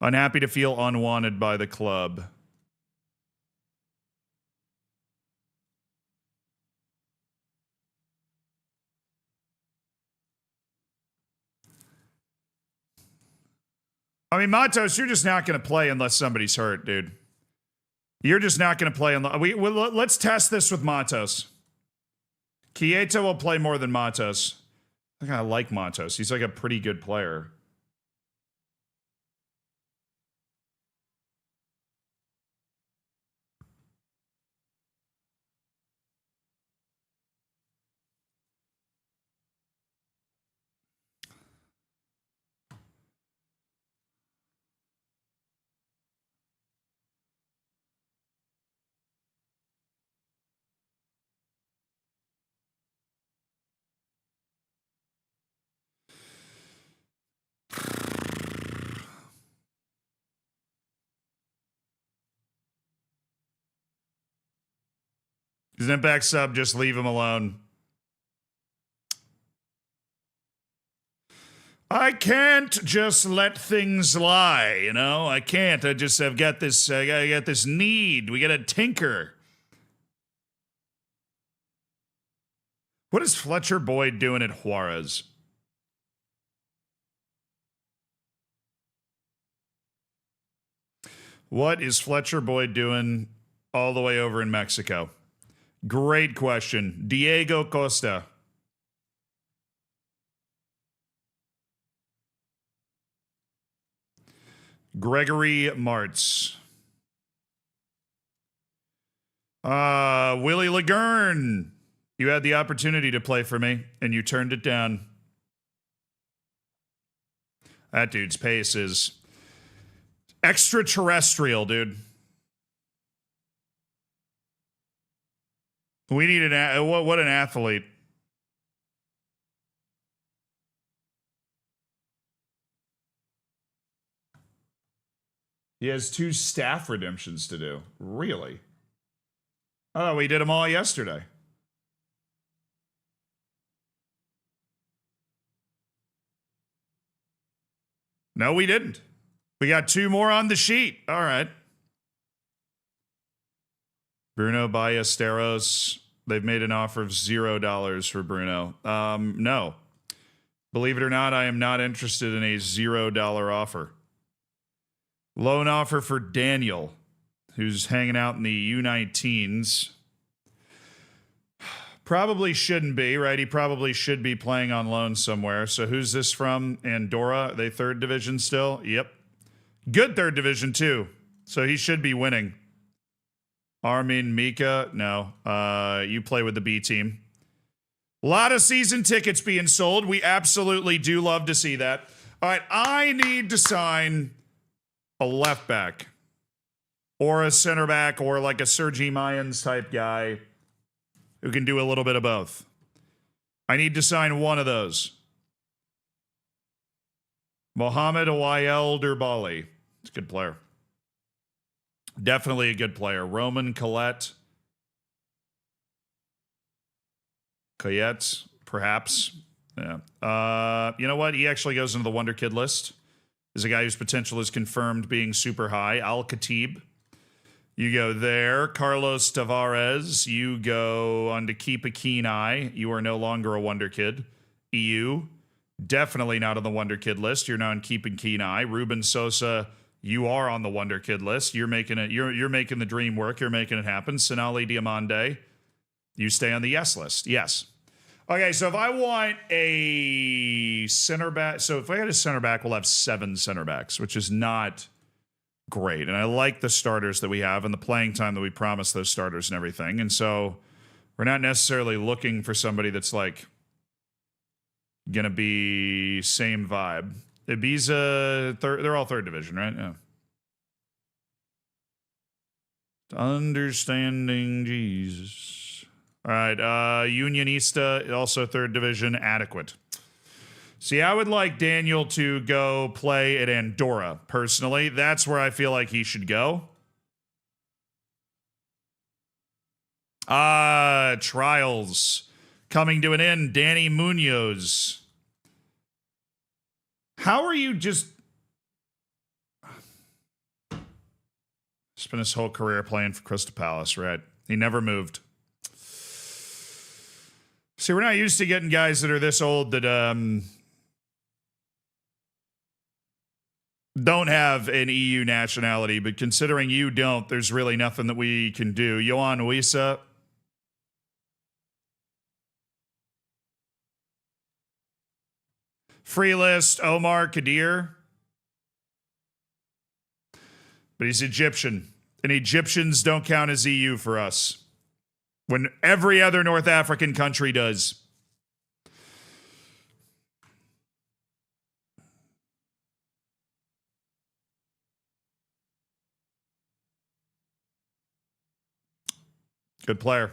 Unhappy to feel unwanted by the club. I mean, Matos, you're just not going to play unless somebody's hurt, dude. You're just not going to play unless... let's test this with Matos. Kieto will play more than Matos. I think I like Matos. He's like a pretty good player. He's an impact sub, just leave him alone. I can't just let things lie, you know? I can't. I've got this need. We gotta tinker. What is Fletcher Boyd doing at Juarez? What is Fletcher Boyd doing all the way over in Mexico? Great question. Diego Costa. Gregory Martz. Willie Lagurn. You had the opportunity to play for me, and you turned it down. That dude's pace is extraterrestrial, dude. We need what an athlete. He has 2 staff redemptions to do. Really? Oh, we did them all yesterday. No, we didn't. We got 2 more on the sheet. All right. Bruno Ballesteros. They've made an offer of $0 for Bruno. No. Believe it or not, I am not interested in a $0 offer. Loan offer for Daniel, who's hanging out in the U19s. Probably shouldn't be, right? He probably should be playing on loan somewhere. So who's this from? Andorra? Are they 3rd division still? Yep. Good 3rd division, too. So he should be winning. Armin Mika, no. You play with the B team. A lot of season tickets being sold. We absolutely do love to see that. All right, I need to sign a left back or a center back or like a Sergi Mayans type guy who can do a little bit of both. I need to sign one of those. Mohamed Wael Durbali. It's a good player. Definitely a good player. Roman Collette. Coyette, perhaps. Yeah. You know what? He actually goes into the Wonderkid list. Is a guy whose potential is confirmed being super high. Al-Khatib. You go there. Carlos Tavares. You go on to keep a keen eye. You are no longer a Wonderkid. EU. Definitely not on the Wonderkid list. You're now on keep a keen eye. Ruben Sosa. You are on the Wonderkid list. You're making it. You're making the dream work. You're making it happen. Sinali Diamande. You stay on the yes list. Yes. Okay, so if I want a center back, so if I get a center back, we'll have 7 center backs, which is not great. And I like the starters that we have and the playing time that we promise those starters and everything. And so we're not necessarily looking for somebody that's like going to be same vibe. Ibiza, they're all third division, right? Yeah. Understanding Jesus. All right, Unionista, also third division, adequate. See, I would like Daniel to go play at Andorra, personally. That's where I feel like he should go. Trials. Coming to an end, Danny Munoz. How are you just... Spent his whole career playing for Crystal Palace, right? He never moved. See, we're not used to getting guys that are this old that don't have an EU nationality, but considering you don't, there's really nothing that we can do. Johan Wissa. Free list, Omar Kadir. But he's Egyptian, and Egyptians don't count as EU for us. When every other North African country does. Good player.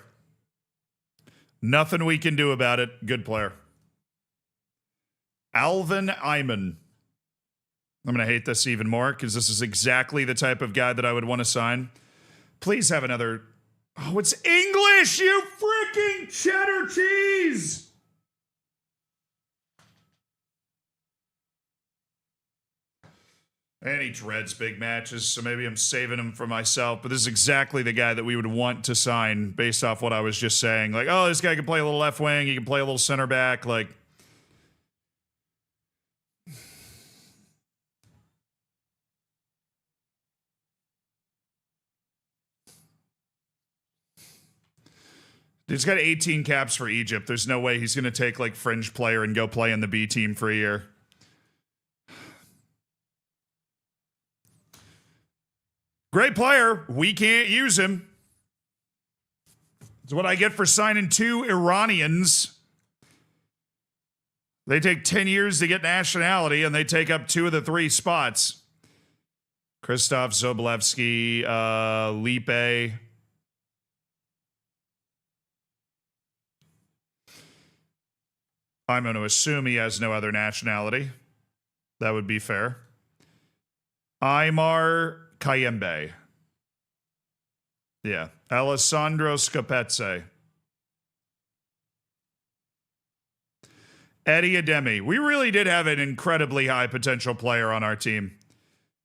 Nothing we can do about it. Good player. Alvin Ayman. I'm going to hate this even more because this is exactly the type of guy that I would want to sign. Please have another... Oh, it's English, you freaking cheddar cheese! And he dreads big matches, so maybe I'm saving him for myself. But this is exactly the guy that we would want to sign based off what I was just saying. Like, oh, this guy can play a little left wing. He can play a little center back. Like, he's got 18 caps for Egypt. There's no way he's going to take like fringe player and go play in the B team for a year. Great player. We can't use him. That's what I get for signing 2 Iranians. They take 10 years to get nationality, and they take up 2 of the 3 spots. Krzysztof Zoblewski, Lipe. I'm going to assume he has no other nationality. That would be fair. Aymar Kayembe. Yeah. Alessandro Scapezze. Eddie Ademi. We really did have an incredibly high potential player on our team.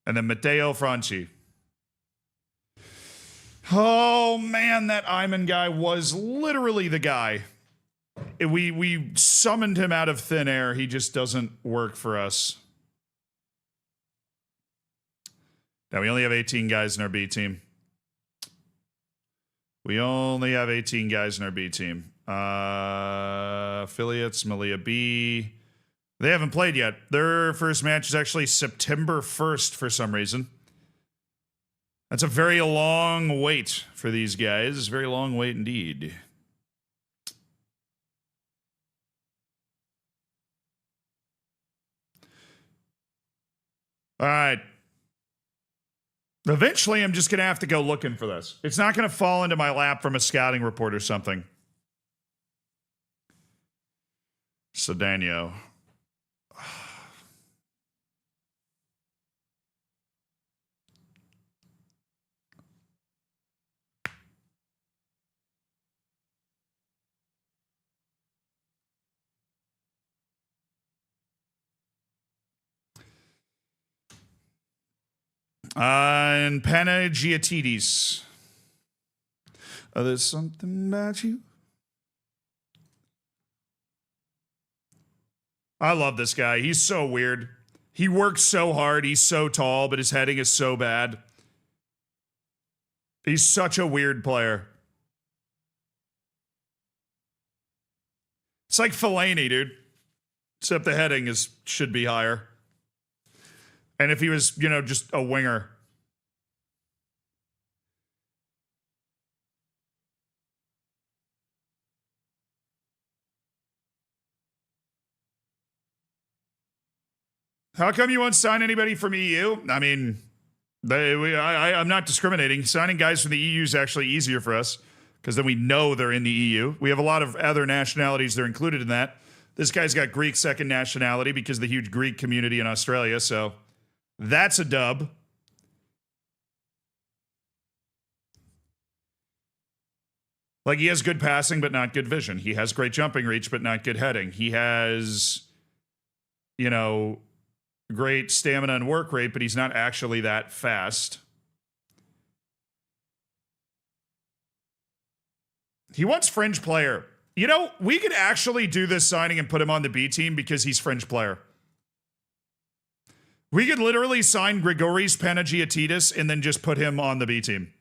And then Matteo Franchi. Oh, man, that Ayman guy was literally the guy. We summoned him out of thin air. He just doesn't work for us. Now, we only have 18 guys in our B team. We only have 18 guys in our B team. Affiliates, Malia B. They haven't played yet. Their first match is actually September 1st for some reason. That's a very long wait for these guys. Very long wait indeed. All right. Eventually, I'm just going to have to go looking for this. It's not going to fall into my lap from a scouting report or something. Cedeno. And Panagiotides. There's something about you. I love this guy. He's so weird. He works so hard. He's so tall, but his heading is so bad. He's such a weird player. It's like Fellaini, dude. Except the heading should be higher. And if he was, just a winger. How come you won't sign anybody from EU? I mean, I'm not discriminating. Signing guys from the EU is actually easier for us because then we know they're in the EU. We have a lot of other nationalities that are included in that. This guy's got Greek second nationality because of the huge Greek community in Australia, so that's a dub. Like, he has good passing, but not good vision. He has great jumping reach, but not good heading. He has, great stamina and work rate, but he's not actually that fast. He wants fringe player. We could actually do this signing and put him on the B team because he's fringe player. We could literally sign Grigoris Panagiotides and then just put him on the B team.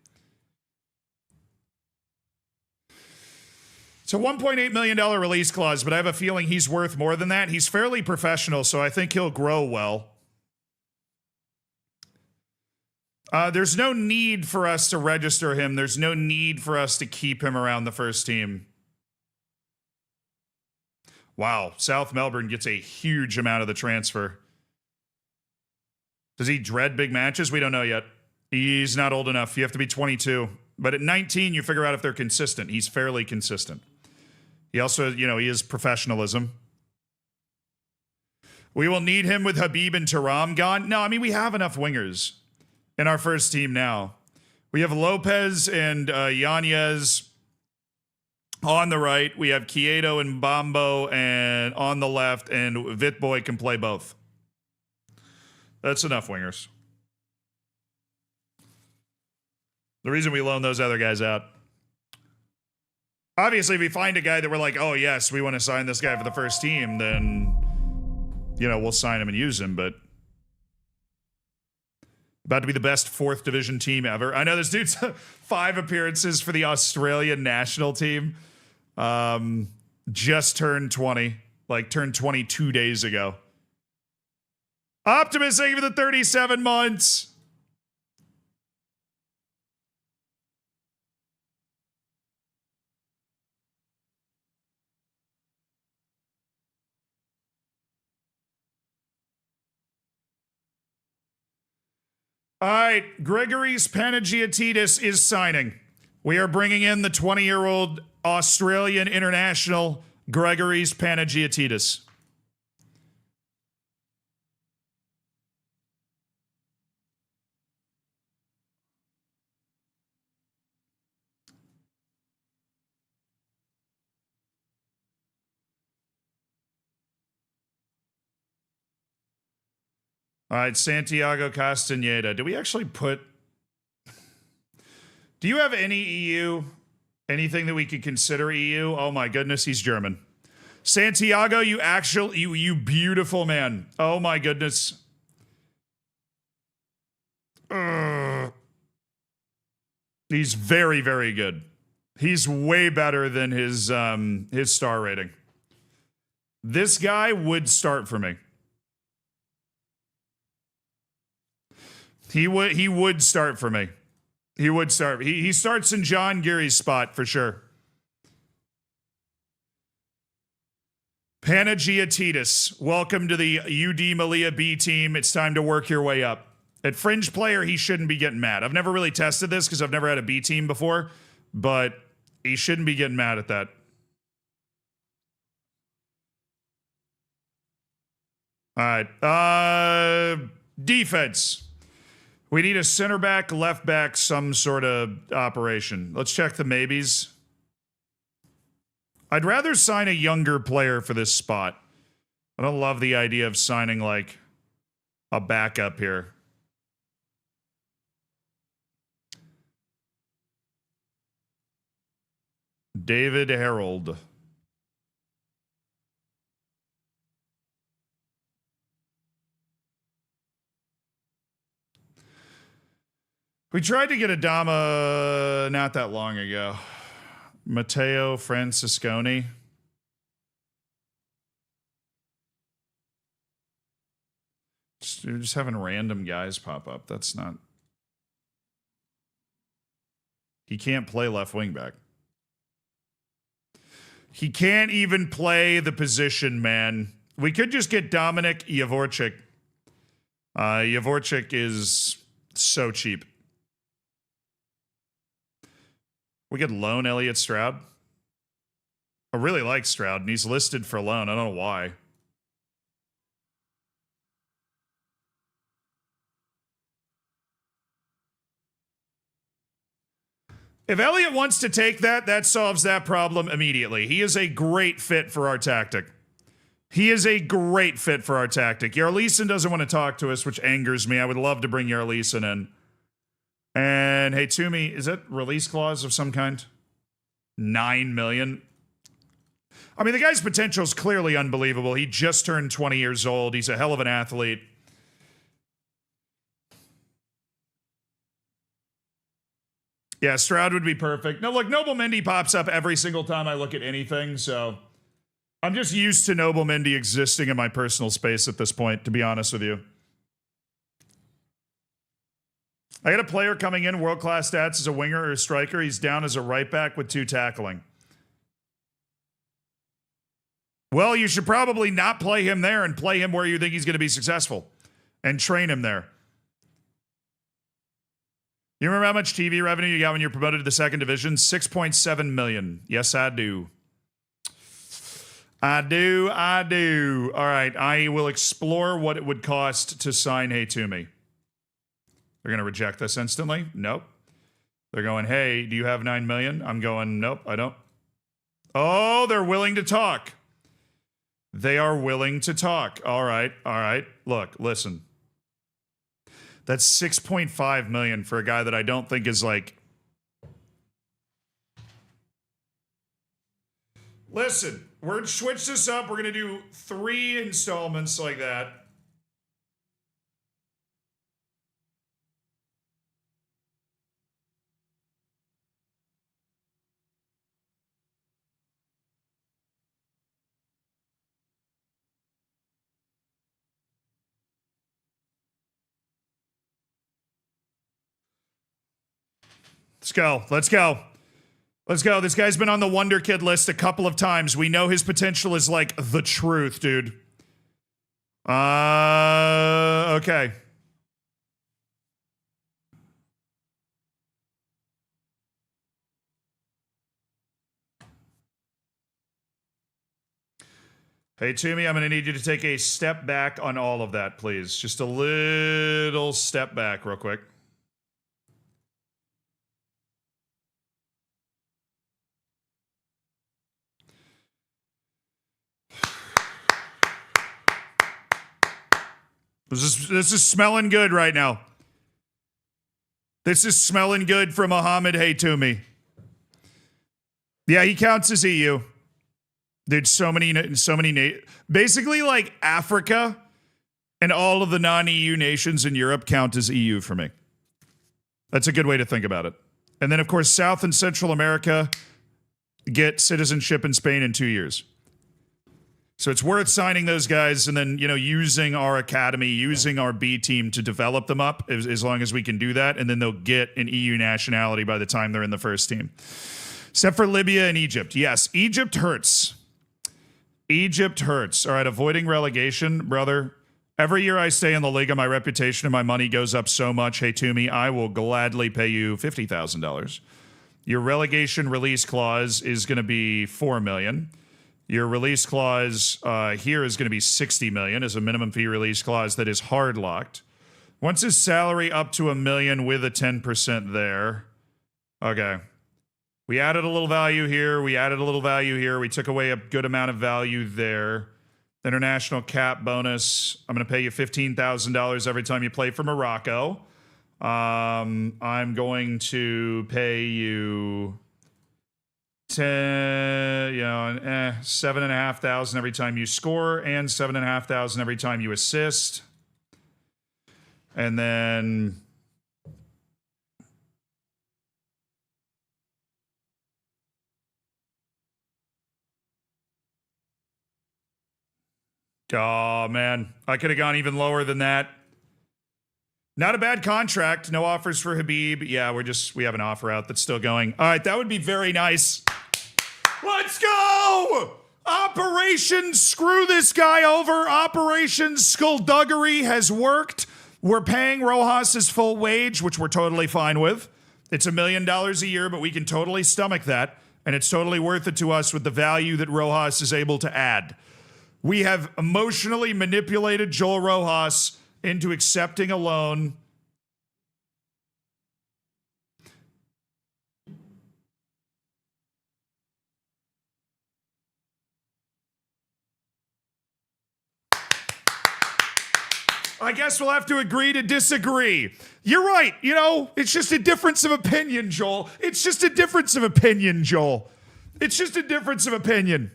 It's a $1.8 million release clause, but I have a feeling he's worth more than that. He's fairly professional, so I think he'll grow well. There's no need for us to register him. There's no need for us to keep him around the first team. Wow, South Melbourne gets a huge amount of the transfer. Does he dread big matches? We don't know yet. He's not old enough. You have to be 22. But at 19, you figure out if they're consistent. He's fairly consistent. He also, he is professionalism. We will need him with Habib and Thuram gone. No, I mean, we have enough wingers in our first team now. We have Lopez and Yanez on the right. We have Quieto and Bombo and on the left, and Vitboy can play both. That's enough wingers. The reason we loan those other guys out. Obviously, if we find a guy that we're like, oh, yes, we want to sign this guy for the first team, then, we'll sign him and use him, but about to be the best 4th division team ever. I know this dude's 5 appearances for the Australian national team. Just turned 20, turned 22 days ago. Optimus, thank you for the 37 months. All right, Grigoris Panagiotides is signing. We are bringing in the 20-year-old Australian international Grigoris Panagiotides. All right, Santiago Castaneda. Do we actually put... Do you have any EU? Anything that we could consider EU? Oh my goodness, he's German. Santiago, you beautiful man. Oh my goodness. He's very, very good. He's way better than his star rating. This guy would start for me. He would start for me. He would start. He starts in John Geary's spot for sure. Panagiotidis, welcome to the UD Malia B team. It's time to work your way up. At fringe player, he shouldn't be getting mad. I've never really tested this because I've never had a B team before, but he shouldn't be getting mad at that. All right. Defense. We need a center back, left back, some sort of operation. Let's check the maybes. I'd rather sign a younger player for this spot. I don't love the idea of signing like a backup here. David Harold. We tried to get Adama not that long ago. Matteo Francisconi. You're just having random guys pop up. That's not... He can't play left wing back. He can't even play the position, man. We could just get Dominic Javorchik. Javorchik is so cheap. We could loan Elliott Stroud. I really like Stroud, and he's listed for loan. I don't know why. If Elliott wants to take that, that solves that problem immediately. He is a great fit for our tactic. He is a great fit for our tactic. Yarlison doesn't want to talk to us, which angers me. I would love to bring Yarlison in. And hey, Toomey, is that release clause of some kind? 9 million. I mean, the guy's potential is clearly unbelievable. He just turned 20 years old. He's a hell of an athlete. Yeah, Stroud would be perfect. No, look, Noble Mendy pops up every single time I look at anything, so I'm just used to Noble Mendy existing in my personal space at this point, to be honest with you. I got a player coming in, world-class stats as a winger or a striker. He's down as a right back with 2 tackling. Well, you should probably not play him there and play him where you think he's going to be successful and train him there. You remember how much TV revenue you got when you're promoted to the second division? 6.7 million. Yes, I do. I do. All right, I will explore what it would cost to sign Hey Toomey. They're going to reject this instantly? Nope. They're going, hey, do you have 9 million? I'm going, nope, I don't. Oh, they're willing to talk. They are willing to talk. All right. Look, listen. That's 6.5 million for a guy that I don't think is like... Listen, we're going to switch this up. We're going to do 3 installments like that. Let's go. This guy's been on the Wonderkid list a couple of times. We know his potential is like the truth, dude. Okay. Hey, Toomey, I'm going to need you to take a step back on all of that, please. Just a little step back real quick. This is smelling good right now. This is smelling good for Mohammed Hey Toomey. Yeah, he counts as EU. Dude, so many, basically like Africa and all of the non-EU nations in Europe count as EU for me. That's a good way to think about it. And then, of course, South and Central America get citizenship in Spain in 2 years. So it's worth signing those guys and then, using our academy, using our B team to develop them up as long as we can do that. And then they'll get an EU nationality by the time they're in the first team. Except for Libya and Egypt. Yes, Egypt hurts. Egypt hurts. All right, avoiding relegation, brother. Every year I stay in La Liga, my reputation and my money goes up so much. Hey, Toomey, I will gladly pay you $50,000. Your relegation release clause is going to be $4 million. Your release clause here is going to be $60 million as a minimum fee release clause that is hard locked. Once his salary up to $1 million with a 10% there. Okay. We added a little value here. We added a little value here. We took away a good amount of value there. International cap bonus. I'm going to pay you $15,000 every time you play for Morocco. I'm going to pay you 7,500 every time you score and 7,500 every time you assist. And then oh man, I could have gone even lower than that. Not a bad contract. No offers for Habib. Yeah, we have an offer out that's still going. All right, that would be very nice. Let's go! Operation Screw This Guy Over. Operation Skullduggery has worked. We're paying Rojas' full wage, which we're totally fine with. It's $1 million a year, but we can totally stomach that. And it's totally worth it to us with the value that Rojas is able to add. We have emotionally manipulated Joel Rojas into accepting a loan. I guess we'll have to agree to disagree. You're right. You know, it's just a difference of opinion, Joel. It's just a difference of opinion, Joel. It's just a difference of opinion.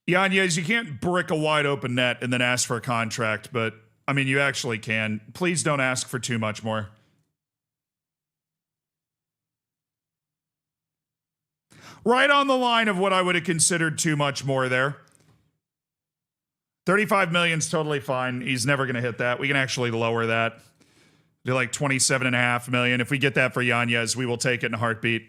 Yanez, you can't brick a wide open net and then ask for a contract, but I mean, you actually can. Please don't ask for too much more. Right on the line of what I would have considered too much more there. 35 million's totally fine. He's never going to hit that. We can actually lower that to like 27.5 million. If we get that for Yanez, we will take it in a heartbeat.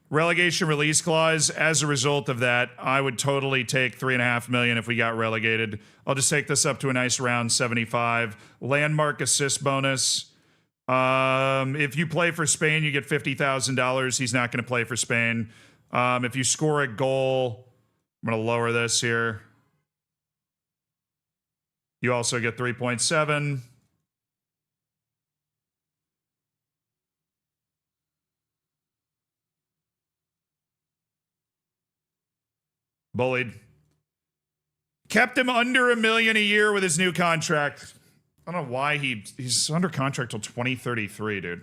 Relegation release clause. As a result of that, I would totally take 3.5 million if we got relegated. I'll just take this up to a nice round 75. Landmark assist bonus. If you play for Spain, you get $50,000. He's not going to play for Spain. If you score a goal, I'm going to lower this here. You also get 3.7. Bullied. Kept him under $1 million a year with his new contract. I don't know why he's under contract till 2033, dude.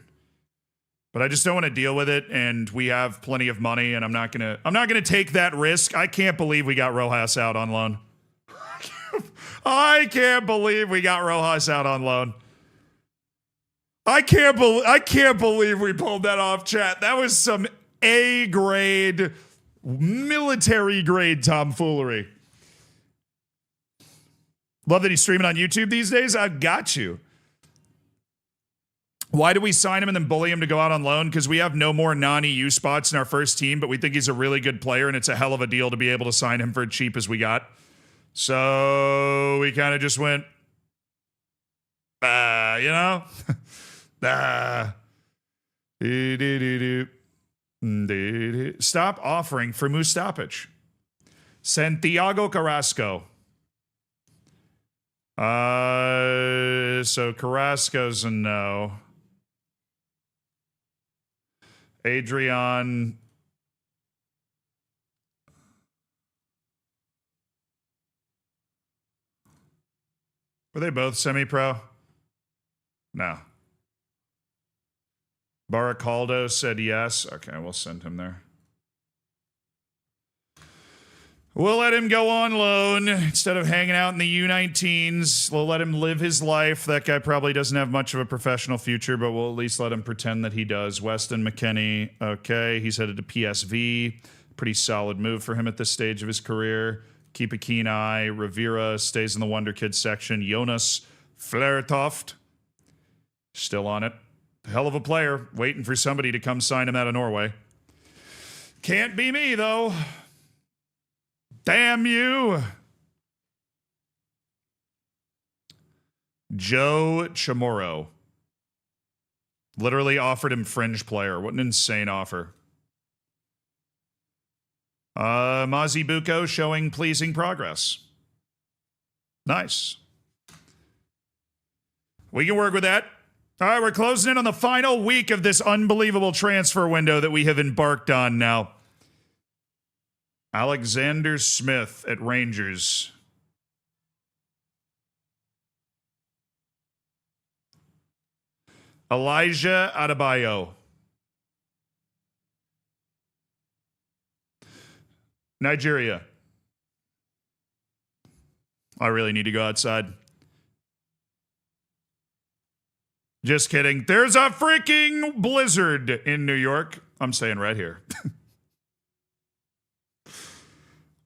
But I just don't want to deal with it, and we have plenty of money, and I'm not gonna take that risk. I can't believe we got Rojas out on loan. I can't believe we got Rojas out on loan. I can't believe we pulled that off, chat. That was some A-grade, military-grade tomfoolery. Love that he's streaming on YouTube these days. I've got you. Why do we sign him and then bully him to go out on loan? Because we have no more non-EU spots in our first team, but we think he's a really good player, and it's a hell of a deal to be able to sign him for as cheap as we got. So we kind of just went, you know? Stop offering for Mustapic. Santiago Carrasco. So Carrasco's a no. Adrian. Were they both semi-pro? No. Baracaldo said yes. Okay, we'll send him there. We'll let him go on loan instead of hanging out in the U19s. We'll let him live his life. That guy probably doesn't have much of a professional future, but we'll at least let him pretend that he does. Weston McKennie, okay. He's headed to PSV. Pretty solid move for him at this stage of his career. Keep a keen eye. Rivera stays in the Wonderkid section. Jonas Flertoft, still on it. Hell of a player, waiting for somebody to come sign him out of Norway. Can't be me, though. Damn you. Joe Chamorro. Literally offered him fringe player. What an insane offer. Mazi Buko showing pleasing progress. Nice. We can work with that. All right, we're closing in on the final week of this unbelievable transfer window that we have embarked on now. Alexander Smith at Rangers. Elijah Adebayo. Nigeria. I really need to go outside. Just kidding. There's a freaking blizzard in New York. I'm staying right here.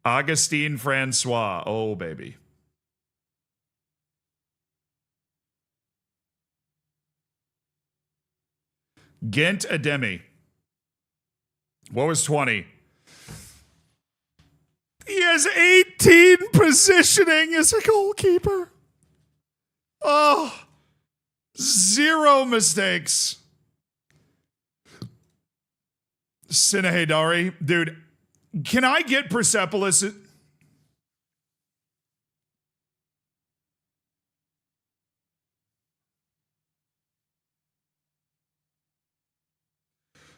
Augustine Francois. Oh, baby. Gent Ademi. What was 20? He has 18 positioning as a goalkeeper. Oh, 0 mistakes. Sinehedari. Dude, can I get Persepolis?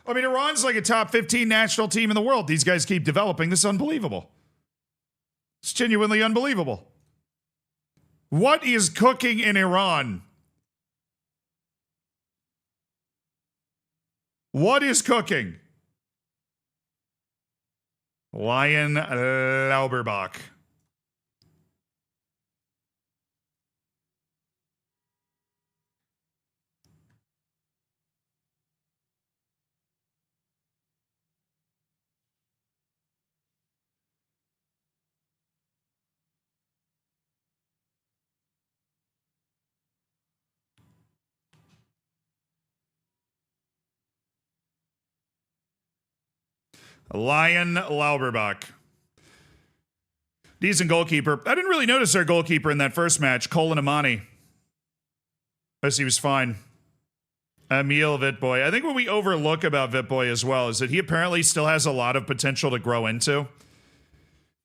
I mean, Iran's like a top 15 national team in the world. These guys keep developing. This is unbelievable. It's genuinely unbelievable. What is cooking in Iran? What is cooking? Lion Lauberbach. Lion Lauberbach. Decent goalkeeper. I didn't really notice our goalkeeper in that first match, Colin Amani. Guess he was fine. Emil Vitboy. I think what we overlook about Vitboy as well is that he apparently still has a lot of potential to grow into,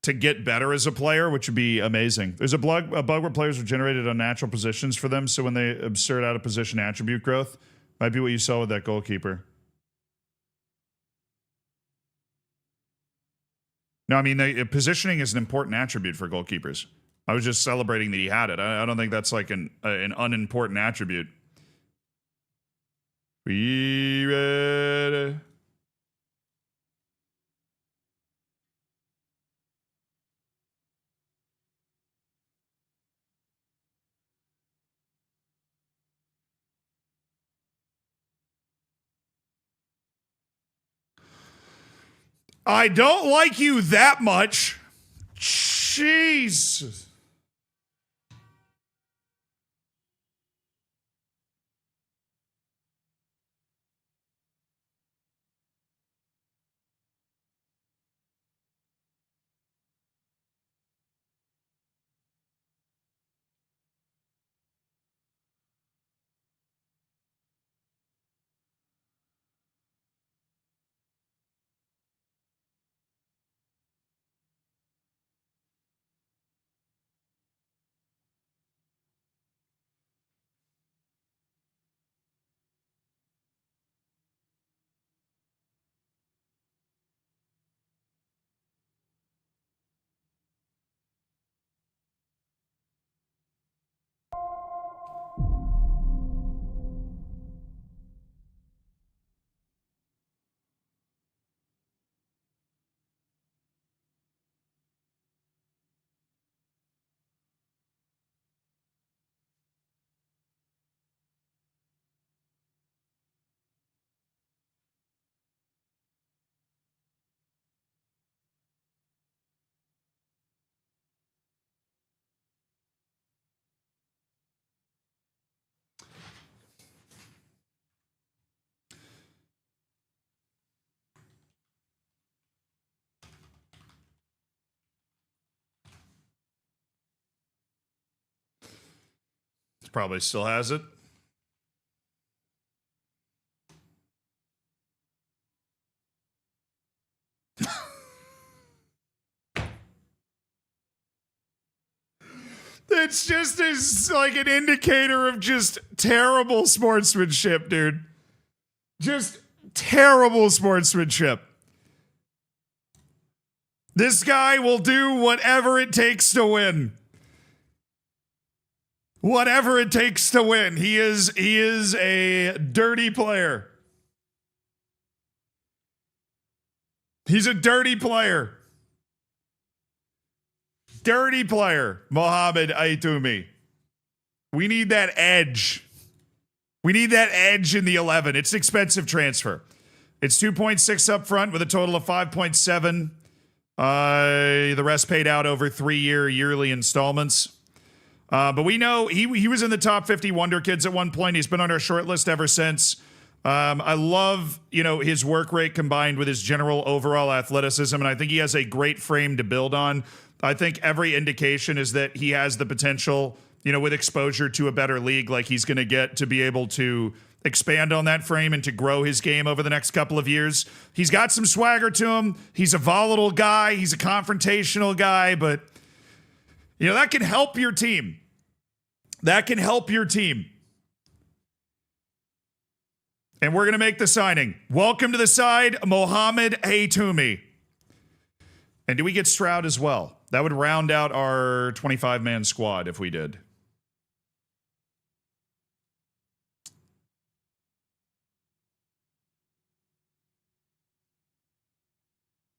to get better as a player, which would be amazing. There's a bug where players are generated unnatural positions for them, so when they insert out of position attribute growth, might be what you saw with that goalkeeper. No, I mean, positioning is an important attribute for goalkeepers. I was just celebrating that he had it. I don't think that's like an unimportant attribute. We ready? I don't like you that much. Jeez. Probably still has it. It's just as like an indicator of just terrible sportsmanship, dude. Just terrible sportsmanship. This guy will do whatever it takes to win. Whatever it takes to win. He is a dirty player. He's a dirty player. Dirty player, Mohamed Aitoumi. We need that edge. We need that edge in the 11. It's an expensive transfer. It's 2.6 up front with a total of 5.7. The rest paid out over 3-year yearly installments. But we know he was in the top 50 Wonderkids at one point. He's been on our short list ever since. I love, his work rate combined with his general overall athleticism, and I think he has a great frame to build on. I think every indication is that he has the potential, with exposure to a better league like he's going to get, to be able to expand on that frame and to grow his game over the next couple of years. He's got some swagger to him. He's a volatile guy. He's a confrontational guy, but, that can help your team. That can help your team. And we're going to make the signing. Welcome to the side, Mohamed Aitoumi. And do we get Stroud as well? That would round out our 25-man squad if we did.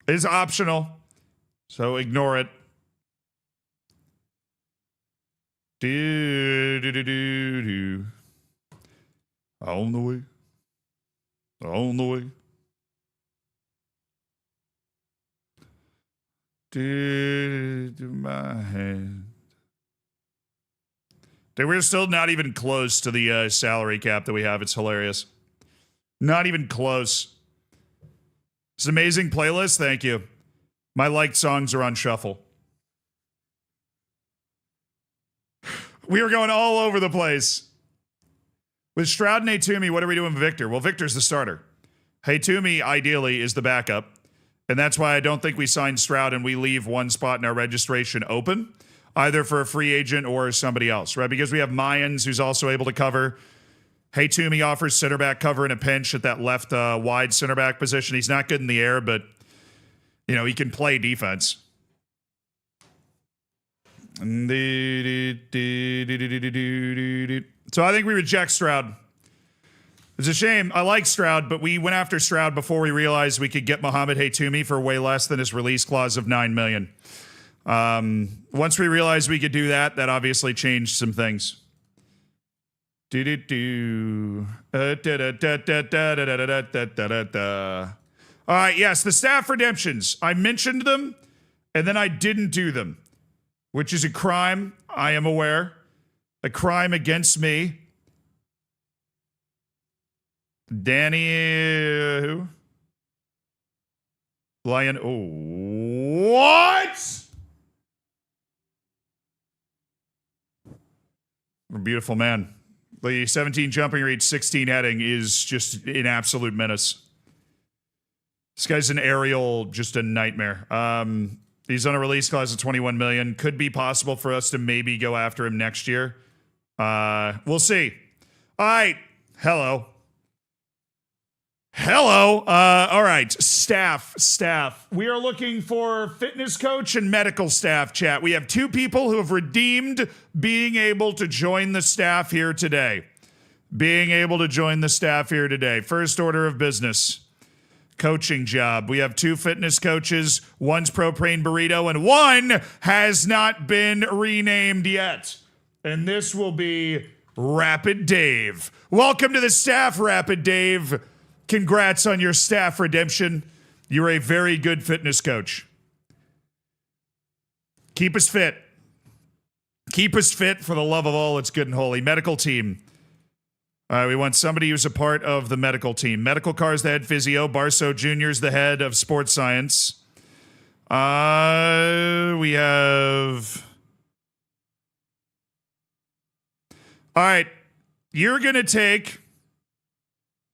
It's optional, so ignore it. On the way. On the way. To my hand. Dude, we're still not even close to the salary cap that we have. It's hilarious. Not even close. It's an amazing playlist. Thank you. My liked songs are on shuffle. We are going all over the place. With Stroud and Aitoumi, what are we doing with Victor? Well, Victor's the starter. Aitoumi, ideally, is the backup. And that's why I don't think we sign Stroud and we leave one spot in our registration open, either for a free agent or somebody else, right? Because we have Mayans, who's also able to cover. Aitoumi offers center back cover in a pinch at that left wide center back position. He's not good in the air, but, he can play defense. So I think we reject Stroud. It's a shame. I like Stroud, but we went after Stroud before we realized we could get Mohamed Aitoumi for way less than his release clause of $9 million. Once we realized we could do that, that obviously changed some things. All right, yes, the staff redemptions. I mentioned them, and then I didn't do them, which is a crime, I am aware. A crime against me. Danny, who? Lion, oh, what? A beautiful man. The 17 jumping rate, 16 heading is just an absolute menace. This guy's an aerial, just a nightmare. He's on a release clause of 21 million. Could be possible for us to maybe go after him next year. We'll see. All right. Hello. All right. Staff. We are looking for fitness coach and medical staff, chat. We have 2 people who have redeemed being able to join the staff here today. First order of business. Coaching job. We have 2 fitness coaches. One's Propane Burrito and one has not been renamed yet. And this will be Rapid Dave. Welcome to the staff, Rapid Dave. Congrats on your staff redemption. You're a very good fitness coach. Keep us fit. Keep us fit for the love of all that's good and holy. Medical team. All right, we want somebody who's a part of the medical team. Medical Car's the head physio. Barso Jr.'s the head of sports science. We have... All right. You're going to take,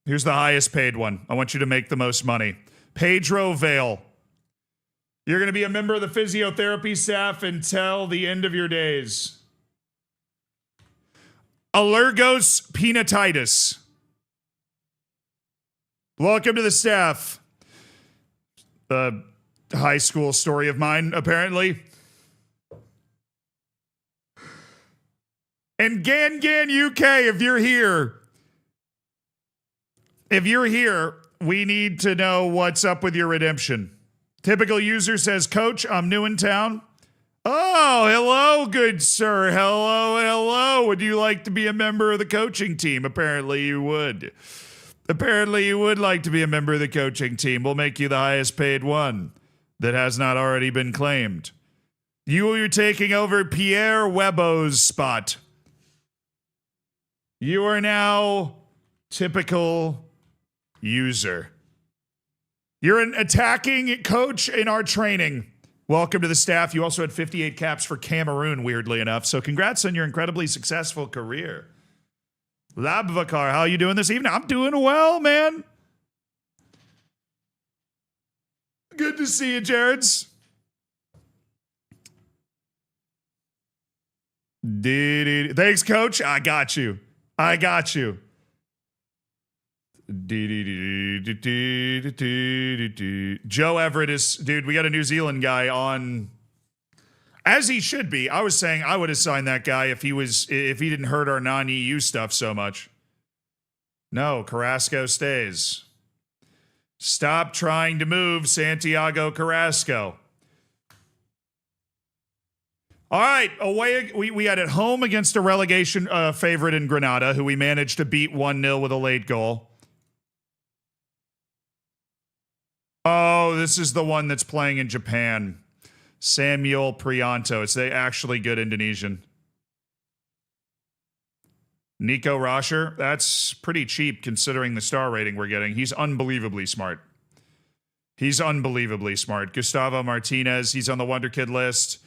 here's the highest paid one. I want you to make the most money. Pedro Vale. You're going to be a member of the physiotherapy staff until the end of your days. Allergos Peanutitis. Welcome to the staff. High school story of mine, apparently. And Gan UK, if you're here, we need to know what's up with your redemption. Typical user says, Coach, I'm new in town. Oh, hello, good sir. Hello. Would you like to be a member of the coaching team? Apparently you would. Apparently you would like to be a member of the coaching team. We'll make you the highest paid one that has not already been claimed. You are taking over Pierre Webo's spot. You are now typical user. You're an attacking coach in our training. Welcome to the staff. You also had 58 caps for Cameroon, weirdly enough. So congrats on your incredibly successful career. Labvakar, how are you doing this evening? I'm doing well, man. Good to see you, Jareds. Thanks, Coach. I got you. Joe Everett is, dude, we got a New Zealand guy on, as he should be. I was saying I would have signed that guy if he didn't hurt our non-EU stuff so much. No, Carrasco stays. Stop trying to move Santiago Carrasco. All right, away. We had at home against a relegation favorite in Granada, who we managed to beat 1-0 with a late goal. Oh, this is the one that's playing in Japan. Samuel Prianto. It's actually good Indonesian. Nico Roscher. That's pretty cheap considering the star rating we're getting. He's unbelievably smart. Gustavo Martinez. He's on the Wonderkid list.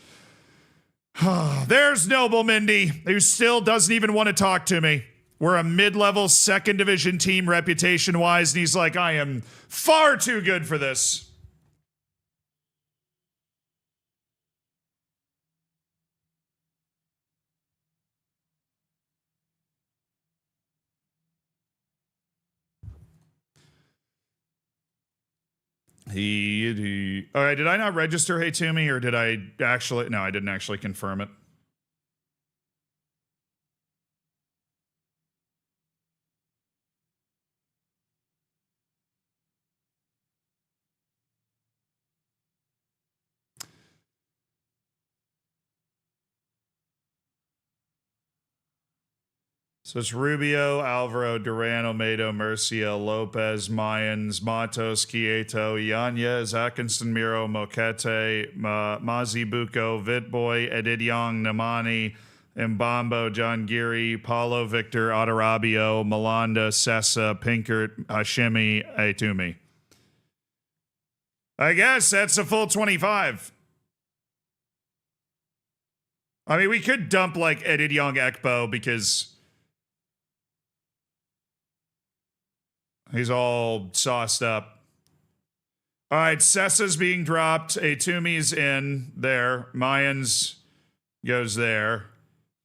There's Noble Mindy, who still doesn't even want to talk to me. We're a mid-level second division team reputation-wise, and he's like, I am far too good for this. All right, did I not register Hey To Me, or did I actually? No, I didn't actually confirm it. So it's Rubio, Alvaro, Duran, Olmedo, Murcia, Lopez, Mayans, Matos, Quieto, Yanez, Atkinson, Miro, Moquete, Mazibuko, Vitboy, Edidiong, Namani, Mbambo, John Geary, Paulo Victor, Adarabio, Malanda, Sessa, Pinkert, Hashimi, Atumi. I guess that's a full 25. I mean, we could dump like Edidiong Ekbo because he's all sauced up. All right, Sessa's being dropped. Atumi's in there. Mayans goes there.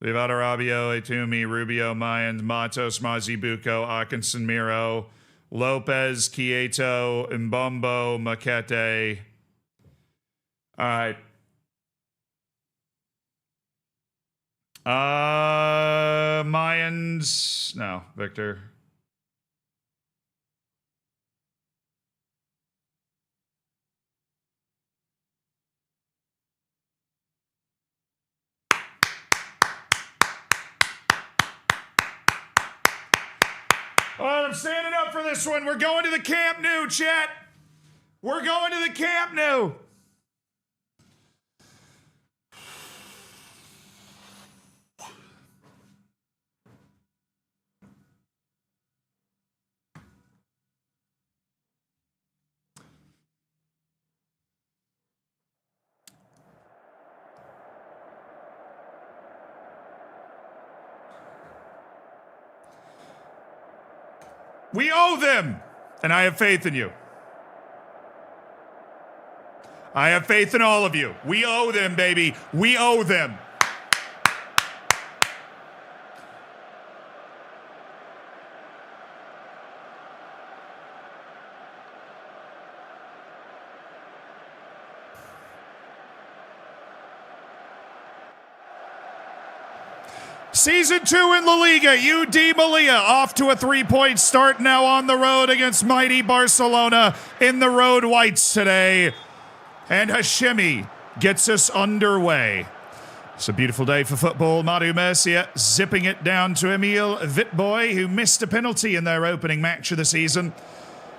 We have Adarabio, Atumi, Rubio, Mayans, Matos, Mazibuko, Atkinson, Miro, Lopez, Quieto, Mbombo, Maquete. All right. Mayans. No, Victor. All right, I'm standing up for this one. We're going to the Camp Nou, chat. We're going to the Camp Nou. We owe them. And I have faith in you. I have faith in all of you. We owe them, baby. We owe them. Season 2 in La Liga, UD Melilla off to a 3-point start now on the road against mighty Barcelona in the road whites today. And Hashemi gets us underway. It's a beautiful day for football. Madu Murcia zipping it down to Emil Vitboy, who missed a penalty in their opening match of the season.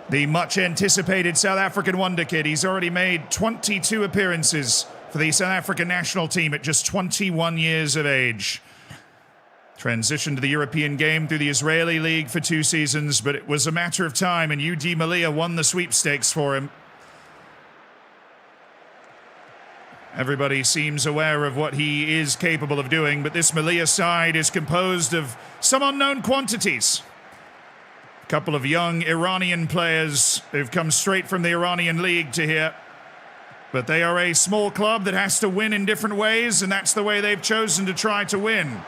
The much anticipated South African Wonderkid. He's already made 22 appearances for the South African national team at just 21 years of age. Transitioned to the European game through the Israeli League for 2 seasons, but it was a matter of time, and UD Melilla won the sweepstakes for him. Everybody seems aware of what he is capable of doing, but this Melilla side is composed of some unknown quantities. A couple of young Iranian players who've come straight from the Iranian League to here. But they are a small club that has to win in different ways, and that's the way they've chosen to try to win.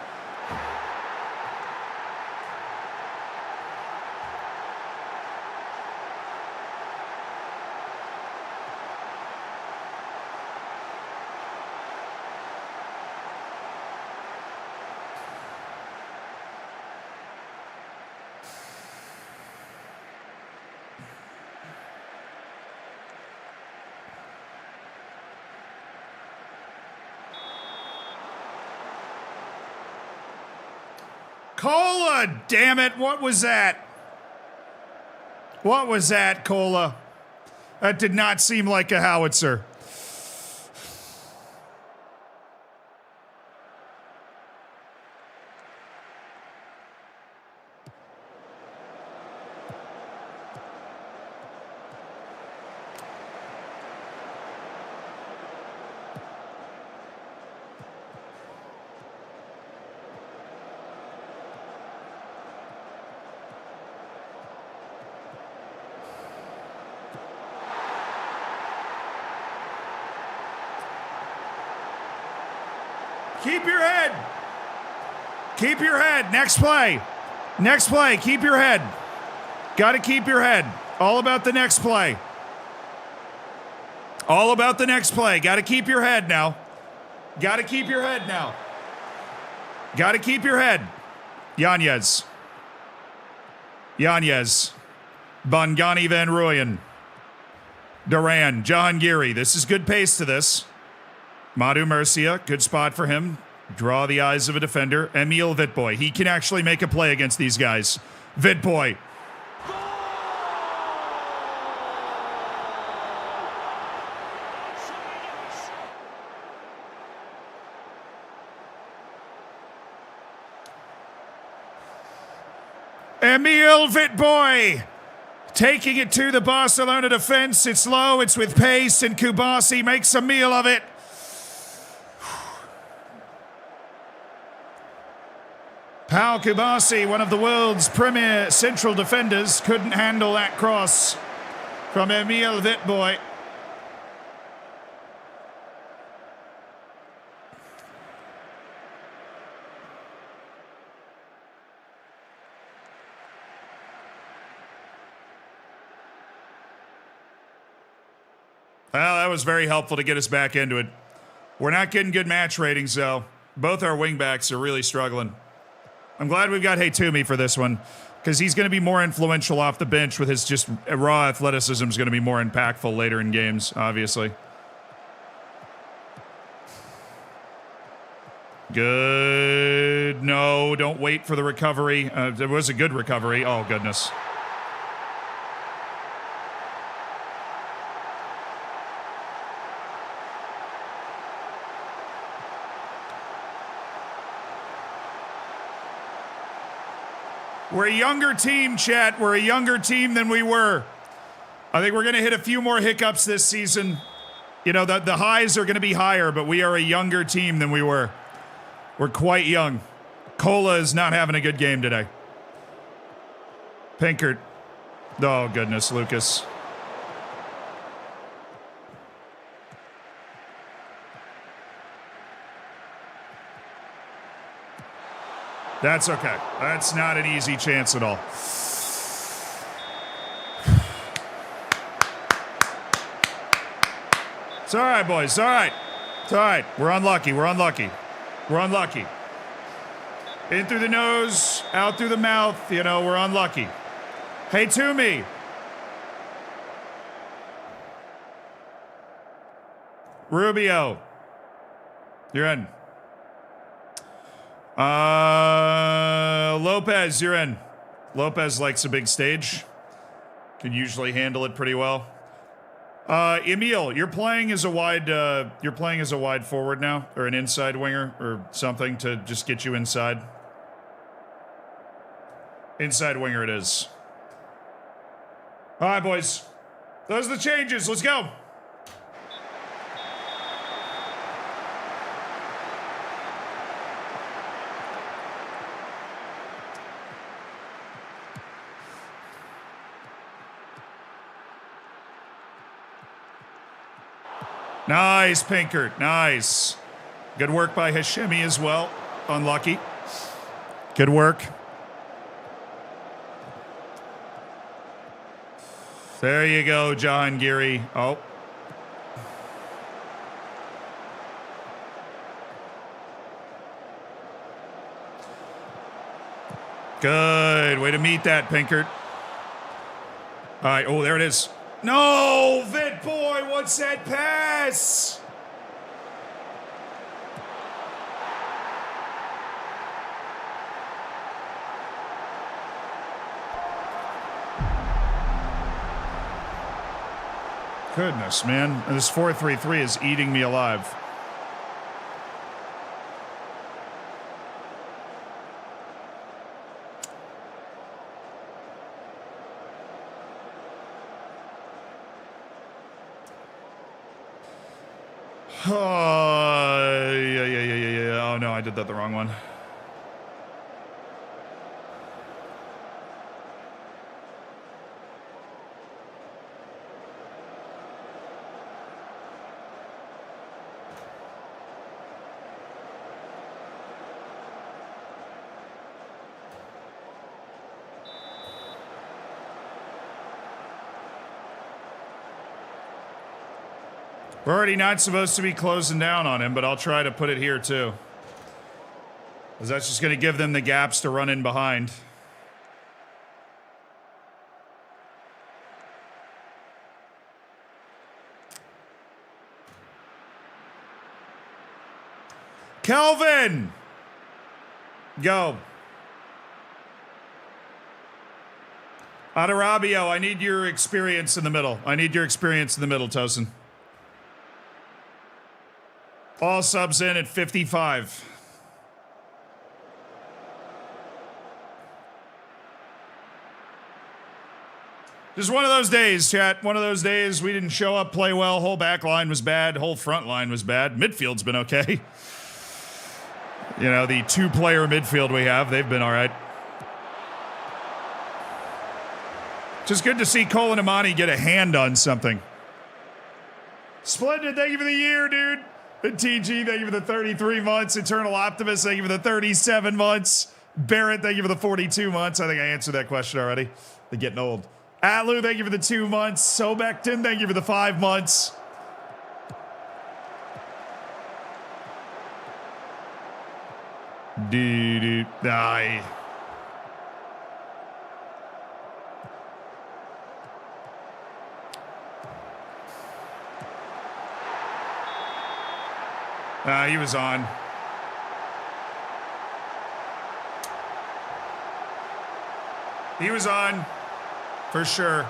Cola, damn it, what was that? What was that, Cola? That did not seem like a howitzer. Keep your head. Keep your head. Next play. Next play. Keep your head. Got to keep your head. All about the next play. All about the next play. Got to keep your head now. Got to keep your head now. Got to keep your head. Yanez. Yanez. Bongani Van Rooyen. Duran. Jahangiri. This is good pace to this. Madu Murcia, good spot for him. Draw the eyes of a defender. Emil Vitboy. He can actually make a play against these guys. Vitboy. Emil Vitboy. Taking it to the Barcelona defense. It's low, it's with pace, and Kubasi makes a meal of it. Pau Kubasi, one of the world's premier central defenders, couldn't handle that cross from Emil Vitboy. Well, that was very helpful to get us back into it. We're not getting good match ratings, though. Both our wingbacks are really struggling. I'm glad we've got Haytumi for this one, because he's going to be more influential off the bench with his just raw athleticism is going to be more impactful later in games, obviously. Good. No, don't wait for the recovery. It was a good recovery. Oh, goodness. We're a younger team, chat. We're a younger team than we were. I think we're going to hit a few more hiccups this season. You know, the highs are going to be higher, but we are a younger team than we were. We're quite young. Cola is not having a good game today. Pinkert Oh, goodness, Lucas. That's okay. That's not an easy chance at all. It's all right, boys. It's all right. It's all right. We're unlucky. We're unlucky. We're unlucky. In through the nose, out through the mouth. You know, we're unlucky. Hey, Toomey. Rubio. You're in. Lopez, you're in. Lopez likes a big stage. Can usually handle it pretty well. Emil, you're playing as a wide forward now, or an inside winger, or something to just get you inside. Inside winger it is. All right, boys. Those are the changes. Let's go. Nice, Pinkert. Nice. Good work by Hashemi as well. Unlucky. Good work. There you go, Jahangiri. Oh. Good. Way to meet that, Pinkert. All right. Oh, there it is. No, Vit boy, what's that pass? Goodness, man. This 4-3-3 is eating me alive. Yeah. Oh, no, I did that the wrong one. We're already not supposed to be closing down on him, but I'll try to put it here too. Because that's just going to give them the gaps to run in behind. Kelvin! Go. Adarabio, I need your experience in the middle. I need your experience in the middle, Tosin. All subs in at 55. Just one of those days, chat. One of those days we didn't show up, play well. Whole back line was bad. Whole front line was bad. Midfield's been okay. You know, the two-player midfield we have, they've been all right. Just good to see Cole and Imani get a hand on something. Splendid, thank you for the year, dude. And TG, thank you for the 33 months. Eternal Optimist, thank you for the 37 months. Barrett, thank you for the 42 months. I think I answered that question already. They're getting old. Atlu, thank you for the 2 months. Sobekton, thank you for the 5 months. Dude, die. He was on. He was on, for sure.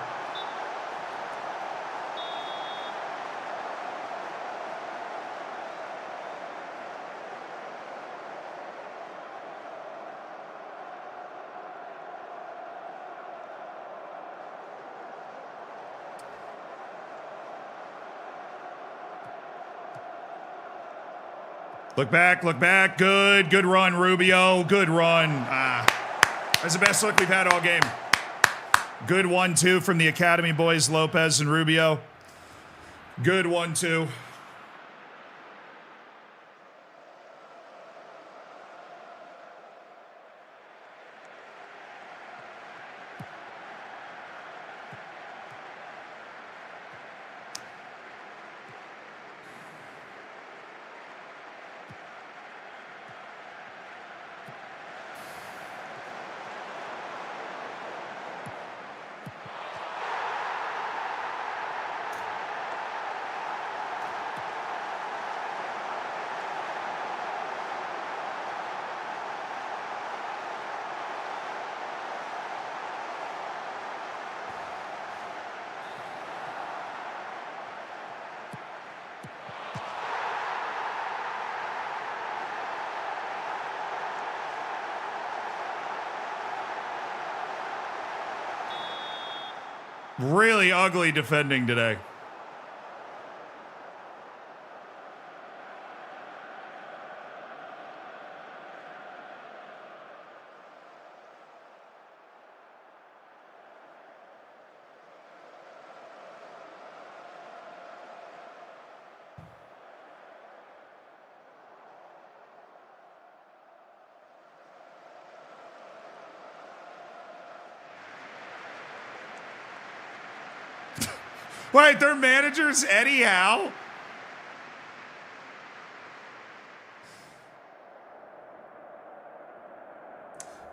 Look back, look back. Good run, Rubio. Good run. That's the best look we've had all game. Good 1-2 from the Academy boys, Lopez and Rubio. Good 1-2. Really ugly defending today. Wait, their manager's Eddie Howe?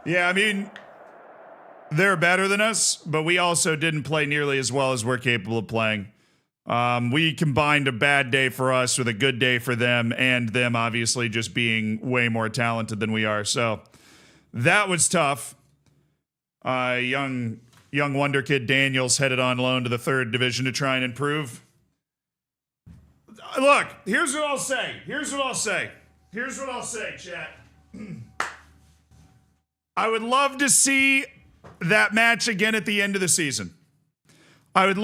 Yeah, I mean, they're better than us, but we also didn't play nearly as well as we're capable of playing. We combined a bad day for us with a good day for them, and them obviously just being way more talented than we are. So that was tough. Young Wonderkid Daniels headed on loan to the 3rd division to try and improve. Look, here's what I'll say, chat. I would love to see that match again at the end of the season. again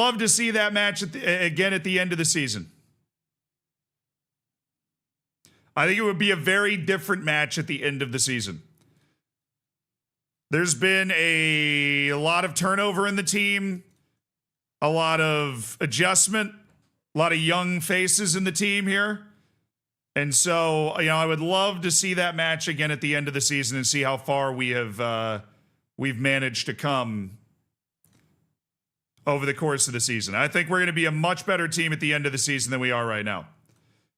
at the end of the season. I think it would be a very different match at the end of the season. There's been a lot of turnover in the team, a lot of adjustment, a lot of young faces in the team here. And so, I would love to see that match again at the end of the season and see how far we've managed to come over the course of the season. I think we're going to be a much better team at the end of the season than we are right now.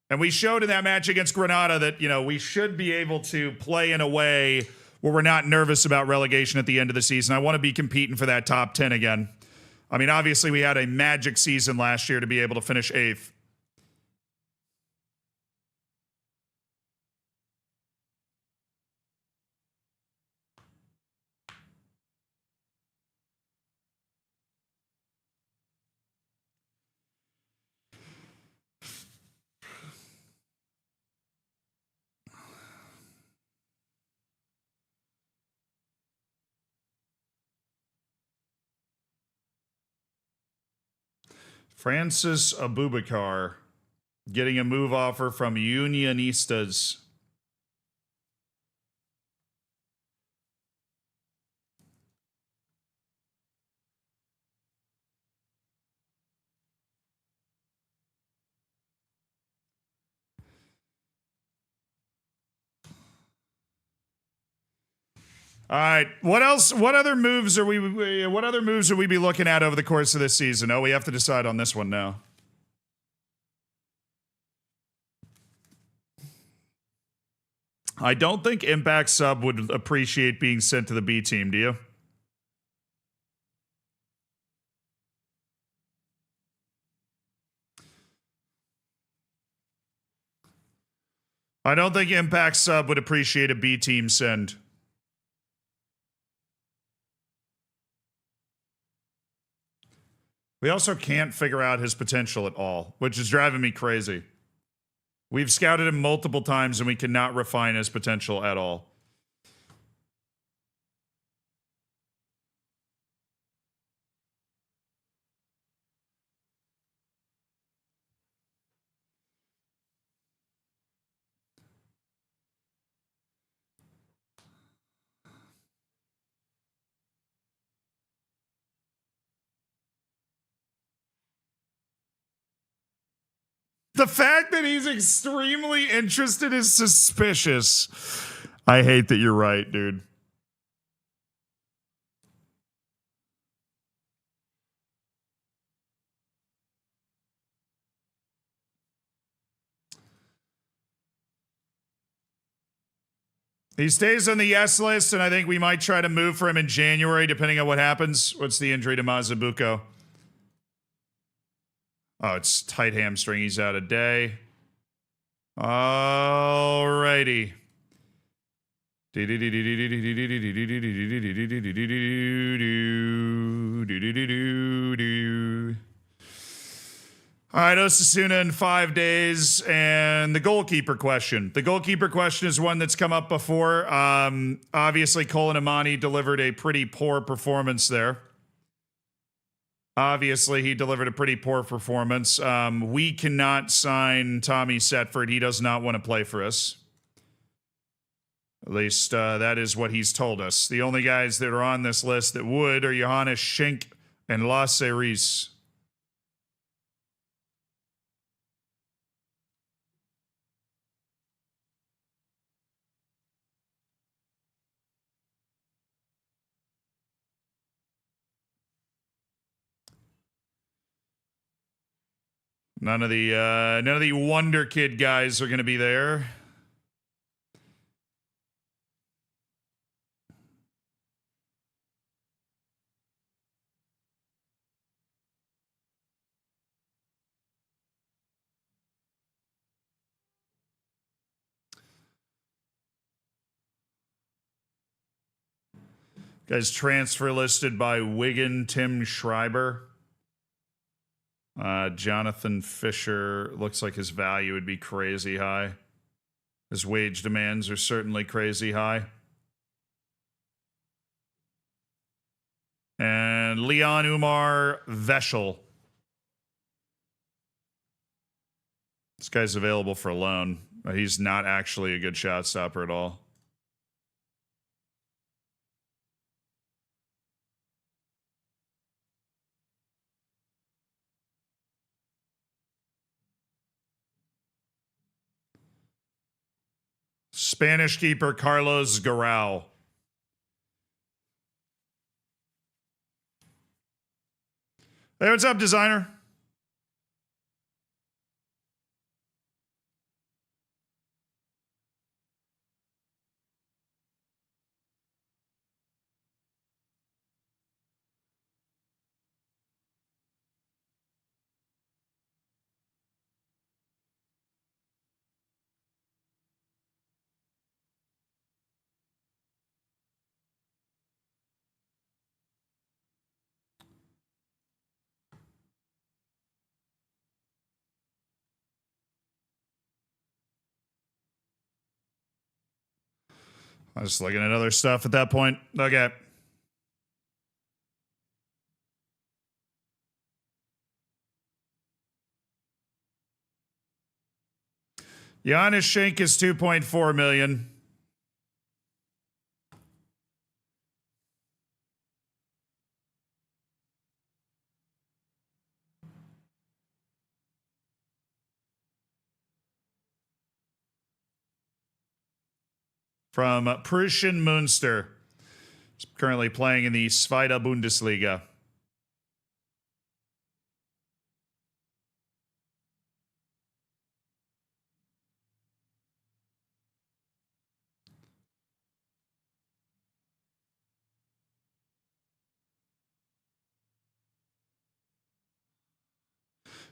And we showed in that match against Granada that, we should be able to play in a way where we're not nervous about relegation at the end of the season. I want to be competing for that top 10 again. I mean, obviously we had a magic season last year to be able to finish 8th. Francis Abubakar getting a move offer from Unionistas. All right. What else? What other moves are we be looking at over the course of this season? Oh, we have to decide on this one now. I don't think Impact Sub would appreciate being sent to the B team, do you? I don't think Impact Sub would appreciate a B team send. We also can't figure out his potential at all, which is driving me crazy. We've scouted him multiple times and we cannot refine his potential at all. The fact that he's extremely interested is suspicious. I hate that you're right, dude. He stays on the yes list, and I think we might try to move for him in January, depending on what happens. What's the injury to Mazabuko? Oh, it's tight hamstring. He's out a day. Alrighty. All right, Osasuna in 5 days. And the goalkeeper question. The goalkeeper question is one that's come up before. Obviously, Colin Imani delivered a pretty poor performance there. Obviously, he delivered a pretty poor performance. We cannot sign Tommy Setford. He does not want to play for us. At least that is what he's told us. The only guys that are on this list that would are Johannes Schenk and Lasse Reis. None of the Wonderkid guys are going to be there. Guys transfer listed by Wigan, Tim Schreiber. Jonathan Fisher looks like his value would be crazy high. His wage demands are certainly crazy high. And Leon Umar Veschel. This guy's available for loan. He's not actually a good shot stopper at all. Spanish keeper Carlos Garau. Hey, what's up, designer? I was just looking at other stuff at that point. Okay. Johannes Schenk is 2.4 million. From Preußen Münster. He's currently playing in the Zweite Bundesliga.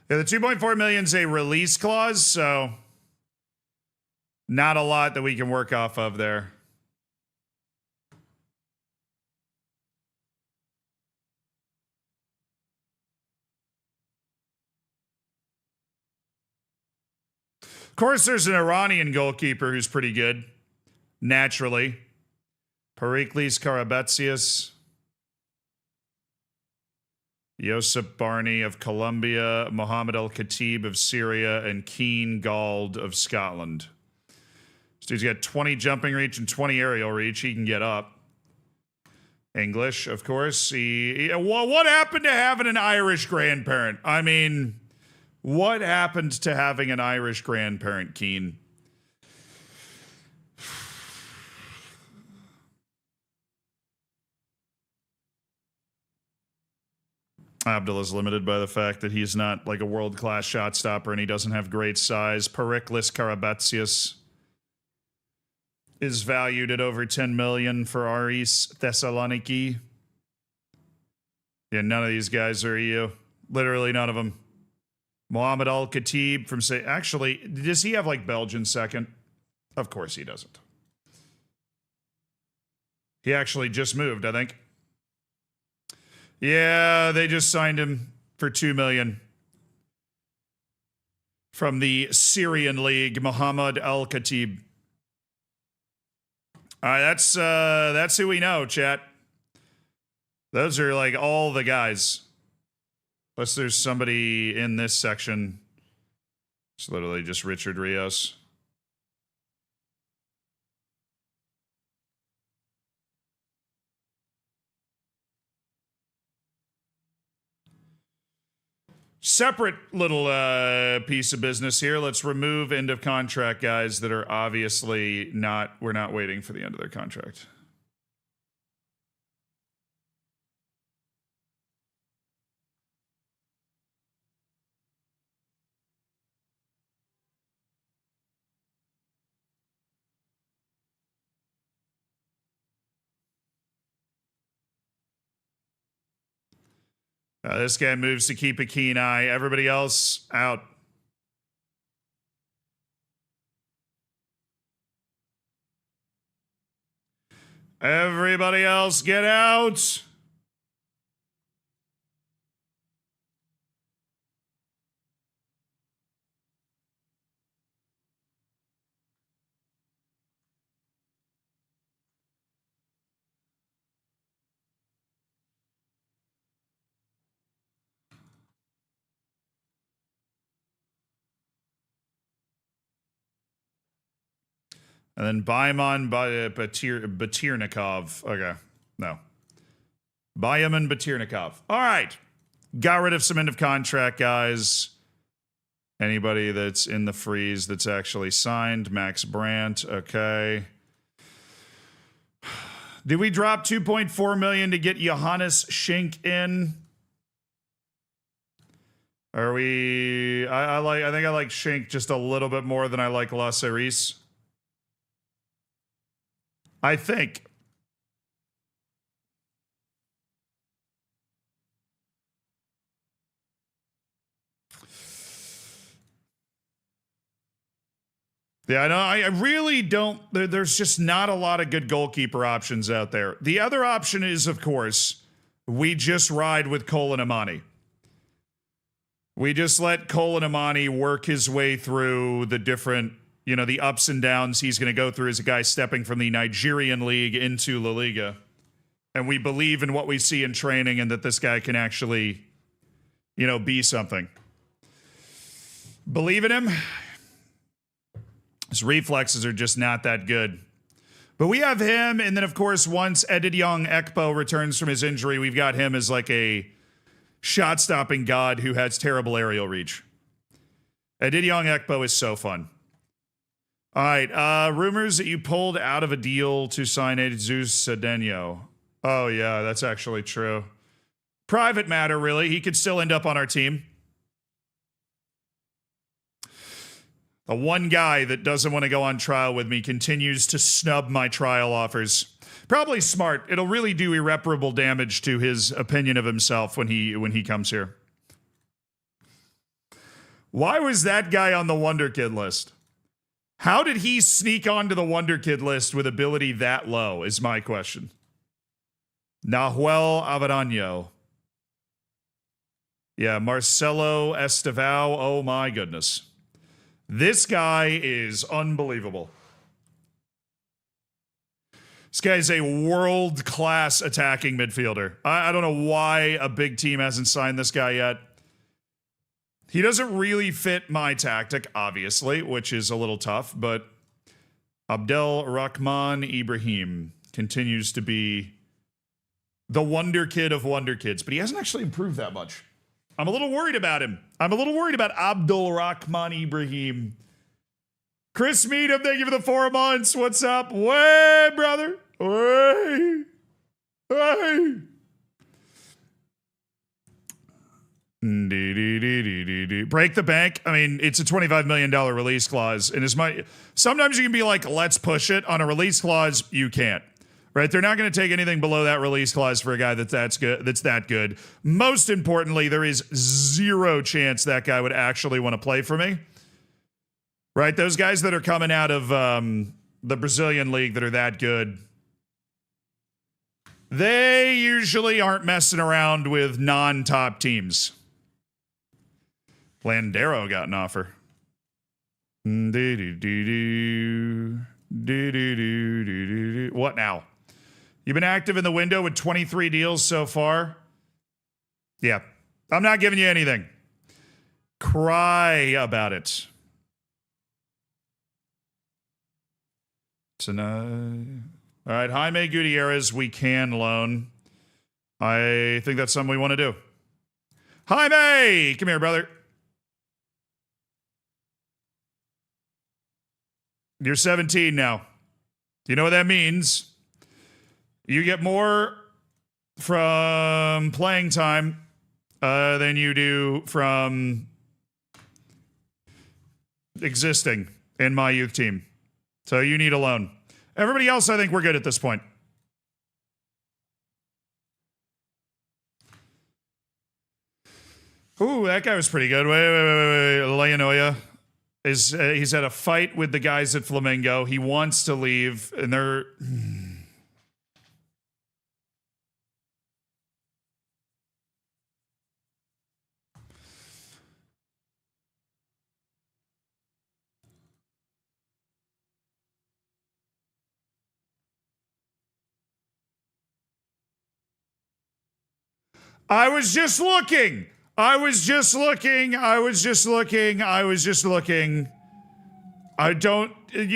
Yeah, the 2.4 million is a release clause, so not a lot that we can work off of there. Of course, there's an Iranian goalkeeper who's pretty good, naturally. Perikles Karabetsius. Josip Barney of Colombia, Mohammed El-Khatib of Syria, and Keane Gauld of Scotland. This dude's got 20 jumping reach and 20 aerial reach. He can get up. English, of course. What happened to having an Irish grandparent? I mean, What happened to having an Irish grandparent, Keen? Abdullah's limited by the fact that he's not like a world-class shot stopper and he doesn't have great size. Periklis Karabatsius is valued at over 10 million for Aris Thessaloniki. Yeah, none of these guys are EU. Literally none of them. Mohamed Al-Khatib from say, actually, does he have like Belgian second? Of course he doesn't. He actually just moved, I think. Yeah, they just signed him for 2 million from the Syrian league, Mohamed Al-Khatib. All right, that's who we know, chat. Those are like all the guys. Unless there's somebody in this section. It's literally just Richard Rios. Separate little piece of business here. Let's remove end of contract guys that are obviously not, we're not waiting for the end of their contract. This guy moves to keep a keen eye. Everybody else out. Everybody else get out. And then Baimon Batirnikov. Okay, no. Bayaman Batirnikov. All right. Got rid of some end of contract guys. Anybody that's in the freeze that's actually signed. Max Brandt. Okay. Did we drop 2.4 million to get Johannes Schenk in? Are we... I think I like Schenk just a little bit more than I like La Cerise. I think. Yeah, no, I really don't. There's just not a lot of good goalkeeper options out there. The other option is, of course, we just ride with Colin Amani. We just let Colin Amani work his way through the different, you know, the ups and downs he's going to go through as a guy stepping from the Nigerian league into La Liga. And we believe in what we see in training and that this guy can actually, you know, be something. Believe in him. His reflexes are just not that good. But we have him, and then, of course, once Edidiong Ekpo returns from his injury, we've got him as like a shot-stopping god who has terrible aerial reach. Edidiong Ekpo is so fun. All right, rumors that you pulled out of a deal to sign Jesus Cedeno. Oh, yeah, that's actually true. Private matter, really. He could still end up on our team. The one guy that doesn't want to go on trial with me continues to snub my trial offers. Probably smart. It'll really do irreparable damage to his opinion of himself when he comes here. Why was that guy on the Wonderkid list? How did he sneak onto the Wonderkid list with ability that low is my question. Nahuel Avaraño. Yeah, Marcelo Estevao. Oh my goodness. This guy is unbelievable. This guy's a world-class attacking midfielder. I don't know why a big team hasn't signed this guy yet. He doesn't really fit my tactic, obviously, which is a little tough, but Abdel Rahman Ibrahim continues to be the wonder kid of wonder kids, but he hasn't actually improved that much. I'm a little worried about him. I'm a little worried about Abdul Rahman Ibrahim. Chris Meadham, thank you for the 4 months. What's up? Way, brother. Way. Hey. Break the bank. I mean, it's a $25 million release clause. And sometimes you can be like, let's push it. On a release clause, you can't. Right? They're not going to take anything below that release clause for a guy that's that good. Most importantly, there is zero chance that guy would actually want to play for me. Right? Those guys that are coming out of the Brazilian league that are that good, they usually aren't messing around with non-top teams. Landero got an offer. What now? You've been active in the window with 23 deals so far? Yeah. I'm not giving you anything. Cry about it. Tonight. All right, Jaime Gutierrez, we can loan. I think that's something we want to do. Jaime, come here, brother. You're 17 now. You know what that means? You get more from playing time than you do from existing in my youth team. So you need a loan. Everybody else, I think we're good at this point. Ooh, that guy was pretty good. Wait. Leonoya he's had a fight with the guys at Flamengo. He wants to leave, and they're... I was just looking. You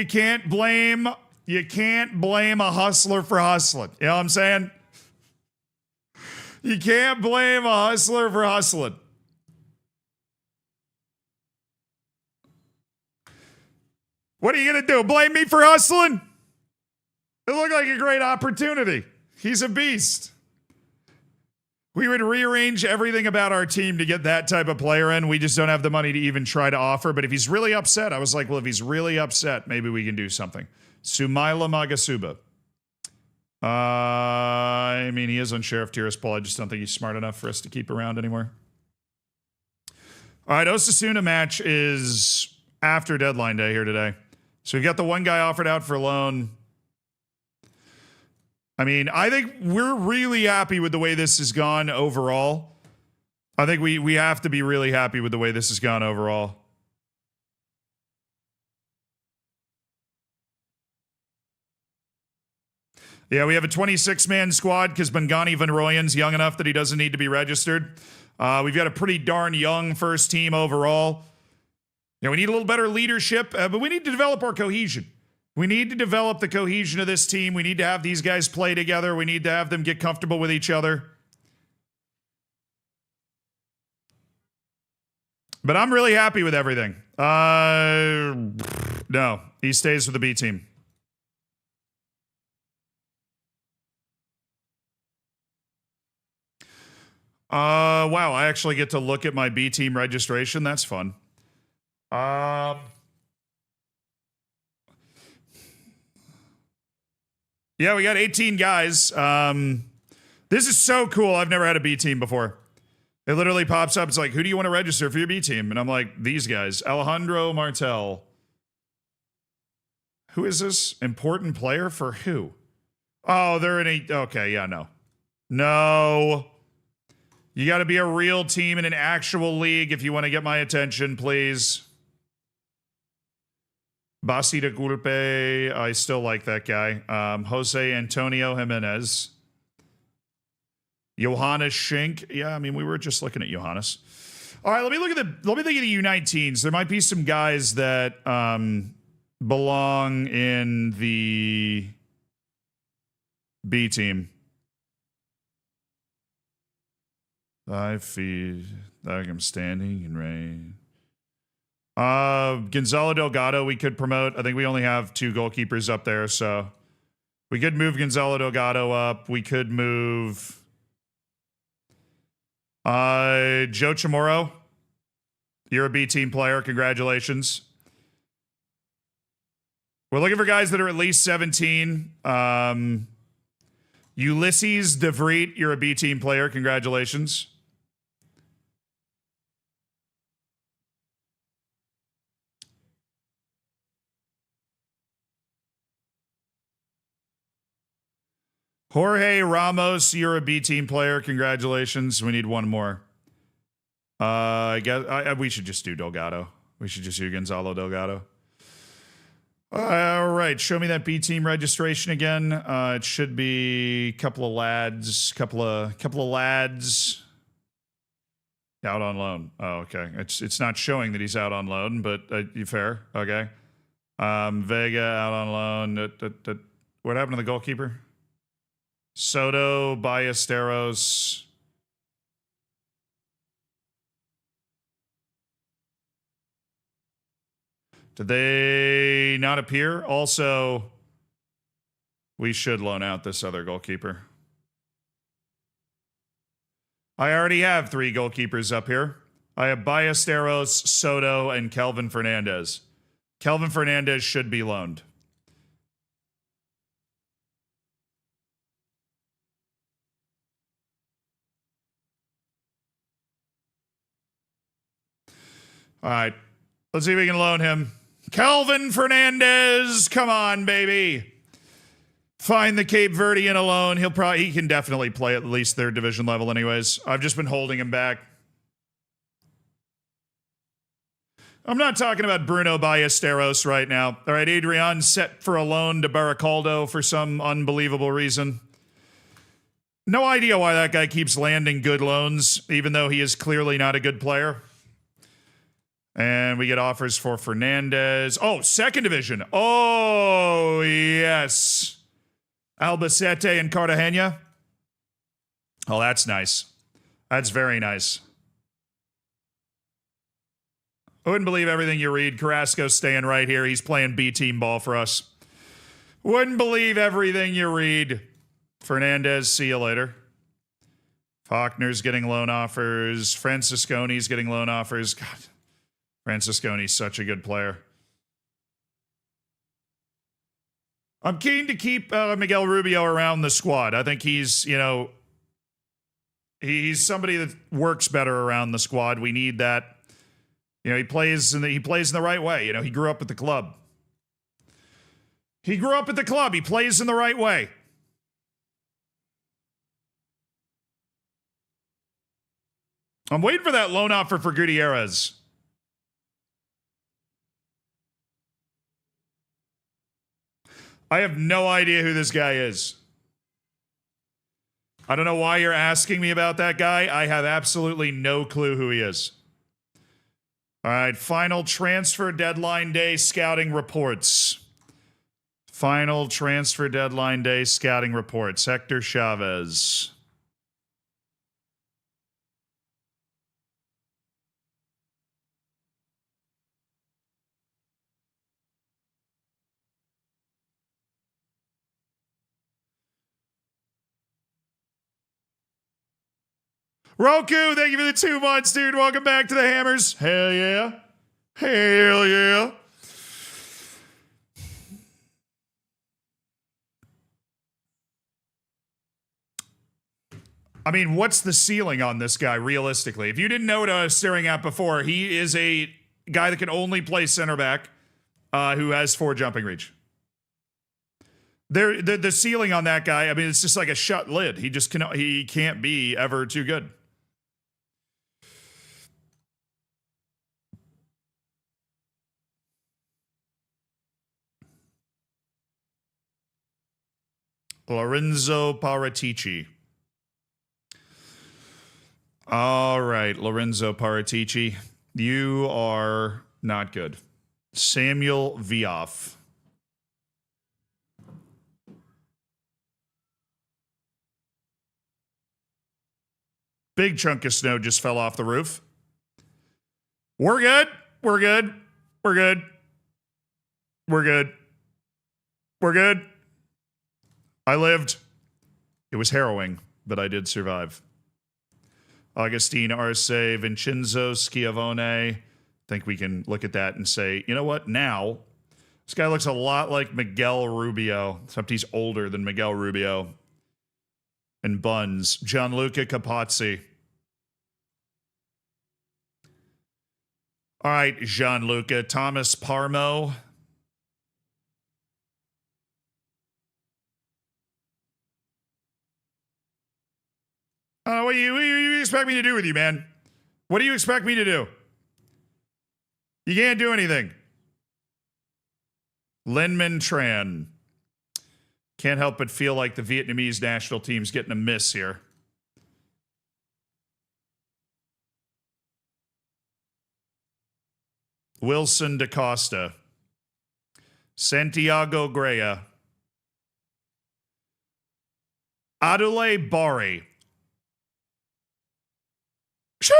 can't blame a hustler for hustling. You know what I'm saying? You can't blame a hustler for hustling. What are you going to do? Blame me for hustling? It looked like a great opportunity. He's a beast. We would rearrange everything about our team to get that type of player in. We just don't have the money to even try to offer. But if he's really upset, I was like, well, if he's really upset, maybe we can do something. Sumaila Magasuba. I mean, he is on Sheriff Tiraspol. I just don't think he's smart enough for us to keep around anymore. All right, Osasuna match is after deadline day here today. So we've got the one guy offered out for loan. I mean, I think we're really happy with the way this has gone overall. I think we have to be really happy with the way this has gone overall. Yeah, we have a 26-man squad because Bangani Van Rooyen's young enough that he doesn't need to be registered. We've got a pretty darn young first team overall. You know, we need a little better leadership, but we need to develop our cohesion. We need to develop the cohesion of this team. We need to have these guys play together. We need to have them get comfortable with each other. But I'm really happy with everything. No, he stays with the B team. Wow, I actually get to look at my B team registration. That's fun. Yeah, we got 18 guys. This is so cool. I've never had a B team before. It literally pops up. It's like, who do you want to register for your B team? And I'm like, these guys. Alejandro Martel. Who is this? Important player for who? Oh, they're in a... Okay, yeah, no. No. You got to be a real team in an actual league if you want to get my attention, please. Basi de Gulpe, I still like that guy. Jose Antonio Jimenez. Johannes Schenk. Yeah, I mean, we were just looking at Johannes. All right, let me look at the U19s. There might be some guys that belong in the B team. I feed Like I'm standing in rain. Gonzalo Delgado, we could promote. I think we only have 2 goalkeepers up there, so we could move Gonzalo Delgado up. We could move Joe Chamorro. You're a B team player. Congratulations. We're looking for guys that are at least 17. Ulysses De Vreet, you're a B team player. Congratulations. Jorge Ramos, you're a B team player. Congratulations. We need one more. I guess we should just do Delgado. We should just do Gonzalo Delgado. All right, show me that B team registration again. It should be a couple of lads, couple of lads out on loan. Oh, okay. It's not showing that he's out on loan, but you fair, okay. Vega out on loan. What happened to the goalkeeper? Soto, Ballesteros. Did they not appear? Also, we should loan out this other goalkeeper. I already have 3 goalkeepers up here. I have Ballesteros, Soto, and Kelvin Fernandez. Kelvin Fernandez should be loaned. All right. Let's see if we can loan him. Kelvin Fernandez, come on, baby. Find the Cape Verdean alone. He can definitely play at least 3rd division level anyways. I've just been holding him back. I'm not talking about Bruno Ballesteros right now. All right, Adrian set for a loan to Baracaldo for some unbelievable reason. No idea why that guy keeps landing good loans, even though he is clearly not a good player. And we get offers for Fernandez. Oh, 2nd division. Oh, yes. Albacete and Cartagena. Oh, that's nice. That's very nice. I wouldn't believe everything you read. Carrasco's staying right here. He's playing B-team ball for us. Wouldn't believe everything you read. Fernandez, see you later. Faulkner's getting loan offers. Francisconi's getting loan offers. God. Francisconi's such a good player. I'm keen to keep Miguel Rubio around the squad. I think he's, he's somebody that works better around the squad. We need that. He plays in the right way. He grew up at the club. He plays in the right way. I'm waiting for that loan offer for Gutierrez. I have no idea who this guy is. I don't know why you're asking me about that guy. I have absolutely no clue who he is. All right, final transfer deadline day scouting reports. Final transfer deadline day scouting reports. Hector Chavez. Roku, thank you for the 2 months, dude. Welcome back to the Hammers. Hell yeah. Hell yeah. I mean, what's the ceiling on this guy, realistically? If you didn't know what I was staring at before, he is a guy that can only play center back who has 4 jumping reach. The ceiling on that guy, I mean, it's just like a shut lid. He can't be ever too good. Lorenzo Paratici. All right, Lorenzo Paratici. You are not good. Samuel Vioff. Big chunk of snow just fell off the roof. We're good. We're good. We're good. We're good. We're good. I lived. It was harrowing, but I did survive. Augustine Arce, Vincenzo Schiavone. I think we can look at that and say, you know what? Now, this guy looks a lot like Miguel Rubio, except he's older than Miguel Rubio. And buns. Gianluca Capozzi. All right, Gianluca. Thomas Parmo. What do you expect me to do with you, man? What do you expect me to do? You can't do anything. Linman Tran. Can't help but feel like the Vietnamese national team's getting a miss here. Wilson DaCosta. Santiago Grea. Adule Bari. Sheesh!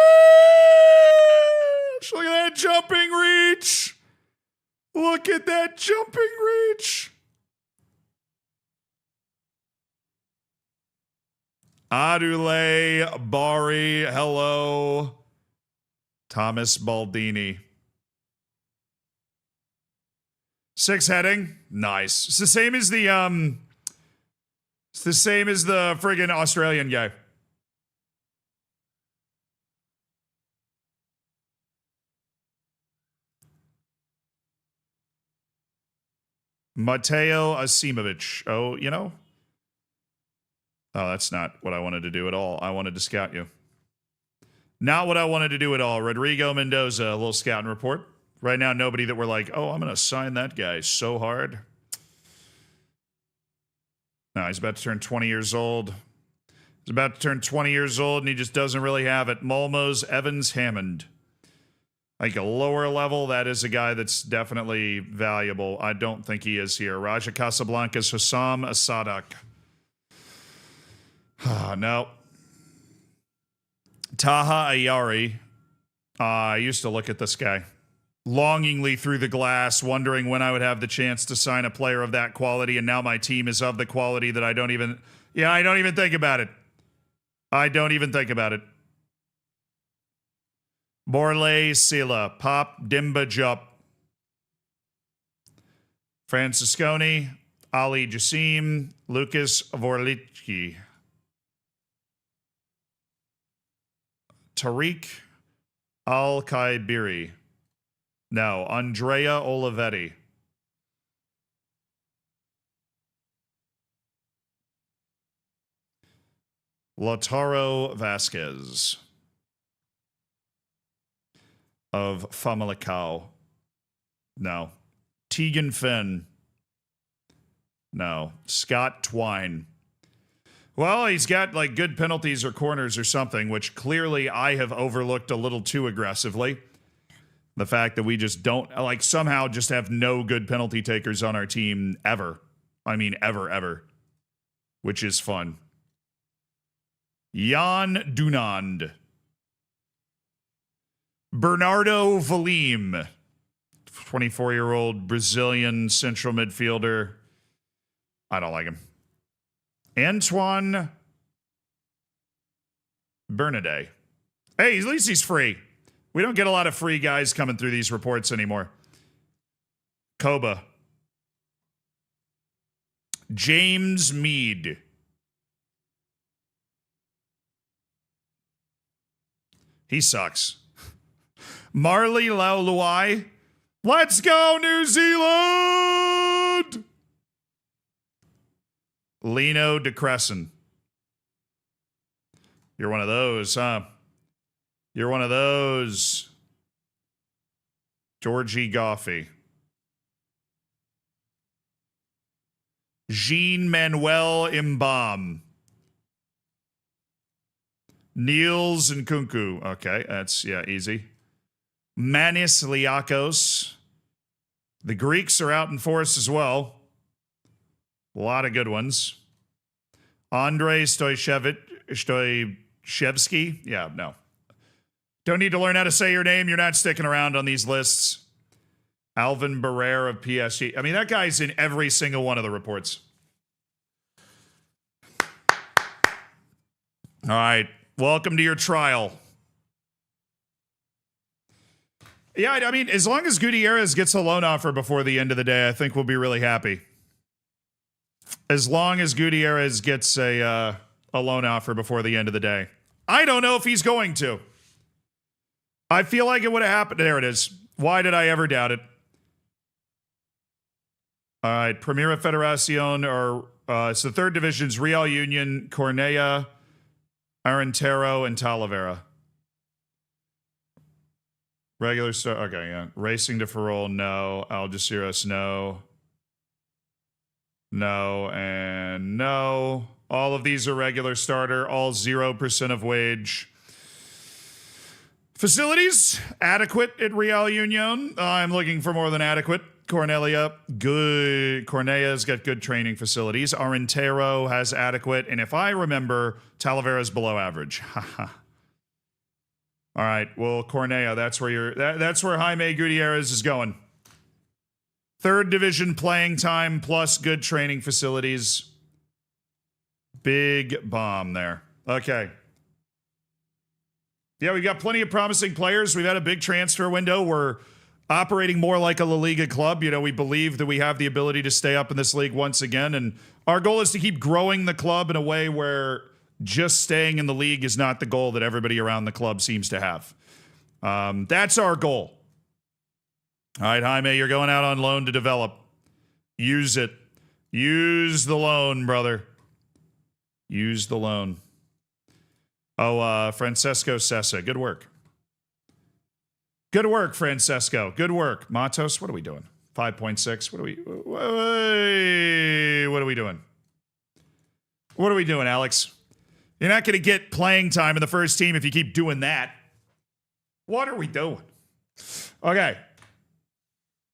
Look at that jumping reach. Look at that jumping reach. Adule Bari. Hello. Thomas Baldini. 6 heading. Nice. It's the same as the friggin' Australian guy. Mateo Asimovic. Oh, you know? Oh, that's not what I wanted to do at all. I wanted to scout you. Not what I wanted to do at all. Rodrigo Mendoza, a little scouting report. Right now, nobody that we're like, oh, I'm going to sign that guy so hard. No, he's about to turn 20 years old. He's about to turn 20 years old, and he just doesn't really have it. Malmos Evans Hammond. Like a lower level, that is a guy that's definitely valuable. I don't think he is here. Raja Casablanca's Hussam Asadak. No. Taha Ayari. I used to look at this guy longingly through the glass, wondering when I would have the chance to sign a player of that quality, and now my team is of the quality that I don't even think about it. I don't even think about it. Borley Sila, Pop Dimba Jup. Francisconi, Ali Jassim, Lucas Vorlicki. Tariq Al-Kaibiri. No, Andrea Olivetti. Lautaro Vasquez of Famalicão. No. Tegan Finn. No. Scott Twine. Well, he's got like good penalties or corners or something, which clearly I have overlooked a little too aggressively. The fact that we just don't, like, somehow just have no good penalty takers on our team ever. I mean, ever. Which is fun. Jan Dunand. Bernardo Valim. 24-year-old Brazilian central midfielder. I don't like him. Antoine Bernadet. Hey, at least he's free. We don't get a lot of free guys coming through these reports anymore. Koba. James Mead. He sucks. Marley Lauluai. Let's go, New Zealand! Lino DeCrescent. You're one of those, huh? You're one of those. Georgie Goffey. Jean-Manuel Mbam. Niels Nkunku. Okay, that's, yeah, easy. Manis Liakos. The Greeks are out in force as well. A lot of good ones. Andrei Stoishevsky. Yeah, no. Don't need to learn how to say your name. You're not sticking around on these lists. Alvin Barrera of PSG. I mean, that guy's in every single one of the reports. All right. Welcome to your trial. Yeah, I mean, as long as Gutierrez gets a loan offer before the end of the day, I think we'll be really happy. As long as Gutierrez gets a loan offer before the end of the day. I don't know if he's going to. I feel like it would have happened. There it is. Why did I ever doubt it? All right. Primera Federación, or it's the third division's Real Union, Cornellà, Arentero, and Talavera. Regular start. Okay, yeah. Racing de Ferrol, no. Algeciras, no. No, and no. All of these are regular starter. All 0% of wage. Facilities, adequate at Real Union. I'm looking for more than adequate. Cornellà, good. Cornella's got good training facilities. Arentero has adequate. And if I remember, Talavera's below average. Haha. All right. Well, Cornellà, that's where that's where Jaime Gutierrez is going. Third division playing time plus good training facilities. Big bomb there. Okay. Yeah, we've got plenty of promising players. We've had a big transfer window. We're operating more like a La Liga club. You know, we believe that we have the ability to stay up in this league once again. And our goal is to keep growing the club in a way where just staying in the league is not the goal that everybody around the club seems to have. That's our goal. All right, Jaime, you're going out on loan to develop. Use it. Use the loan, brother. Use the loan. Oh, Francesco Sessa. Good work. Good work, Francesco. Good work. Matos, what are we doing? 5.6. What are we doing? What are we doing, Alex? You're not going to get playing time in the first team if you keep doing that. What are we doing? Okay.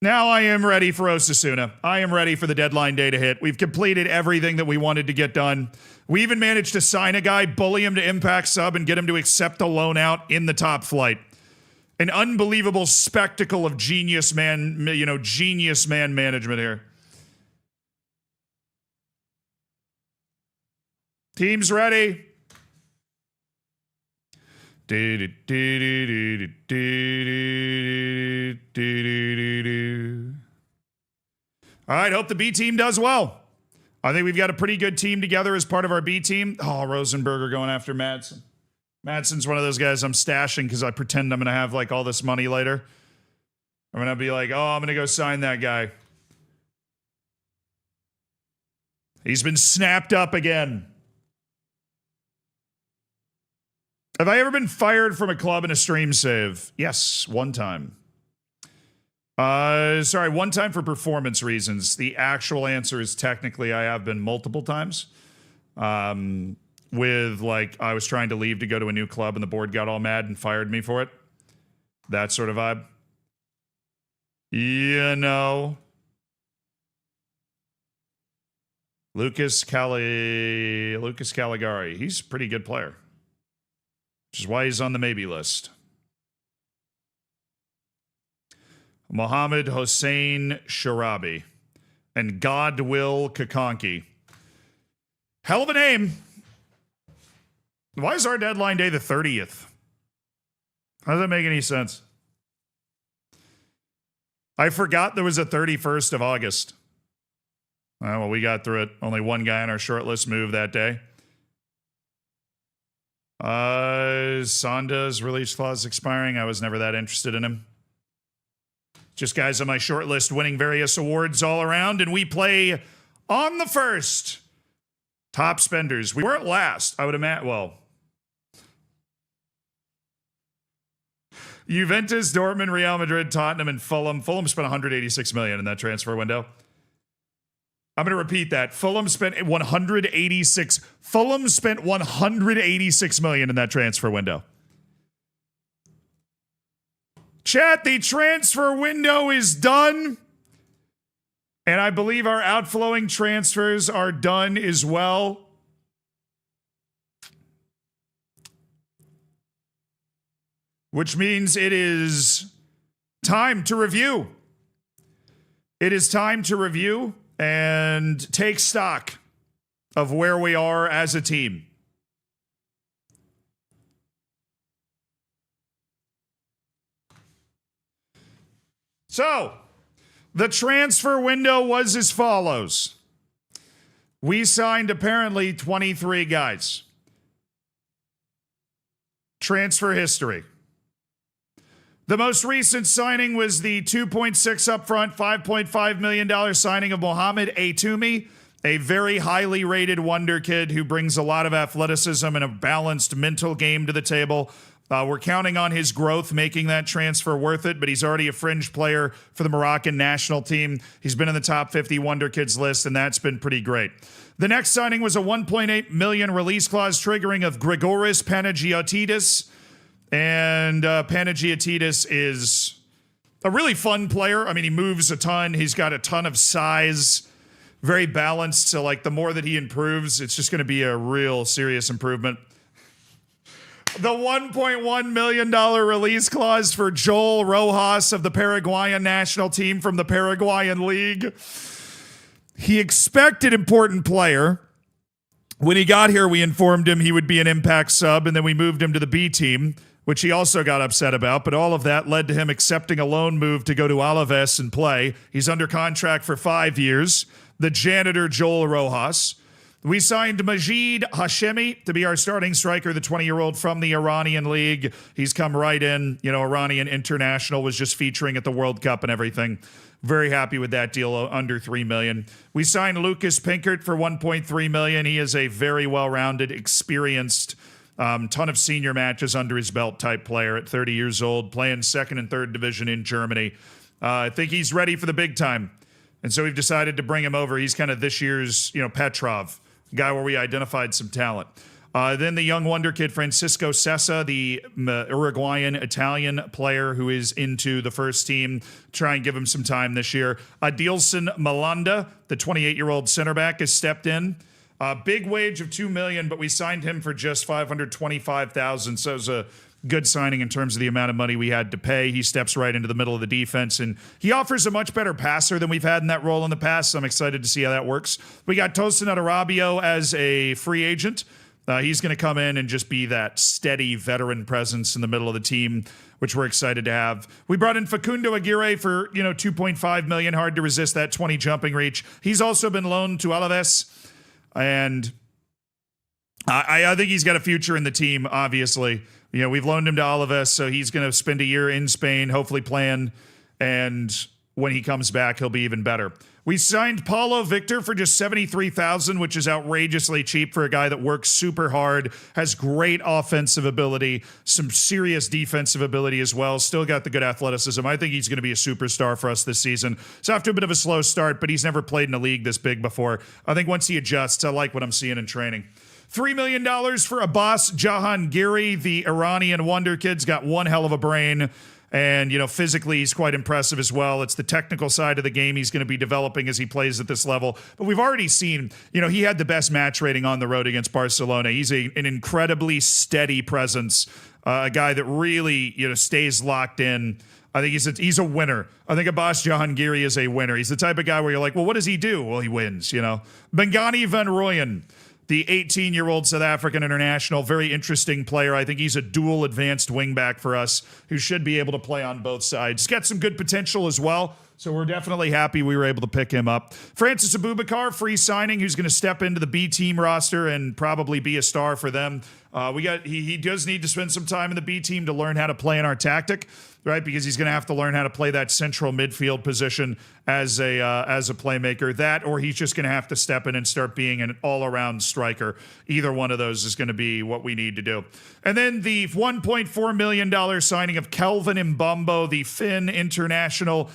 Now I am ready for Osasuna. I am ready for the deadline day to hit. We've completed everything that we wanted to get done. We even managed to sign a guy, bully him to impact sub, and get him to accept a loan out in the top flight. An unbelievable spectacle of genius man management here. Team's ready. All right, hope the B team does well. I think we've got a pretty good team together as part of our B team. Oh, Rosenberger going after Madsen. Madsen's one of those guys I'm stashing because I pretend I'm going to have like all this money later. I'm going to be like, oh, I'm going to go sign that guy. He's been snapped up again. Have I ever been fired from a club in a stream save? Yes, one time. One time for performance reasons. The actual answer is technically I have been multiple times. With like, I was trying to leave to go to a new club and the board got all mad and fired me for it. That sort of vibe. You know. Lucas Caligari. He's a pretty good player. Which is why he's on the maybe list. Mohammed Hossein Sharabi. And Godwill Kakonki. Hell of a name. Why is our deadline day the 30th? How does that make any sense? I forgot there was a 31st of August. Well, we got through it. Only one guy on our short list moved that day. Sonda's release clause expiring. I was never that interested in him. Just guys on my short list winning various awards all around, and we play on the first. Top spenders. We weren't last. I would imagine. Well, Juventus, Dortmund, Real Madrid, Tottenham, and Fulham. Fulham spent 186 million in that transfer window. I'm going to repeat that. Fulham spent 186 million in that transfer window. Chat, the transfer window is done. And I believe our outflowing transfers are done as well. which means it is time to review. It is time to review and take stock of where we are as a team. So, the transfer window was as follows. We signed apparently 23 guys. Transfer history. The most recent signing was the 2.6 upfront, $5.5 million signing of Mohamed Atoumi, a very highly rated Wonderkid who brings a lot of athleticism and a balanced mental game to the table. We're counting on his growth, making that transfer worth it, but he's already a fringe player for the Moroccan national team. He's been in the top 50 Wonderkids list, and that's been pretty great. The next signing was a $1.8 million release clause triggering of Grigoris Panagiotidis. And Panagiotidis is a really fun player. I mean, he moves a ton. He's got a ton of size, very balanced. So, like, the more that he improves, it's just going to be a real serious improvement. The $1.1 million release clause for Joel Rojas of the Paraguayan national team from the Paraguayan League. He expected important player. When he got here, we informed him he would be an impact sub, and then we moved him to the B team, which he also got upset about. But all of that led to him accepting a loan move to go to Alaves and play. He's under contract for 5 years. The janitor, Joel Rojas. We signed Majid Hashemi to be our starting striker, the 20-year-old from the Iranian League. He's come right in. You know, Iranian international, was just featuring at the World Cup and everything. Very happy with that deal, under $3 million. We signed Lucas Pinkert for $1.3 million. He is a very well-rounded, experienced, ton of senior matches under his belt type player at 30 years old, playing second and third division in Germany. I think he's ready for the big time. And so we've decided to bring him over. He's kind of this year's, Petrov, guy where we identified some talent. Then the young Wonderkid Francisco Sessa, the Uruguayan-Italian player who is into the first team. Try and give him some time this year. Adilson Malanda, the 28-year-old center back, has stepped in. Big wage of $2 million, but we signed him for just $525,000. So it was a good signing in terms of the amount of money we had to pay. He steps right into the middle of the defense, and he offers a much better passer than we've had in that role in the past. So I'm excited to see how that works. We got Tosin Adarabio as a free agent. He's going to come in and just be that steady veteran presence in the middle of the team, which we're excited to have. We brought in Facundo Aguirre for, $2.5 million. Hard to resist that 20 jumping reach. He's also been loaned to Alaves, and I think he's got a future in the team, obviously. We've loaned him to Alaves, so he's going to spend a year in Spain, hopefully playing, and when he comes back, he'll be even better. We signed Paulo Victor for just $73,000, which is outrageously cheap for a guy that works super hard, has great offensive ability, some serious defensive ability as well, still got the good athleticism. I think he's going to be a superstar for us this season. It's off to a bit of a slow start, but he's never played in a league this big before. I think once he adjusts, I like what I'm seeing in training. $3 million for Abbas Jahangiri, the Iranian Wonderkid's got one hell of a brain. And, physically, he's quite impressive as well. It's the technical side of the game he's going to be developing as he plays at this level. But we've already seen, he had the best match rating on the road against Barcelona. He's an incredibly steady presence, a guy that really, stays locked in. I think he's a winner. I think Abbas Jahangiri is a winner. He's the type of guy where you're like, well, what does he do? Well, he wins, Bengani Van Rooyen, the 18-year-old South African international, very interesting player. I think he's a dual advanced wingback for us who should be able to play on both sides. He's got some good potential as well, so we're definitely happy we were able to pick him up. Francis Abubakar, free signing, who's going to step into the B team roster and probably be a star for them. He does need to spend some time in the B team to learn how to play in our tactic, right? Because he's going to have to learn how to play that central midfield position as a playmaker. That, or he's just going to have to step in and start being an all-around striker. Either one of those is going to be what we need to do. And then the $1.4 million signing of Kelvin Mbombo, the Finn international.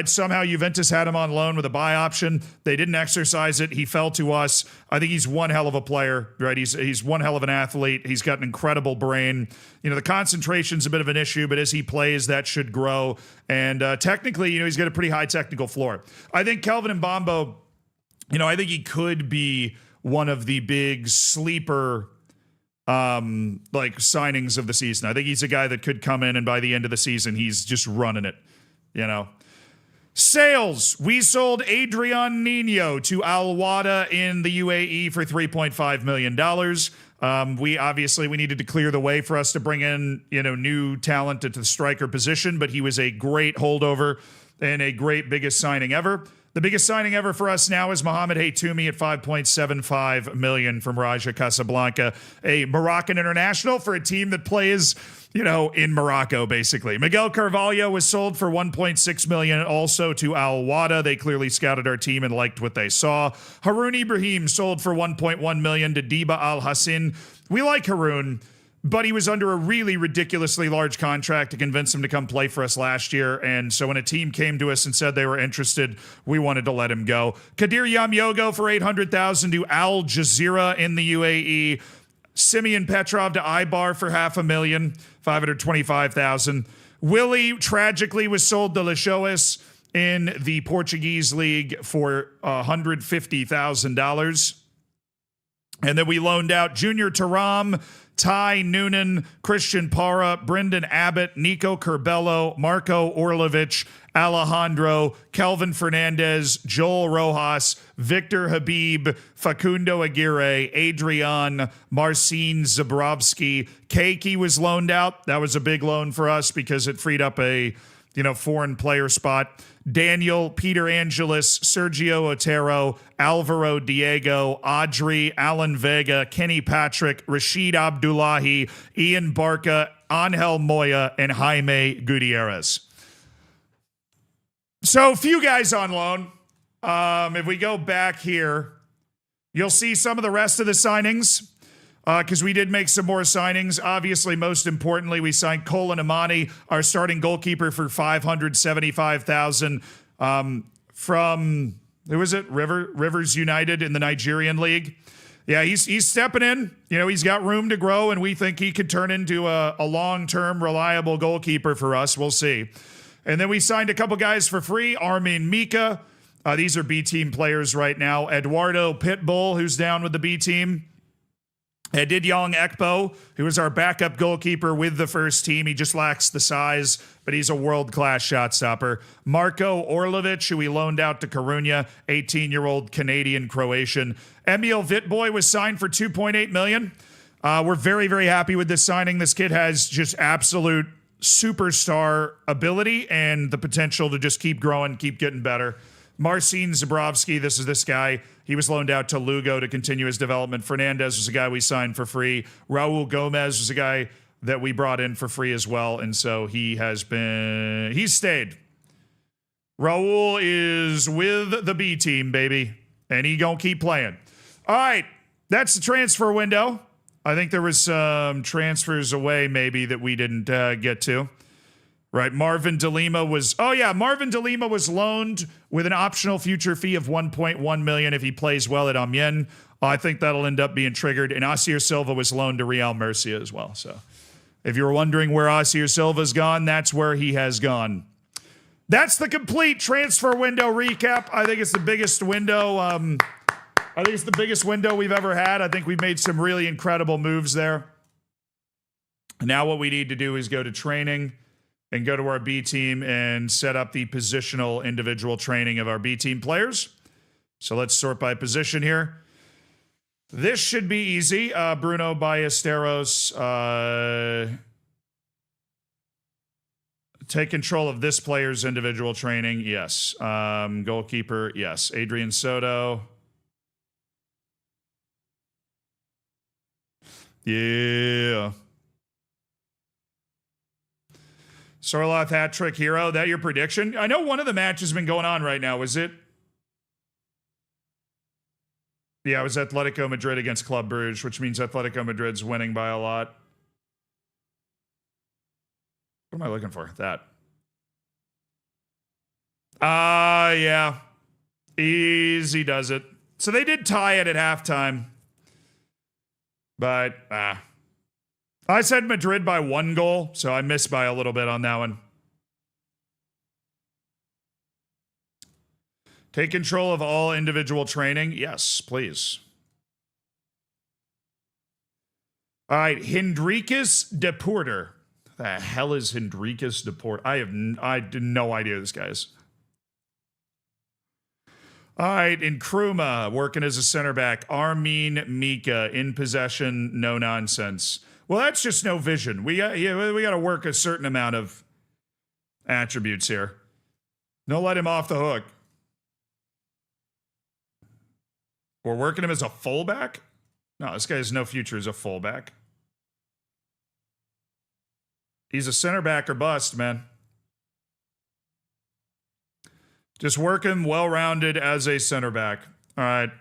Somehow Juventus had him on loan with a buy option. They didn't exercise it. He fell to us. I think he's one hell of a player, right? He's one hell of an athlete. He's got an incredible brain. The concentration's a bit of an issue, but as he plays, that should grow. And technically, he's got a pretty high technical floor. I think Kelvin Mbombo, I think he could be one of the big sleeper like signings of the season. I think he's a guy that could come in and by the end of the season, he's just running it, you know. Sales. We sold Adrian Nino to Al Wada in the UAE for $3.5 million. We needed to clear the way for us to bring in, new talent at the striker position, but he was a great holdover and a great biggest signing ever. The biggest signing ever for us now is Mohamed Haytoumi at $5.75 million from Raja Casablanca, a Moroccan international for a team that plays, in Morocco, basically. Miguel Carvalho was sold for $1.6 million also to Al Wada. They clearly scouted our team and liked what they saw. Haroun Ibrahim sold for $1.1 million to Diba Al Hassin. We like Haroun, but he was under a really ridiculously large contract to convince him to come play for us last year. And so when a team came to us and said they were interested, we wanted to let him go. Kadir Yamyogo for $800,000 to Al Jazeera in the UAE. Simeon Petrov to Ibar for $500,000, $525,000. Willie tragically was sold to Leixões in the Portuguese league for $150,000. And then we loaned out Junior Taram, Ty Noonan, Christian Para, Brendan Abbott, Nico Curbelo, Marco Orlovich, Alejandro, Kelvin Fernandez, Joel Rojas, Victor Habib, Facundo Aguirre, Adrian, Marcin Zabrowski. Keiki was loaned out. That was a big loan for us because it freed up a foreign player spot. Daniel, Peter Angelis, Sergio Otero, Alvaro Diego, Audrey, Alan Vega, Kenny Patrick, Rashid Abdullahi, Ian Barca, Angel Moya, and Jaime Gutierrez. So, a few guys on loan. If we go back here, you'll see some of the rest of the signings. Because we did make some more signings. Obviously, most importantly, we signed Colin Amani, our starting goalkeeper, for $575,000 from, who was it? Rivers United in the Nigerian league. Yeah, he's stepping in. He's got room to grow, and we think he could turn into a long-term, reliable goalkeeper for us. We'll see. And then we signed a couple guys for free. Armin Mika. These are B-team players right now. Eduardo Pitbull, who's down with the B-team. Edidyong Ekpo, who is our backup goalkeeper with the first team. He just lacks the size, but he's a world-class shot stopper. Marco Orlovich, who we loaned out to Coruña, 18-year-old Canadian-Croatian. Emil Vitboy was signed for $2.8 million. We're very, very happy with this signing. This kid has just absolute superstar ability and the potential to just keep growing, keep getting better. Marcin Zabrowski, this guy. He was loaned out to Lugo to continue his development. Fernandez was a guy we signed for free. Raul Gomez was a guy that we brought in for free as well. And so he's stayed. Raul is with the B team, baby. And he gonna keep playing. All right. That's the transfer window. I think there was some transfers away maybe that we didn't get to. Right, Marvin DeLima was loaned with an optional future fee of $1.1 million if he plays well at Amiens. I think that'll end up being triggered. And Asier Silva was loaned to Real Murcia as well. So if you're wondering where Asier Silva's gone, that's where he has gone. That's the complete transfer window recap. I think it's the biggest window. I think it's the biggest window we've ever had. I think we've made some really incredible moves there. Now what we need to do is go to training and go to our B team and set up the positional individual training of our B team players. So let's sort by position here. This should be easy. Bruno Ballesteros, take control of this player's individual training. Yes. Goalkeeper. Yes. Adrian Soto. Yeah. Sorloth hat trick hero. That your prediction? I know one of the matches has been going on right now. Was it? Yeah, it was Atletico Madrid against Club Brugge, which means Atletico Madrid's winning by a lot. What am I looking for? That. Yeah. Easy does it. So they did tie it at halftime. But, I said Madrid by 1 goal, so I missed by a little bit on that one. Take control of all individual training. Yes, please. All right, Hendrikus de Porter. The hell is Hendrikus de Porter? I have no idea who this guy is. All right, Nkrumah working as a center back. Armin Mika in possession, no nonsense. Well, that's just no vision. We got to work a certain amount of attributes here. Don't let him off the hook. We're working him as a fullback? No, this guy has no future as a fullback. He's a center back or bust, man. Just working well-rounded as a center back. All right.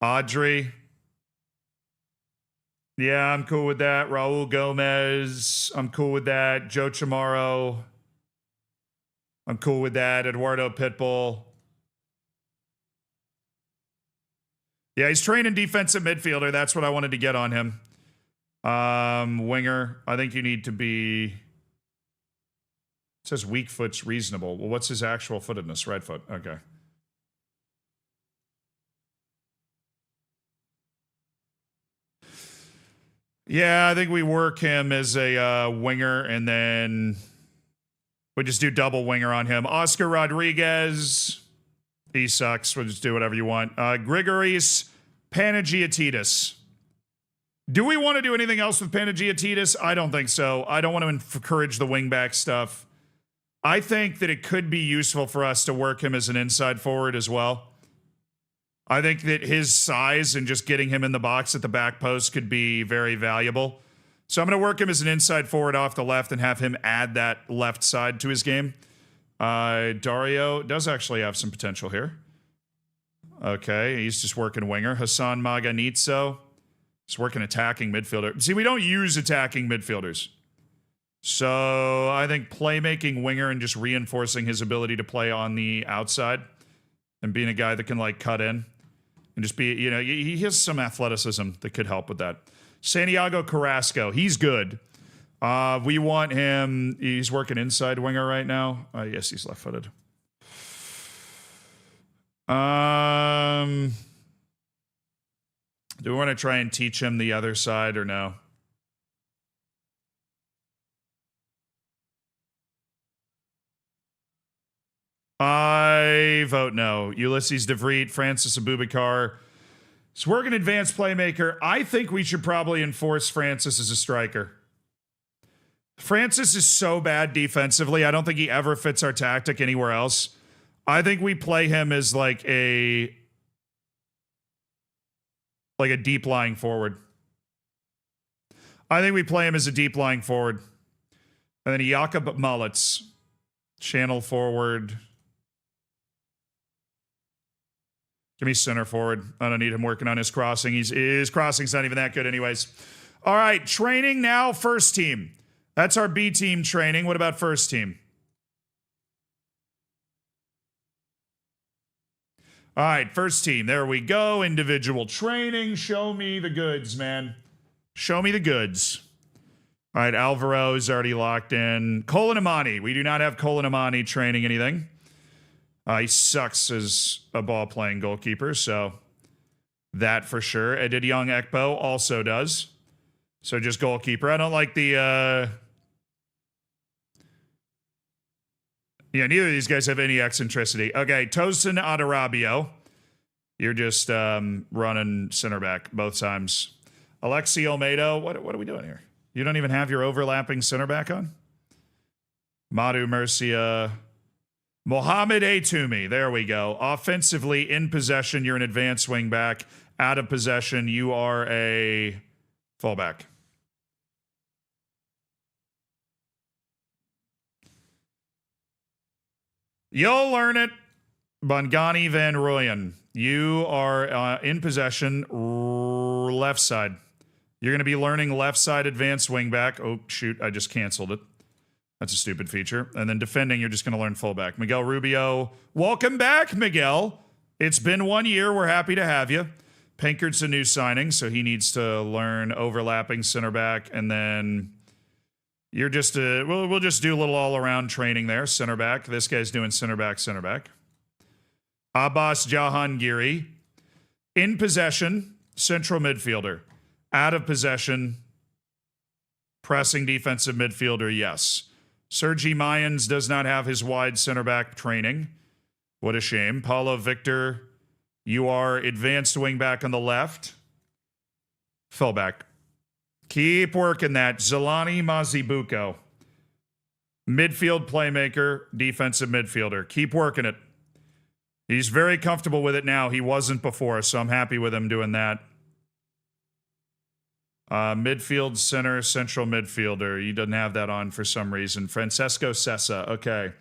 Audrey. Yeah, I'm cool with that. Raul Gomez. I'm cool with that. Joe Chamorro. I'm cool with that. Eduardo Pitbull. Yeah, he's training defensive midfielder. That's what I wanted to get on him. Winger. I think you need to be... It says weak foot's reasonable. Well, what's his actual footedness? Right foot. Okay. Yeah, I think we work him as a winger, and then we just do double winger on him. Oscar Rodriguez. He sucks. We'll just do whatever you want. Grigoris Panagiotidis. Do we want to do anything else with Panagiotidis? I don't think so. I don't want to encourage the wingback stuff. I think that it could be useful for us to work him as an inside forward as well. I think that his size and just getting him in the box at the back post could be very valuable. So I'm going to work him as an inside forward off the left and have him add that left side to his game. Dario does actually have some potential here. Okay, he's just working winger. Hassan Maganitso. He's working attacking midfielder. See, we don't use attacking midfielders. So I think playmaking winger and just reinforcing his ability to play on the outside and being a guy that can like cut in and just be, you know, he has some athleticism that could help with that. Santiago Carrasco, he's good. We want him, he's working inside winger right now. Yes, he's left-footed. Do we want to try and teach him the other side or no? I vote no. Ulysses De Vreet, Francis Abubakar. So we're an advanced playmaker. I think we should probably enforce Francis as a striker. Francis is so bad defensively. I don't think he ever fits our tactic anywhere else. I think we play him as like a deep lying forward. I think we play him as a deep lying forward. And then Jakob Mullets, channel forward. Give me center forward. I don't need him working on his crossing. His crossing's not even that good anyways. All right, training now, first team. That's our B team training. What about first team? All right, first team. There we go. Individual training. Show me the goods, man. Show me the goods. All right, Alvaro is already locked in. Colin Amani. We do not have Colin Amani training anything. He sucks as a ball-playing goalkeeper, so that for sure. Edid Young Ekpo also does. So just goalkeeper. I don't like the... Yeah, neither of these guys have any eccentricity. Okay, Tosin Adarabio. You're just running center back both times. Alexi Olmedo. What are we doing here? You don't even have your overlapping center back on? Madu Murcia. Mohamed Atoumi. There we go. Offensively, in possession, you're an advanced wing back. Out of possession, you are a fullback. You'll learn it. Bongani Van Rooyen. You are in possession, left side. You're going to be learning left side advanced wing back. Oh, shoot. I just canceled it. That's a stupid feature. And then defending, you're just going to learn fullback. Miguel Rubio. Welcome back, Miguel. It's been 1 year. We're happy to have you. Pinkert's a new signing, so he needs to learn overlapping center back. And then you're just we'll just do a little all-around training there. Center back. This guy's doing center back, center back. Abbas Jahangiri. In possession, central midfielder. Out of possession. Pressing defensive midfielder, yes. Sergi Mayans does not have his wide center back training. What a shame. Paulo Victor, you are advanced wing back on the left. Fell back. Keep working that. Zelani Mazibuko. Midfield playmaker, defensive midfielder. Keep working it. He's very comfortable with it now. He wasn't before, so I'm happy with him doing that. Midfield center, central midfielder. He doesn't have that on for some reason. Francesco Sessa. Okay.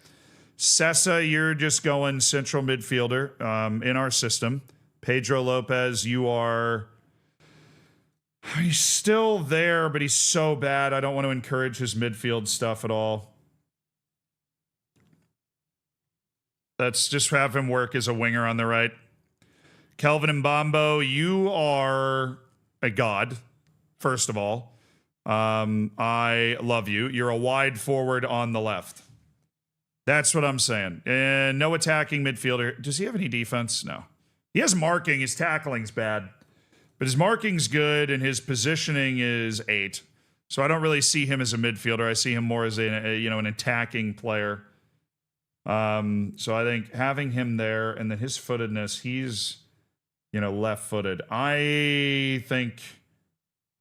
Sessa, you're just going central midfielder in our system. Pedro Lopez, you are... He's still there, but he's so bad. I don't want to encourage his midfield stuff at all. Let's just have him work as a winger on the right. Kelvin Mbambo, you are a god. First of all, I love you. You're a wide forward on the left. That's what I'm saying. And no attacking midfielder. Does he have any defense? No. He has marking. His tackling's bad. But his marking's good, and his positioning is 8. So I don't really see him as a midfielder. I see him more as an attacking player. So I think having him there, and then his footedness, he's, left-footed. I think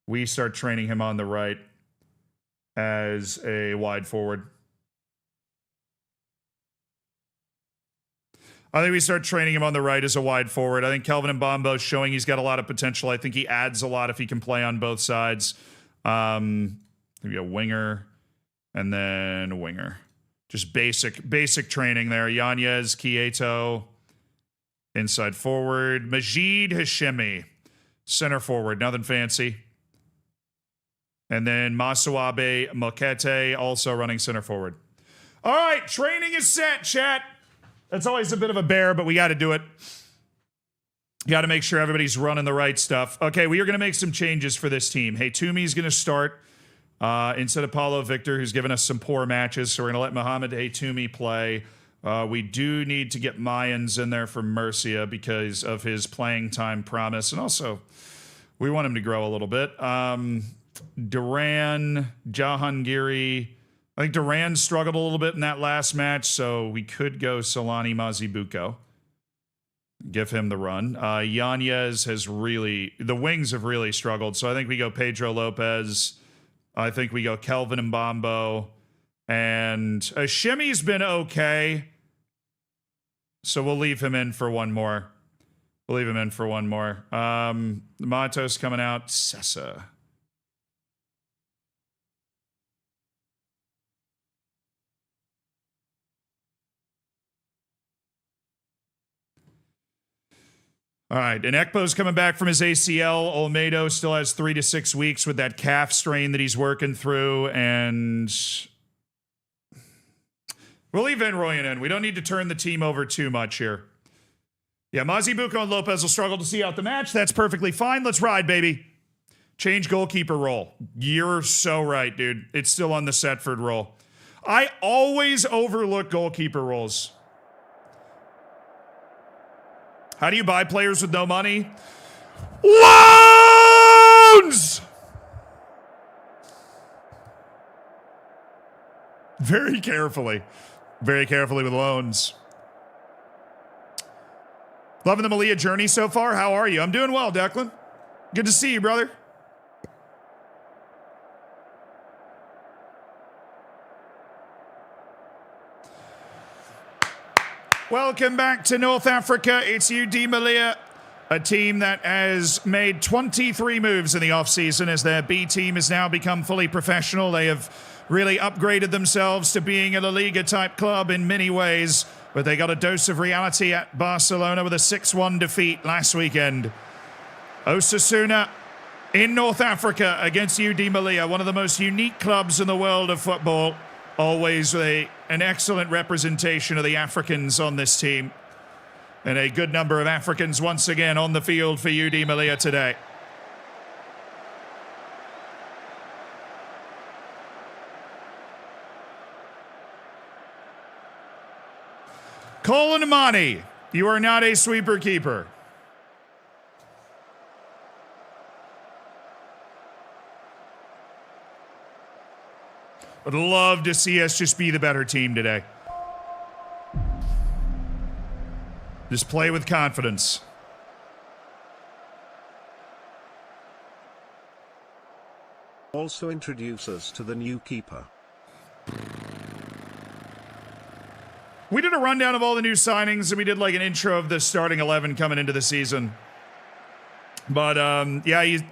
we start training him on the right as a wide forward. I think we start training him on the right as a wide forward. I think Kelvin Mbambo's showing he's got a lot of potential. I think he adds a lot if he can play on both sides. Maybe a winger and then a winger. Just basic training there. Yanez Kieto, inside forward. Majid Hashemi, center forward. Nothing fancy. And then Masuabe Mokete, also running center forward. All right, training is set, chat. That's always a bit of a bear, but we got to do it. You got to make sure everybody's running the right stuff. Okay, we are going to make some changes for this team. Hey, Toomey's going to start instead of Paulo Victor, who's given us some poor matches. So we're going to let Mohamed Toomey play. We do need to get Mayans in there for Murcia because of his playing time promise. And also, we want him to grow a little bit. Duran, Jahangiri. I think Duran struggled a little bit in that last match, so we could go Solani Mazibuko. Give him the run. Yanez has really... The wings have really struggled, so I think we go Pedro Lopez. I think we go Kelvin Mbambo. And Shimi's been okay, so we'll leave him in for one more. Matos coming out. Sessa. All right, and Ekpo's coming back from his ACL. Olmedo still has 3 to 6 weeks with that calf strain that he's working through, and we'll leave Van Rooyen in. We don't need to turn the team over too much here. Yeah, Mazibuko and Lopez will struggle to see out the match. That's perfectly fine. Let's ride, baby. Change goalkeeper role. You're so right, dude. It's still on the Setford role. I always overlook goalkeeper roles. How do you buy players with no money? Loans! Very carefully. Very carefully with loans. Loving the Malia journey so far? How are you? I'm doing well, Declan. Good to see you, brother. Welcome back to North Africa. It's UD Malia, a team that has made 23 moves in the offseason as their B team has now become fully professional. They have really upgraded themselves to being a La Liga type club in many ways, but they got a dose of reality at Barcelona with a 6-1 defeat last weekend. Osasuna in North Africa against UD Malia, one of the most unique clubs in the world of football. Always an excellent representation of the Africans on this team. And a good number of Africans once again on the field for UD Malia today. Colin Amani, you are not a sweeper keeper. Would love to see us just be the better team today. Just play with confidence. Also introduce us to the new keeper. We did a rundown of all the new signings, and we did like an intro of the starting 11 coming into the season. But yeah, he's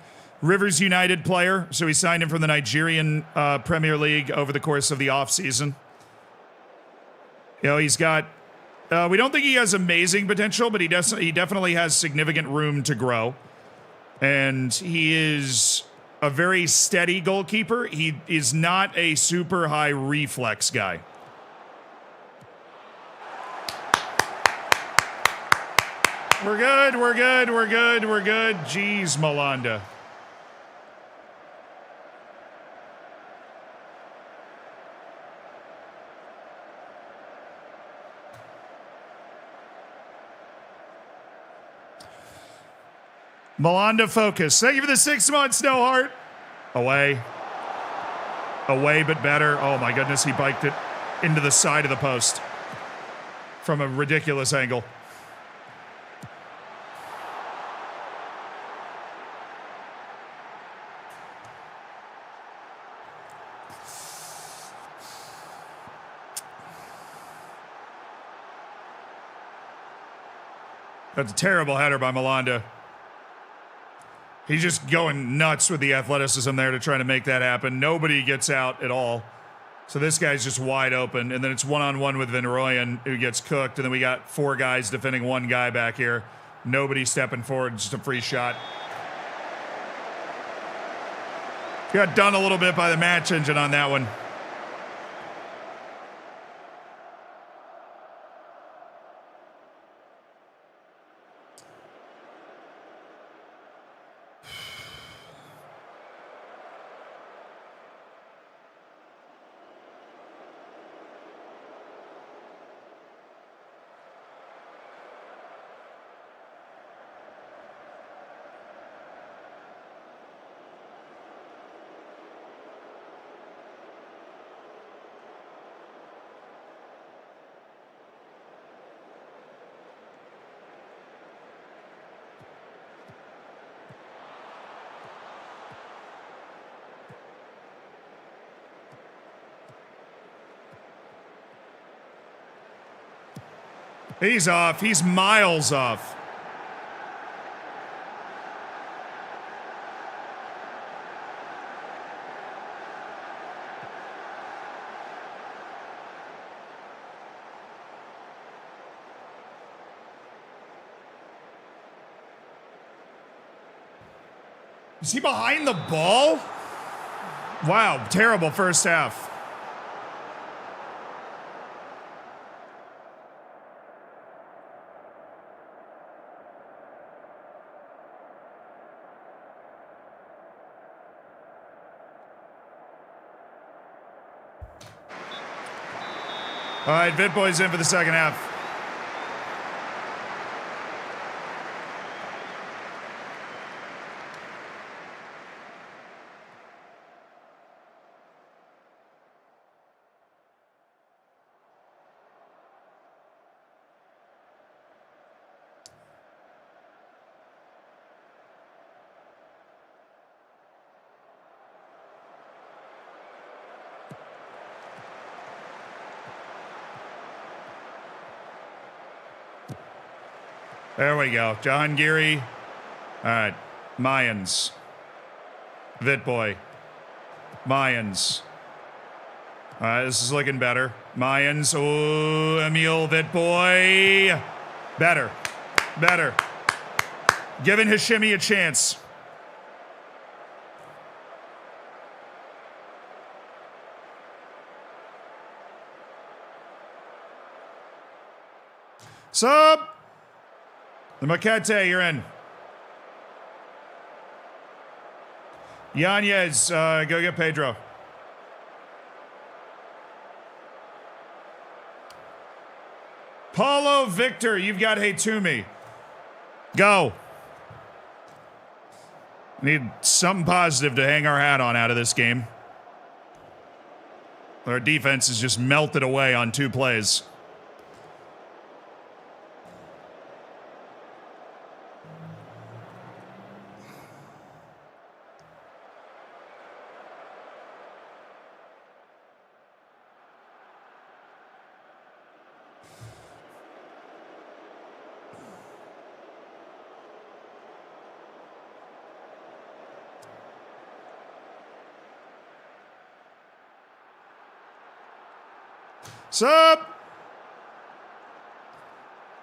Rivers United player, so we signed him from the Nigerian Premier League over the course of the offseason. You know, he's got, we don't think he has amazing potential, but he definitely has significant room to grow. And he is a very steady goalkeeper. He is not a super high reflex guy. We're good, we're good, we're good, we're good. Jeez, Malanda. Malanda focus. Thank you for the 6 months, No Heart. Away. Away, but better. Oh my goodness, he biked it into the side of the post from a ridiculous angle. That's a terrible header by Malanda. He's just going nuts with the athleticism there to try to make that happen. Nobody gets out at all. So this guy's just wide open. And then it's one-on-one with Van Rooyen, who gets cooked. And then we got 4 guys defending 1 guy back here. Nobody stepping forward, just a free shot. Got done a little bit by the match engine on that one. He's off. He's miles off. Is he behind the ball? Wow, terrible first half. All right, Vitboy's in for the second half. There we go. Jahangiri. All right. Mayans. Vitboy. Mayans. All right, this is looking better. Mayans. Oh, Emil Vitboy. Better. Better. Giving Hashimi a chance. Sub. The Makete, you're in. Yanez, go get Pedro. Paulo Victor, you've got Haytumi. Go. Need something positive to hang our hat on out of this game. Our defense is just melted away on 2 plays. Sup?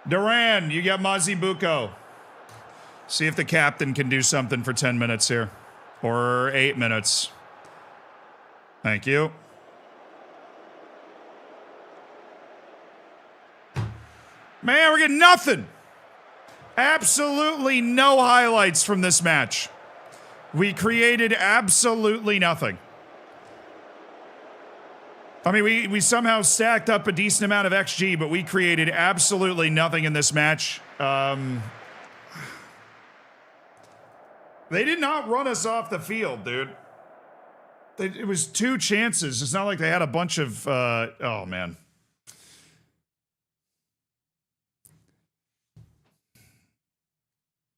Duran, you got Mazibuko. See if the captain can do something for 10 minutes here. Or 8 minutes. Thank you. Man, we're getting nothing. Absolutely no highlights from this match. We created absolutely nothing. I mean, we somehow stacked up a decent amount of XG, but we created absolutely nothing in this match. They did not run us off the field, dude. It was 2 chances. It's not like they had a bunch of, oh, man.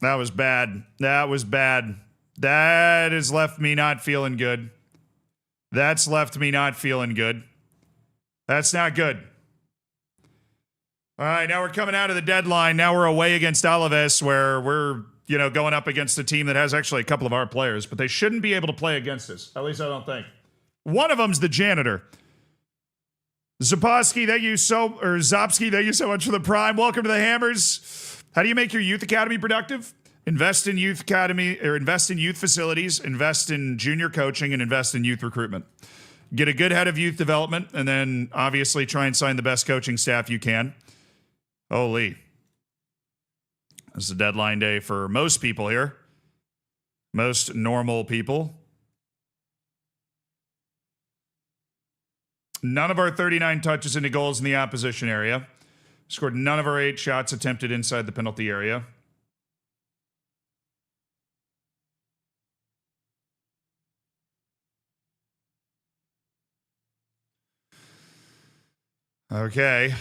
That was bad. That was bad. That has left me not feeling good. That's left me not feeling good. That's not good. All right, now we're coming out of the deadline. Now we're away against Alaves, where we're, you know, going up against a team that has actually a couple of our players, but they shouldn't be able to play against us. At least I don't think. One of them's the janitor. Zapowski, Zopsky, thank you so much for the prime. Welcome to the Hammers. How do you make your youth academy productive? Invest in youth academy, or invest in youth facilities, invest in junior coaching, and invest in youth recruitment. Get a good head of youth development, and then obviously try and sign the best coaching staff you can. Holy. This is a deadline day for most people here. Most normal people. None of our 39 touches into goals in the opposition area. Scored none of our 8 shots attempted inside the penalty area. Okay.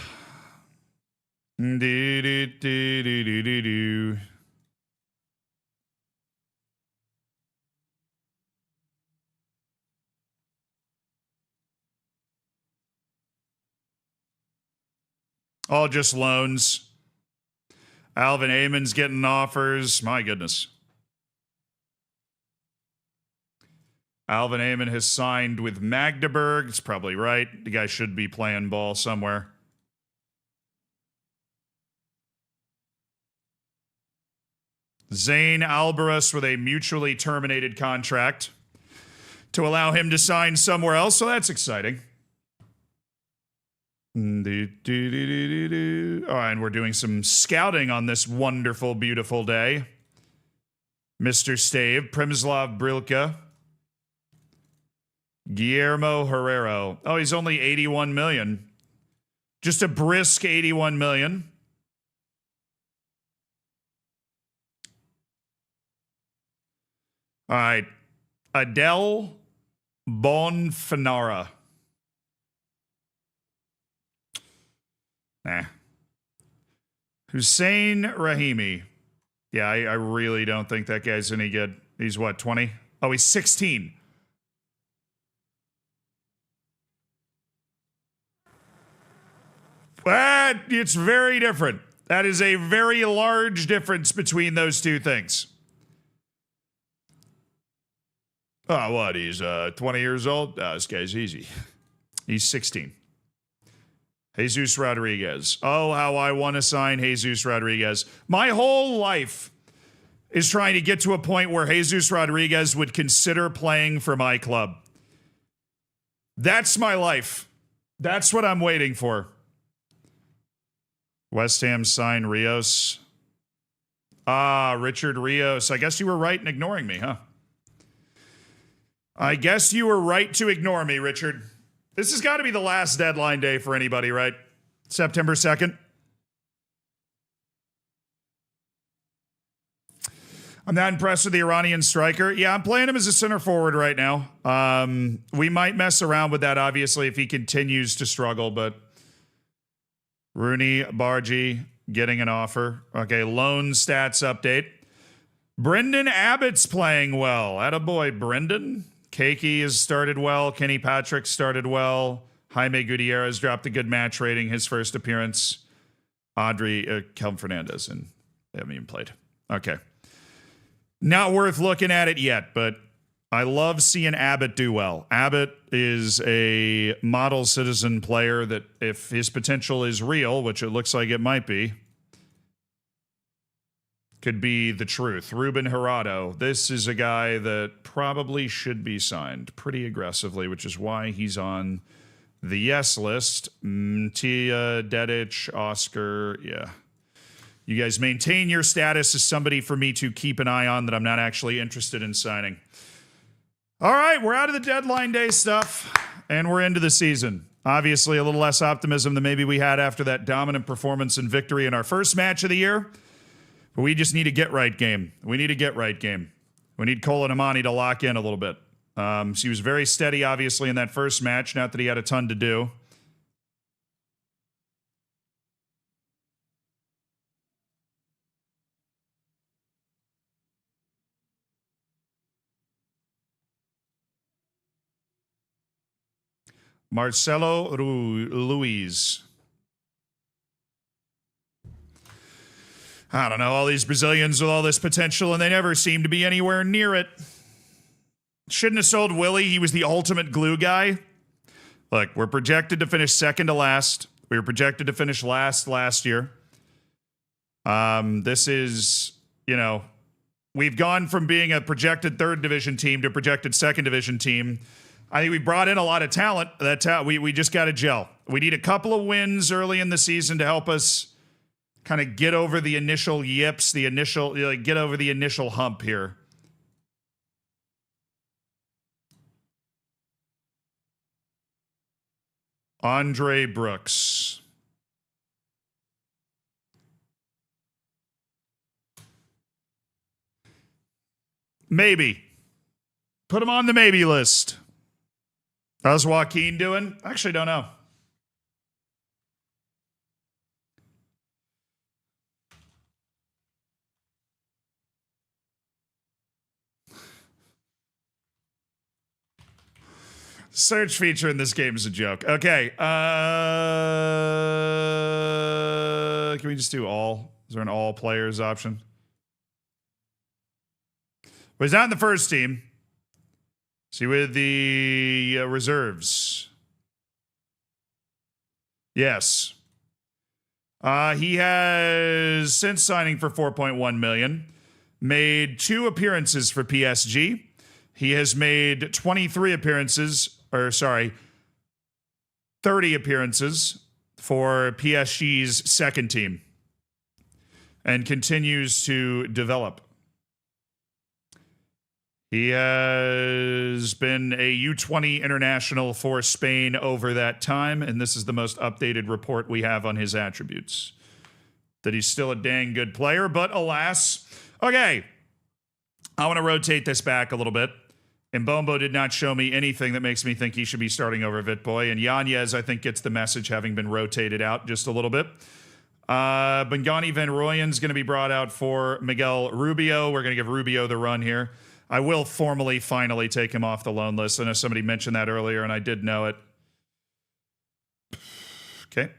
Do. All just loans. Alvin Amon's getting offers. My goodness. Alvin Amon has signed with Magdeburg. It's probably right. The guy should be playing ball somewhere. Zane Alvarez with a mutually terminated contract to allow him to sign somewhere else, so that's exciting. Oh, and we're doing some scouting on this wonderful, beautiful day. Mr. Stave, Primislav Brilka, Guillermo Herrero. Oh, he's only 81 million. Just a brisk 81 million. All right. Adele Bonfanara. Nah. Hussein Rahimi. Yeah, I really don't think that guy's any good. He's what, 20? Oh, he's 16. But it's very different. That is a very large difference between those two things. Oh, what? He's 20 years old? This guy's easy. He's 16. Jesus Rodriguez. Oh, how I want to sign Jesus Rodriguez. My whole life is trying to get to a point where Jesus Rodriguez would consider playing for my club. That's my life. That's what I'm waiting for. West Ham signed Rios. Richard Rios. I guess you were right in ignoring me, huh? I guess you were right to ignore me, Richard. This has got to be the last deadline day for anybody, right? September 2nd. I'm not impressed with the Iranian striker. Yeah, I'm playing him as a center forward right now. We might mess around with that, obviously, if he continues to struggle, but Rooney Bargi getting an offer. Okay, loan stats update. Brendan Abbott's playing well. Attaboy, Brendan. Keiki has started well. Kenny Patrick started well. Jaime Gutierrez dropped a good match rating his first appearance. Kelvin Fernandez, and they haven't even played. Okay. Not worth looking at it yet, but I love seeing Abbott do well. Abbott is a model citizen player that, if his potential is real, which it looks like it might be, could be the truth. Ruben Gerardo, this is a guy that probably should be signed pretty aggressively, which is why he's on the yes list. Tia, Dedic, Oscar, yeah. You guys maintain your status as somebody for me to keep an eye on that I'm not actually interested in signing. All right, we're out of the deadline day stuff, and we're into the season. Obviously, a little less optimism than maybe we had after that dominant performance and victory in our first match of the year. But we just need a get-right game. We need a get-right game. We need Colin Amani to lock in a little bit. So he was very steady, obviously, in that first match, not that he had a ton to do. Marcelo Luiz. I don't know, all these Brazilians with all this potential, and they never seem to be anywhere near it. Shouldn't have sold Willie. He was the ultimate glue guy. Look, we're projected to finish second to last. We were projected to finish last year. This is, we've gone from being a projected third division team to a projected second division team. I think we brought in a lot of talent. We just got to gel. We need a couple of wins early in the season to help us kind of get over the initial yips, get over the initial hump here. Andre Brooks. Maybe. Put him on the maybe list. How's Joaquin doing? I actually don't know. Search feature in this game is a joke. Okay. Can we just do all? Is there an all players option? But he's not in the first team. See, with the reserves. Yes. He has, since signing for $4.1 million, made 2 appearances for PSG. He has made 30 appearances for PSG's second team and continues to develop. He has been a U20 international for Spain over that time, and this is the most updated report we have on his attributes. That he's still a dang good player, but alas. Okay, I want to rotate this back a little bit. Mbombo did not show me anything that makes me think he should be starting over Vitboy, and Yanez, I think, gets the message having been rotated out just a little bit. Bengani Van Rooyen's going to be brought out for Miguel Rubio. We're going to give Rubio the run here. I will finally take him off the loan list. I know somebody mentioned that earlier, and I did know it. Okay.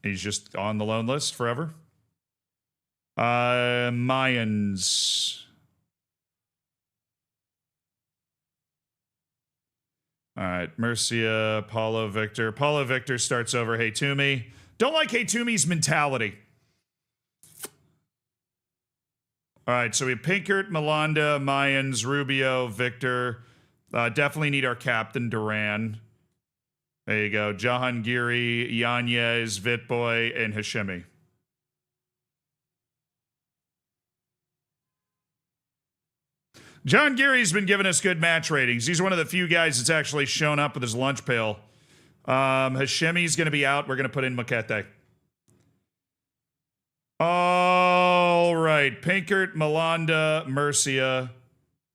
He's just on the loan list forever. Mayans. All right. Murcia, Paulo Victor. Paulo Victor starts over Haytumi. Don't like Haytumi's mentality. All right, so we have Pinkert, Malanda, Mayans, Rubio, Victor. Definitely need our captain, Duran. There you go. Jahangiri, Yanez, Vitboy, and Hashemi. Jahangiri's been giving us good match ratings. He's one of the few guys that's actually shown up with his lunch pail. Hashemi's going to be out. We're going to put in Makete. Oh, All right. Pinkert, Melanda, Murcia.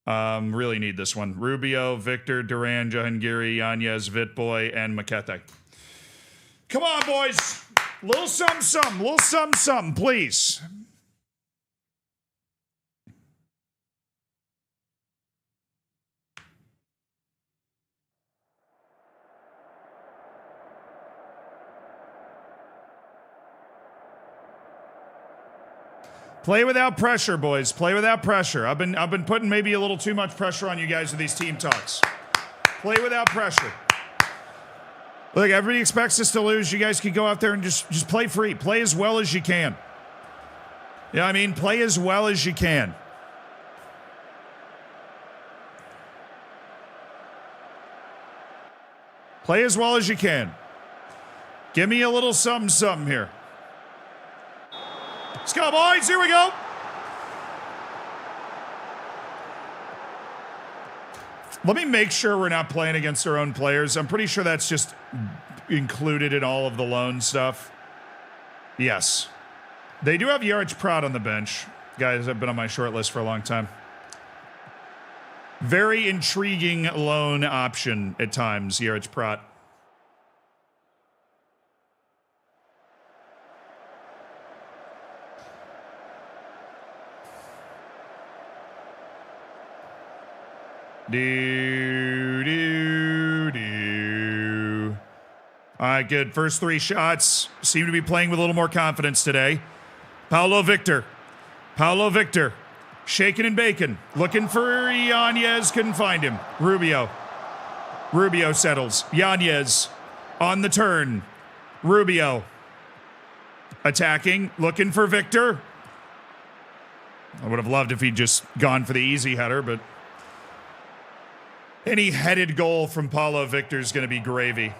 Really need this one. Rubio, Victor, Duran, Jahangiri, Yanez, Vitboy, and Makete. Come on, boys. Little something, something. Little something, something, please. Play without pressure, boys. Play without pressure. I've been putting maybe a little too much pressure on you guys with these team talks. Play without pressure. Look, everybody expects us to lose. You guys can go out there and just play free. Play as well as you can. Yeah, I mean, play as well as you can. Play as well as you can. Give me a little something, something here. Let's go, boys. Here we go. Let me make sure we're not playing against our own players. I'm pretty sure that's just included in all of the loan stuff. Yes. They do have Yarich Pratt on the bench. Guys have been on my short list for a long time. Very intriguing loan option at times, Yarich Pratt. All right, good. First three shots seem to be playing with a little more confidence today. Paulo Victor. Paulo Victor. Shaking and bacon. Looking for Yanez. Couldn't find him. Rubio. Rubio settles. Yanez on the turn. Rubio. Attacking. Looking for Victor. I would have loved if he'd just gone for the easy header, but any headed goal from Paulo Victor is going to be gravy.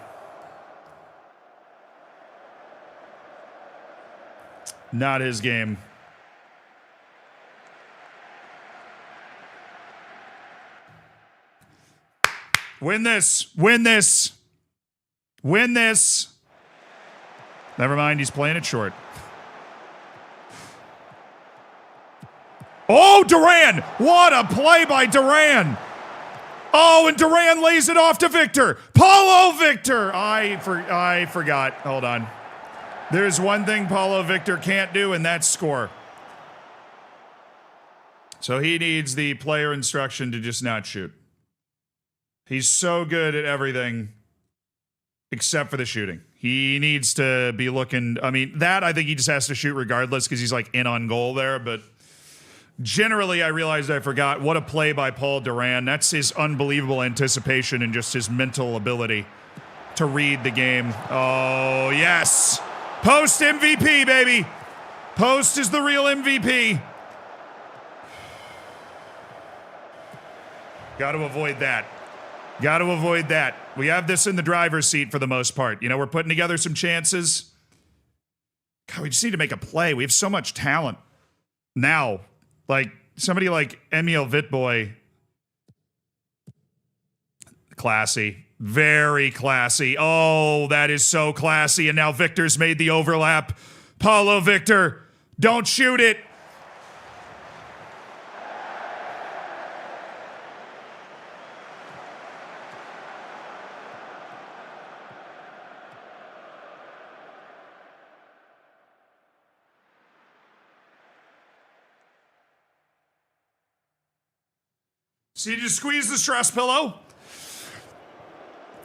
Not his game. Win this. Win this. Win this. Never mind, he's playing it short. Oh, Duran! What a play by Duran! Oh, and Duran lays it off to Victor. Paulo Victor! I forgot. Hold on. There's one thing Paulo Victor can't do, and that's score. So he needs the player instruction to just not shoot. He's so good at everything except for the shooting. He needs to be looking, I mean, that I think he just has to shoot regardless because he's like in on goal there, but generally I realized I forgot what a play by Paul Duran. That's his unbelievable anticipation and just his mental ability to read the game. Oh, yes. Post MVP, baby. Post is the real MVP. Got to avoid that. Got to avoid that. We have this in the driver's seat for the most part. You know, we're putting together some chances. God, we just need to make a play. We have so much talent now. Like, somebody like Emil Vitboy. Classy. Very classy. Oh, that is so classy. And now Victor's made the overlap. Paulo Victor, don't shoot it. So you just squeeze the stress pillow?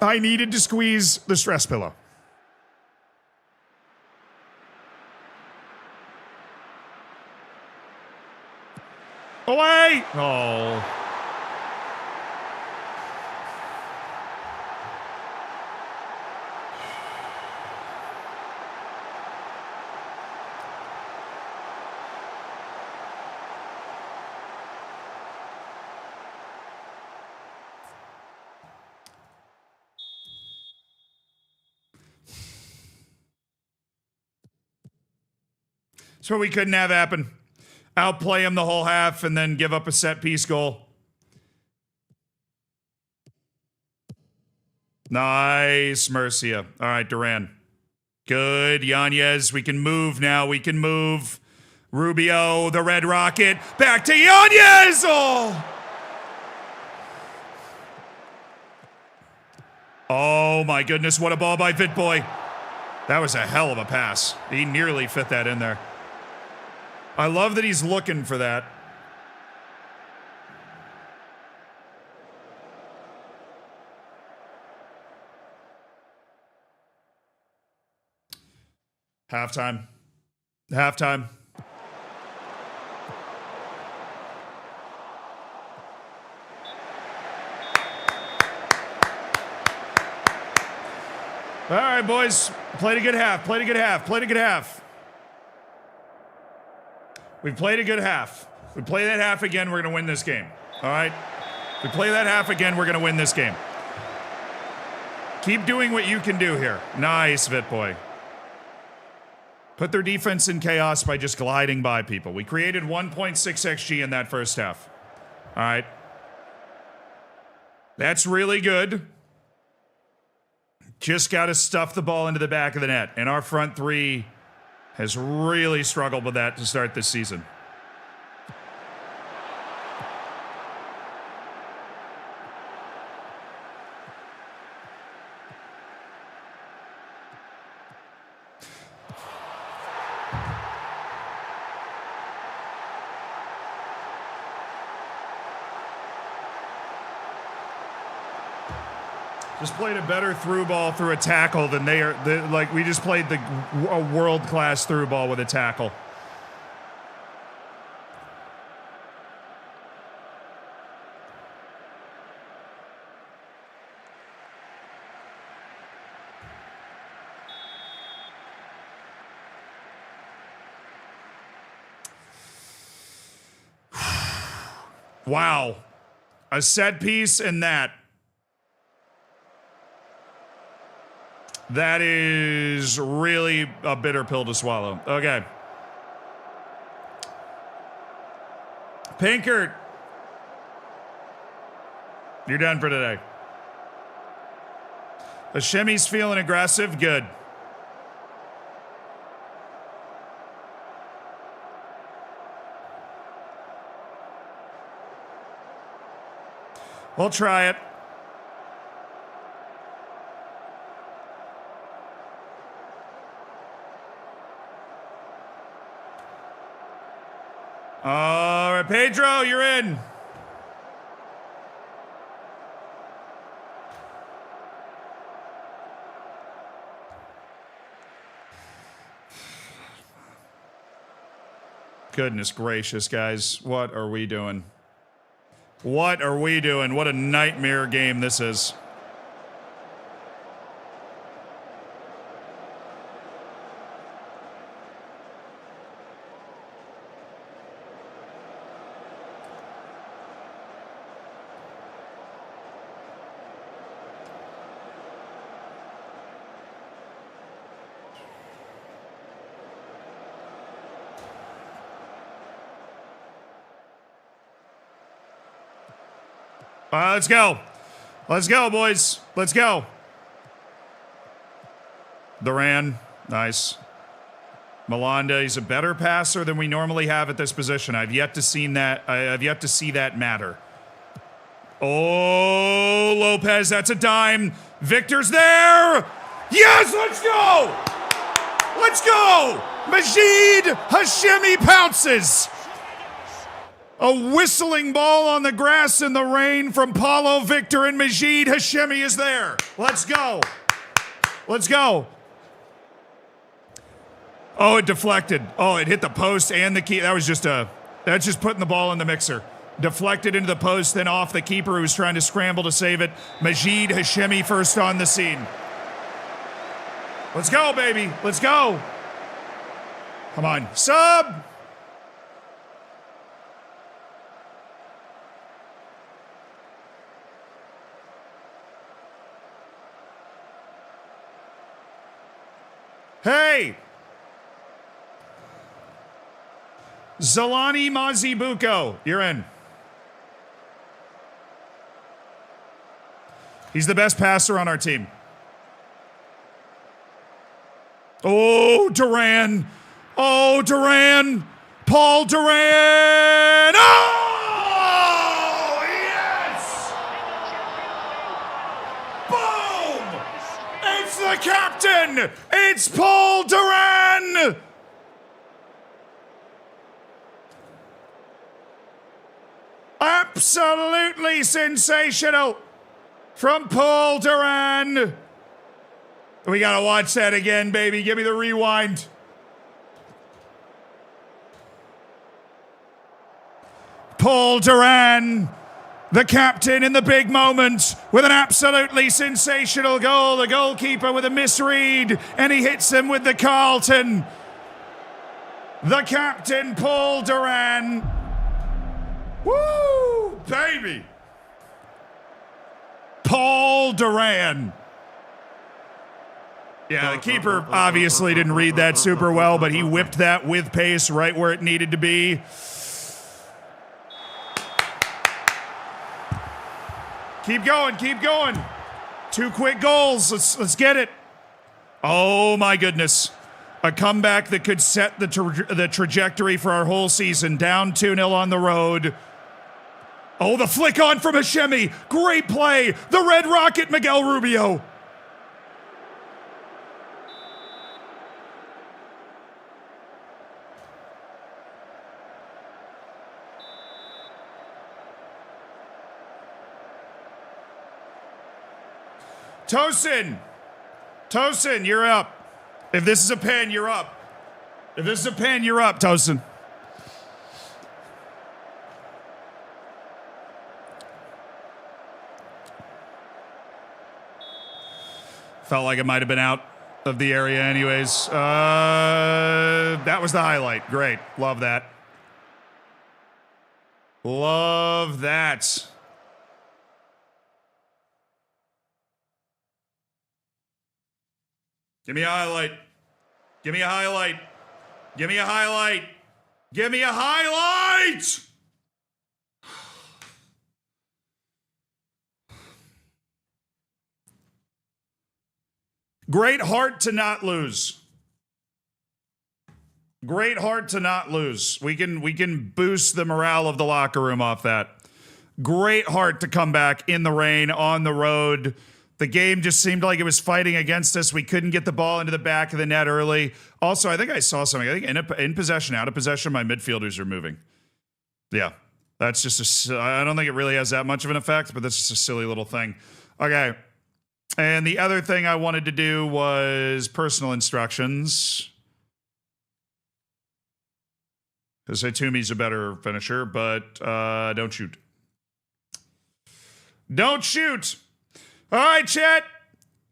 I needed to squeeze the stress pillow. Away! Oh. That's what we couldn't have happen. Outplay him the whole half and then give up a set piece goal. Nice, Murcia. All right, Duran. Good, Yanez. We can move now. We can move. Rubio, the Red Rocket, back to Yanez! Oh my goodness, what a ball by Vitboy. That was a hell of a pass. He nearly fit that in there. I love that he's looking for that. Halftime. Halftime. All right, boys. Played a good half. Played a good half. Played a good half. We played a good half. We play that half again, we're going to win this game. All right? We play that half again, we're going to win this game. Keep doing what you can do here. Nice, Vitboy. Put their defense in chaos by just gliding by people. We created 1.6 XG in that first half. All right. That's really good. Just got to stuff the ball into the back of the net. And our front three has really struggled with that to start this season. Just played a better through ball through a tackle than they are. Like, we just played a world-class through ball with a tackle. Wow. A set piece and that. That is really a bitter pill to swallow. Okay. Pinkert. You're done for today. Hashemi's feeling aggressive. Good. We'll try it. All right, Pedro, you're in. Goodness gracious, guys. What are we doing? What are we doing? What a nightmare game this is. Let's go. Let's go, boys. Let's go. Duran. Nice. Malanda, he's a better passer than we normally have at this position. I've yet to see that matter. Oh, Lopez, that's a dime. Victor's there. Yes, let's go. Let's go. Majid Hashemi pounces. A whistling ball on the grass in the rain from Paulo Victor, and Majid Hashemi is there. Let's go. Let's go. Oh, it deflected. Oh, it hit the post and the key. That's just putting the ball in the mixer. Deflected into the post, then off the keeper who was trying to scramble to save it. Majid Hashemi first on the scene. Let's go, baby. Let's go. Come on. Sub. Hey! Zalani Mazibuko, you're in. He's the best passer on our team. Oh, Duran. Oh, Duran. Paul Duran. Oh, yes! Boom! It's the captain. It's Paul Duran. Absolutely sensational from Paul Duran. We gotta watch that again, baby. Give me the rewind. Paul Duran, the captain in the big moment, with an absolutely sensational goal. The goalkeeper with a misread, and he hits him with the Carlton. The captain, Paul Duran. Woo, baby. Paul Duran. Yeah, the keeper obviously didn't read that super well, but he whipped that with pace right where it needed to be. Keep going, keep going. 2 quick goals. Let's get it. Oh my goodness. A comeback that could set the trajectory for our whole season. Down 2-0 on the road. Oh, the flick on from Hashemi. Great play. The Red Rocket, Miguel Rubio. Tosin, you're up. If this is a pen, you're up. If this is a pen, you're up, Tosin. Felt like it might have been out of the area anyways. That was the highlight. Great. Love that. Love that. Give me a highlight. Give me a highlight. Give me a highlight. Give me a highlight! Great heart to not lose. Great heart to not lose. We can boost the morale of the locker room off that. Great heart to come back in the rain, on the road. The game just seemed like it was fighting against us. We couldn't get the ball into the back of the net early. Also, I think I saw something. I think in possession, out of possession, my midfielders are moving. Yeah, that's just I don't think it really has that much of an effect, but that's just a silly little thing. Okay. And the other thing I wanted to do was personal instructions. Because Tumi's a better finisher, but don't shoot. Don't shoot! All right, chat.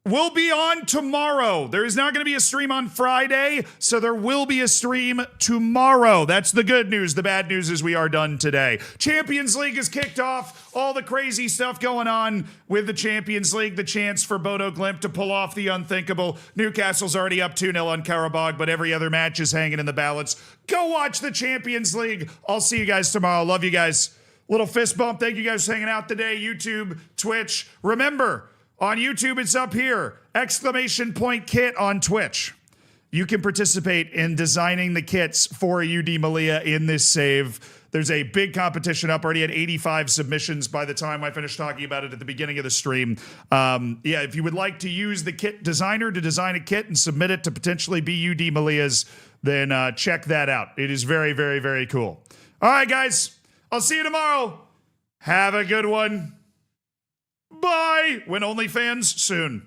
We'll be on tomorrow. There is not going to be a stream on Friday, so there will be a stream tomorrow. That's the good news. The bad news is we are done today. Champions League is kicked off. All the crazy stuff going on with the Champions League. The chance for Bodo Glimt to pull off the unthinkable. Newcastle's already up 2-0 on Karabakh, but every other match is hanging in the balance. Go watch the Champions League. I'll see you guys tomorrow. Love you guys. Little fist bump. Thank you guys for hanging out today. YouTube, Twitch. Remember, on YouTube, it's up here. Exclamation point kit on Twitch. You can participate in designing the kits for UD Malia in this save. There's a big competition up. Already had 85 submissions by the time I finished talking about it at the beginning of the stream. Yeah, if you would like to use the kit designer to design a kit and submit it to potentially be UD Malia's, then check that out. It is very, very, very cool. All right, guys. I'll see you tomorrow. Have a good one. Bye. Win OnlyFans soon.